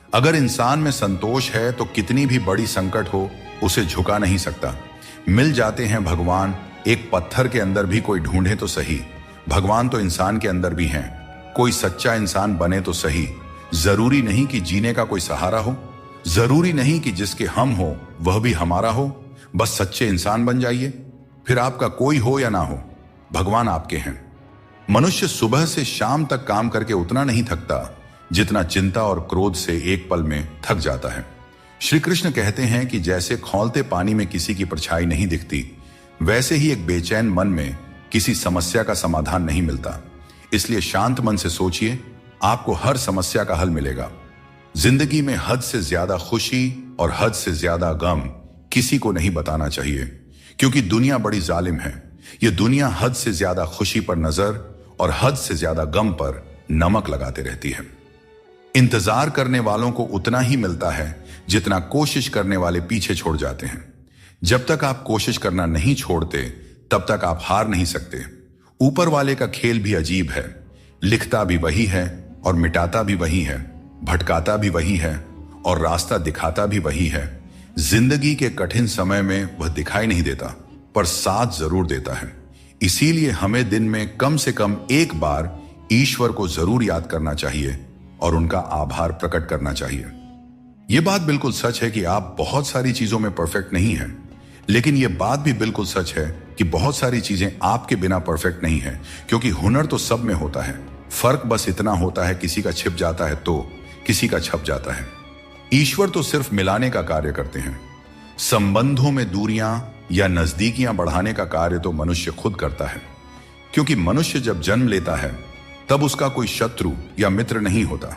अगर इंसान में संतोष है तो कितनी भी बड़ी संकट हो उसे झुका नहीं सकता। मिल जाते हैं भगवान, एक पत्थर के अंदर भी कोई ढूंढे तो सही। भगवान तो इंसान के अंदर भी हैं। कोई सच्चा इंसान बने तो सही। जरूरी नहीं कि जीने का कोई सहारा हो, जरूरी नहीं कि जिसके हम हो वह भी हमारा हो। बस सच्चे इंसान बन जाइए, फिर आपका कोई हो या ना हो, भगवान आपके हैं। मनुष्य सुबह से शाम तक काम करके उतना नहीं थकता जितना चिंता और क्रोध से एक पल में थक जाता है। श्री कृष्ण कहते हैं कि जैसे खौलते पानी में किसी की परछाई नहीं दिखती, वैसे ही एक बेचैन मन में किसी समस्या का समाधान नहीं मिलता। इसलिए शांत मन से सोचिए, आपको हर समस्या का हल मिलेगा। जिंदगी में हद से ज्यादा खुशी और हद से ज्यादा गम किसी को नहीं बताना चाहिए, क्योंकि दुनिया बड़ी जालिम है। यह दुनिया हद से ज्यादा खुशी पर नजर और हद से ज्यादा गम पर नमक लगाते रहती है। इंतजार करने वालों को उतना ही मिलता है जितना कोशिश करने वाले पीछे छोड़ जाते हैं। जब तक आप कोशिश करना नहीं छोड़ते, तब तक आप हार नहीं सकते। ऊपर वाले का खेल भी अजीब है। लिखता भी वही है और मिटाता भी वही है, भटकाता भी वही है और रास्ता दिखाता भी वही है। जिंदगी के कठिन समय में वह दिखाई नहीं देता, पर साथ जरूर देता है। इसीलिए हमें दिन में कम से कम एक बार ईश्वर को जरूर याद करना चाहिए और उनका आभार प्रकट करना चाहिए। यह बात बिल्कुल सच है कि आप बहुत सारी चीजों में परफेक्ट नहीं हैं, लेकिन यह बात भी बिल्कुल सच है कि बहुत सारी चीजें आपके बिना परफेक्ट नहीं है, क्योंकि हुनर तो सब में होता है। फर्क बस इतना होता है, किसी का छिप जाता है तो किसी का छप जाता है। ईश्वर तो सिर्फ मिलाने का कार्य करते हैं। संबंधों में दूरियां या नजदीकियां बढ़ाने का कार्य तो मनुष्य खुद करता है, क्योंकि मनुष्य जब जन्म लेता है तब उसका कोई शत्रु या मित्र नहीं होता।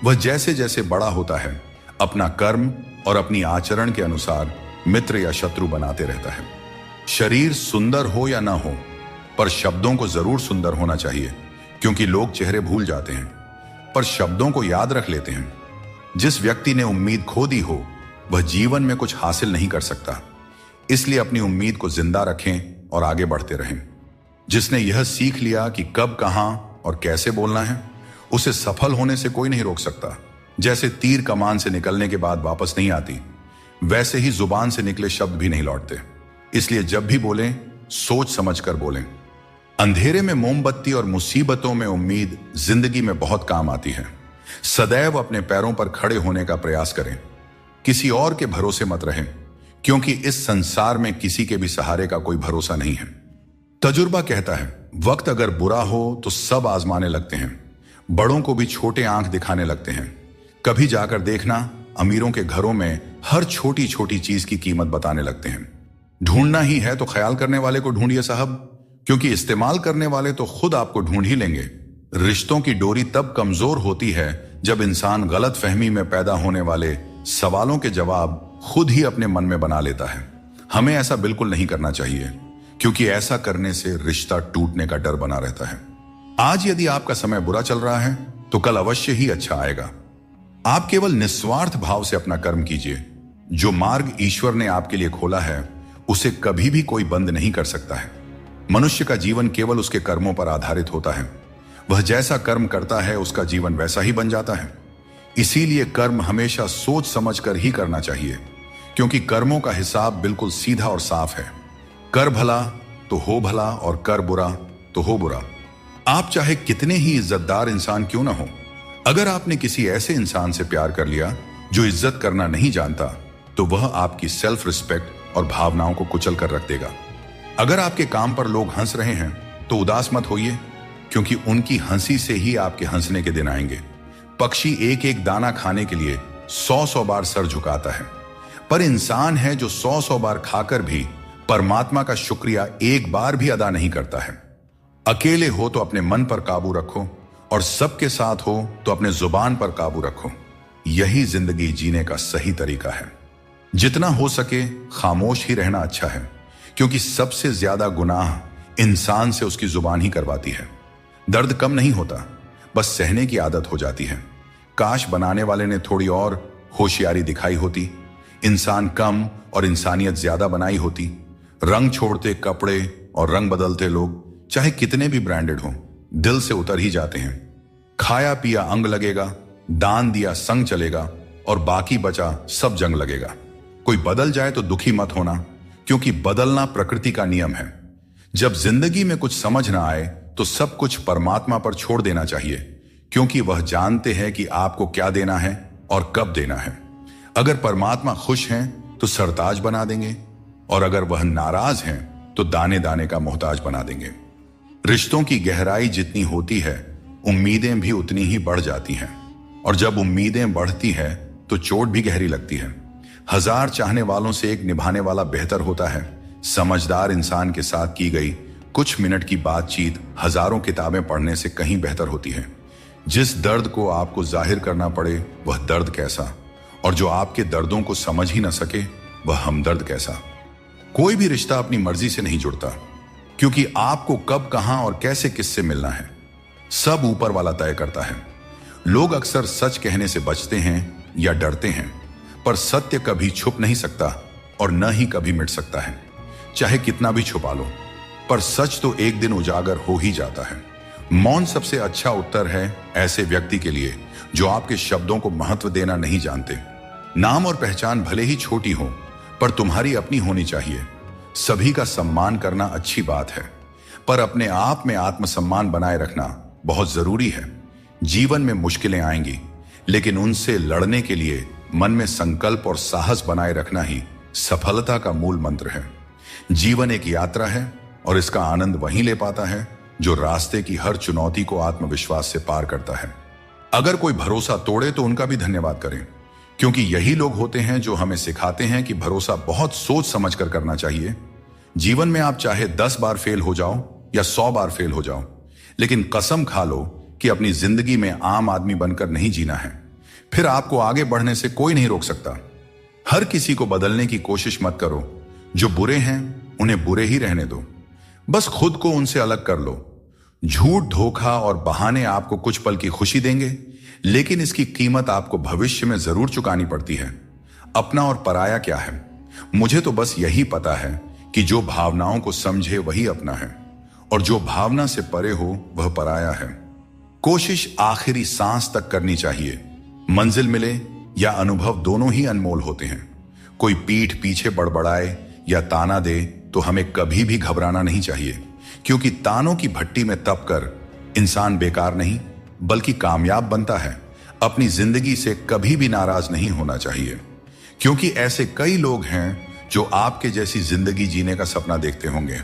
वह जैसे जैसे बड़ा होता है अपना कर्म और अपनी आचरण के अनुसार मित्र या शत्रु बनाते रहता है। शरीर सुंदर हो या ना हो, पर शब्दों को जरूर सुंदर होना चाहिए, क्योंकि लोग चेहरे भूल जाते हैं पर शब्दों को याद रख लेते हैं। जिस व्यक्ति ने उम्मीद खो दी हो वह जीवन में कुछ हासिल नहीं कर सकता। इसलिए अपनी उम्मीद को जिंदा रखें और आगे बढ़ते रहें। जिसने यह सीख लिया कि कब, कहां और कैसे बोलना है, उसे सफल होने से कोई नहीं रोक सकता। जैसे तीर कमान से निकलने के बाद वापस नहीं आती, वैसे ही जुबान से निकले शब्द भी नहीं लौटते। इसलिए जब भी बोलें, सोच समझ कर बोलें। अंधेरे में मोमबत्ती और मुसीबतों में उम्मीद जिंदगी में बहुत काम आती है। सदैव अपने पैरों पर खड़े होने का प्रयास करें। किसी और के भरोसे मत रहें, क्योंकि इस संसार में किसी के भी सहारे का कोई भरोसा नहीं है। तजुर्बा कहता है, वक्त अगर बुरा हो तो सब आजमाने लगते हैं, बड़ों को भी छोटे आंख दिखाने लगते हैं। कभी जाकर देखना, अमीरों के घरों में हर छोटी छोटी चीज की कीमत बताने लगते हैं। ढूंढना ही है तो ख्याल करने वाले को ढूंढिए साहब, क्योंकि इस्तेमाल करने वाले तो खुद आपको ढूंढ ही लेंगे। रिश्तों की डोरी तब कमजोर होती है जब इंसान गलत फहमी में पैदा होने वाले सवालों के जवाब खुद ही अपने मन में बना लेता है। हमें ऐसा बिल्कुल नहीं करना चाहिए, क्योंकि ऐसा करने से रिश्ता टूटने का डर बना रहता है। आज यदि आपका समय बुरा चल रहा है तो कल अवश्य ही अच्छा आएगा। आप केवल निस्वार्थ भाव से अपना कर्म कीजिए। जो मार्ग ईश्वर ने आपके लिए खोला है उसे कभी भी कोई बंद नहीं कर सकता है। मनुष्य का जीवन केवल उसके कर्मों पर आधारित होता है। वह जैसा कर्म करता है उसका जीवन वैसा ही बन जाता है। इसीलिए कर्म हमेशा सोच समझ कर ही करना चाहिए, क्योंकि कर्मों का हिसाब बिल्कुल सीधा और साफ है। कर भला तो हो भला और कर बुरा तो हो बुरा। आप चाहे कितने ही इज्जतदार इंसान क्यों ना हो, अगर आपने किसी ऐसे इंसान से प्यार कर लिया जो इज्जत करना नहीं जानता, तो वह आपकी सेल्फ रिस्पेक्ट और भावनाओं को कुचल कर रख देगा। अगर आपके काम पर लोग हंस रहे हैं तो उदास मत होइए, क्योंकि उनकी हंसी से ही आपके हंसने के दिन आएंगे। पक्षी एक एक दाना खाने के लिए 100 बार सर झुकाता है, पर इंसान है जो 100 बार खाकर भी परमात्मा का शुक्रिया एक बार भी अदा नहीं करता है। अकेले हो तो अपने मन पर काबू रखो, और सबके साथ हो तो अपने जुबान पर काबू रखो। यही जिंदगी जीने का सही तरीका है। जितना हो सके खामोश ही रहना अच्छा है, क्योंकि सबसे ज्यादा गुनाह इंसान से उसकी जुबान ही करवाती है। दर्द कम नहीं होता, बस सहने की आदत हो जाती है। काश बनाने वाले ने थोड़ी और होशियारी दिखाई होती, इंसान कम और इंसानियत ज्यादा बनाई होती। रंग छोड़ते कपड़े और रंग बदलते लोग चाहे कितने भी ब्रांडेड हों, दिल से उतर ही जाते हैं। खाया पिया अंग लगेगा, दान दिया संग चलेगा, और बाकी बचा सब जंग लगेगा। कोई बदल जाए तो दुखी मत होना, क्योंकि बदलना प्रकृति का नियम है। जब जिंदगी में कुछ समझ ना आए तो सब कुछ परमात्मा पर छोड़ देना चाहिए, क्योंकि वह जानते हैं कि आपको क्या देना है और कब देना है। अगर परमात्मा खुश हैं तो सरताज बना देंगे, और अगर वह नाराज हैं तो दाने दाने का मोहताज बना देंगे। रिश्तों की गहराई जितनी होती है, उम्मीदें भी उतनी ही बढ़ जाती हैं, और जब उम्मीदें बढ़ती हैं तो चोट भी गहरी लगती है। 1000 चाहने वालों से एक निभाने वाला बेहतर होता है। समझदार इंसान के साथ की गई कुछ मिनट की बातचीत हजारों किताबें पढ़ने से कहीं बेहतर होती है। जिस दर्द को आपको जाहिर करना पड़े वह दर्द कैसा, और जो आपके दर्दों को समझ ही न सके वह हमदर्द कैसा। कोई भी रिश्ता अपनी मर्जी से नहीं जुड़ता, क्योंकि आपको कब, कहां और कैसे किससे मिलना है सब ऊपर वाला तय करता है। लोग अक्सर सच कहने से बचते हैं या डरते हैं, पर सत्य कभी छुप नहीं सकता और न ही कभी मिट सकता है। चाहे कितना भी छुपा लो, पर सच तो एक दिन उजागर हो ही जाता है। मौन सबसे अच्छा उत्तर है ऐसे व्यक्ति के लिए जो आपके शब्दों को महत्व देना नहीं जानते। नाम और पहचान भले ही छोटी हो, पर तुम्हारी अपनी होनी चाहिए। सभी का सम्मान करना अच्छी बात है, पर अपने आप में आत्मसम्मान बनाए रखना बहुत जरूरी है। जीवन में मुश्किलें आएंगी, लेकिन उनसे लड़ने के लिए मन में संकल्प और साहस बनाए रखना ही सफलता का मूल मंत्र है। जीवन एक यात्रा है, और इसका आनंद वहीं ले पाता है जो रास्ते की हर चुनौती को आत्मविश्वास से पार करता है। अगर कोई भरोसा तोड़े तो उनका भी धन्यवाद करें, क्योंकि यही लोग होते हैं जो हमें सिखाते हैं कि भरोसा बहुत सोच समझ कर करना चाहिए। जीवन में आप चाहे 10 बार फेल हो जाओ या 100 बार फेल हो जाओ, लेकिन कसम खा लो कि अपनी जिंदगी में आम आदमी बनकर नहीं जीना है। फिर आपको आगे बढ़ने से कोई नहीं रोक सकता। हर किसी को बदलने की कोशिश मत करो। जो बुरे हैं उन्हें बुरे ही रहने दो, बस खुद को उनसे अलग कर लो। झूठ, धोखा और बहाने आपको कुछ पल की खुशी देंगे, लेकिन इसकी कीमत आपको भविष्य में जरूर चुकानी पड़ती है। अपना और पराया क्या है? मुझे तो बस यही पता है कि जो भावनाओं को समझे वही अपना है, और जो भावना से परे हो वह पराया है। कोशिश आखिरी सांस तक करनी चाहिए। मंजिल मिले या अनुभव दोनों ही अनमोल होते हैं। कोई पीठ पीछे बड़बड़ाए या ताना दे तो हमें कभी भी घबराना नहीं चाहिए, क्योंकि तानों की भट्टी में तप कर इंसान बेकार नहीं बल्कि कामयाब बनता है। अपनी जिंदगी से कभी भी नाराज नहीं होना चाहिए, क्योंकि ऐसे कई लोग हैं जो आपके जैसी जिंदगी जीने का सपना देखते होंगे।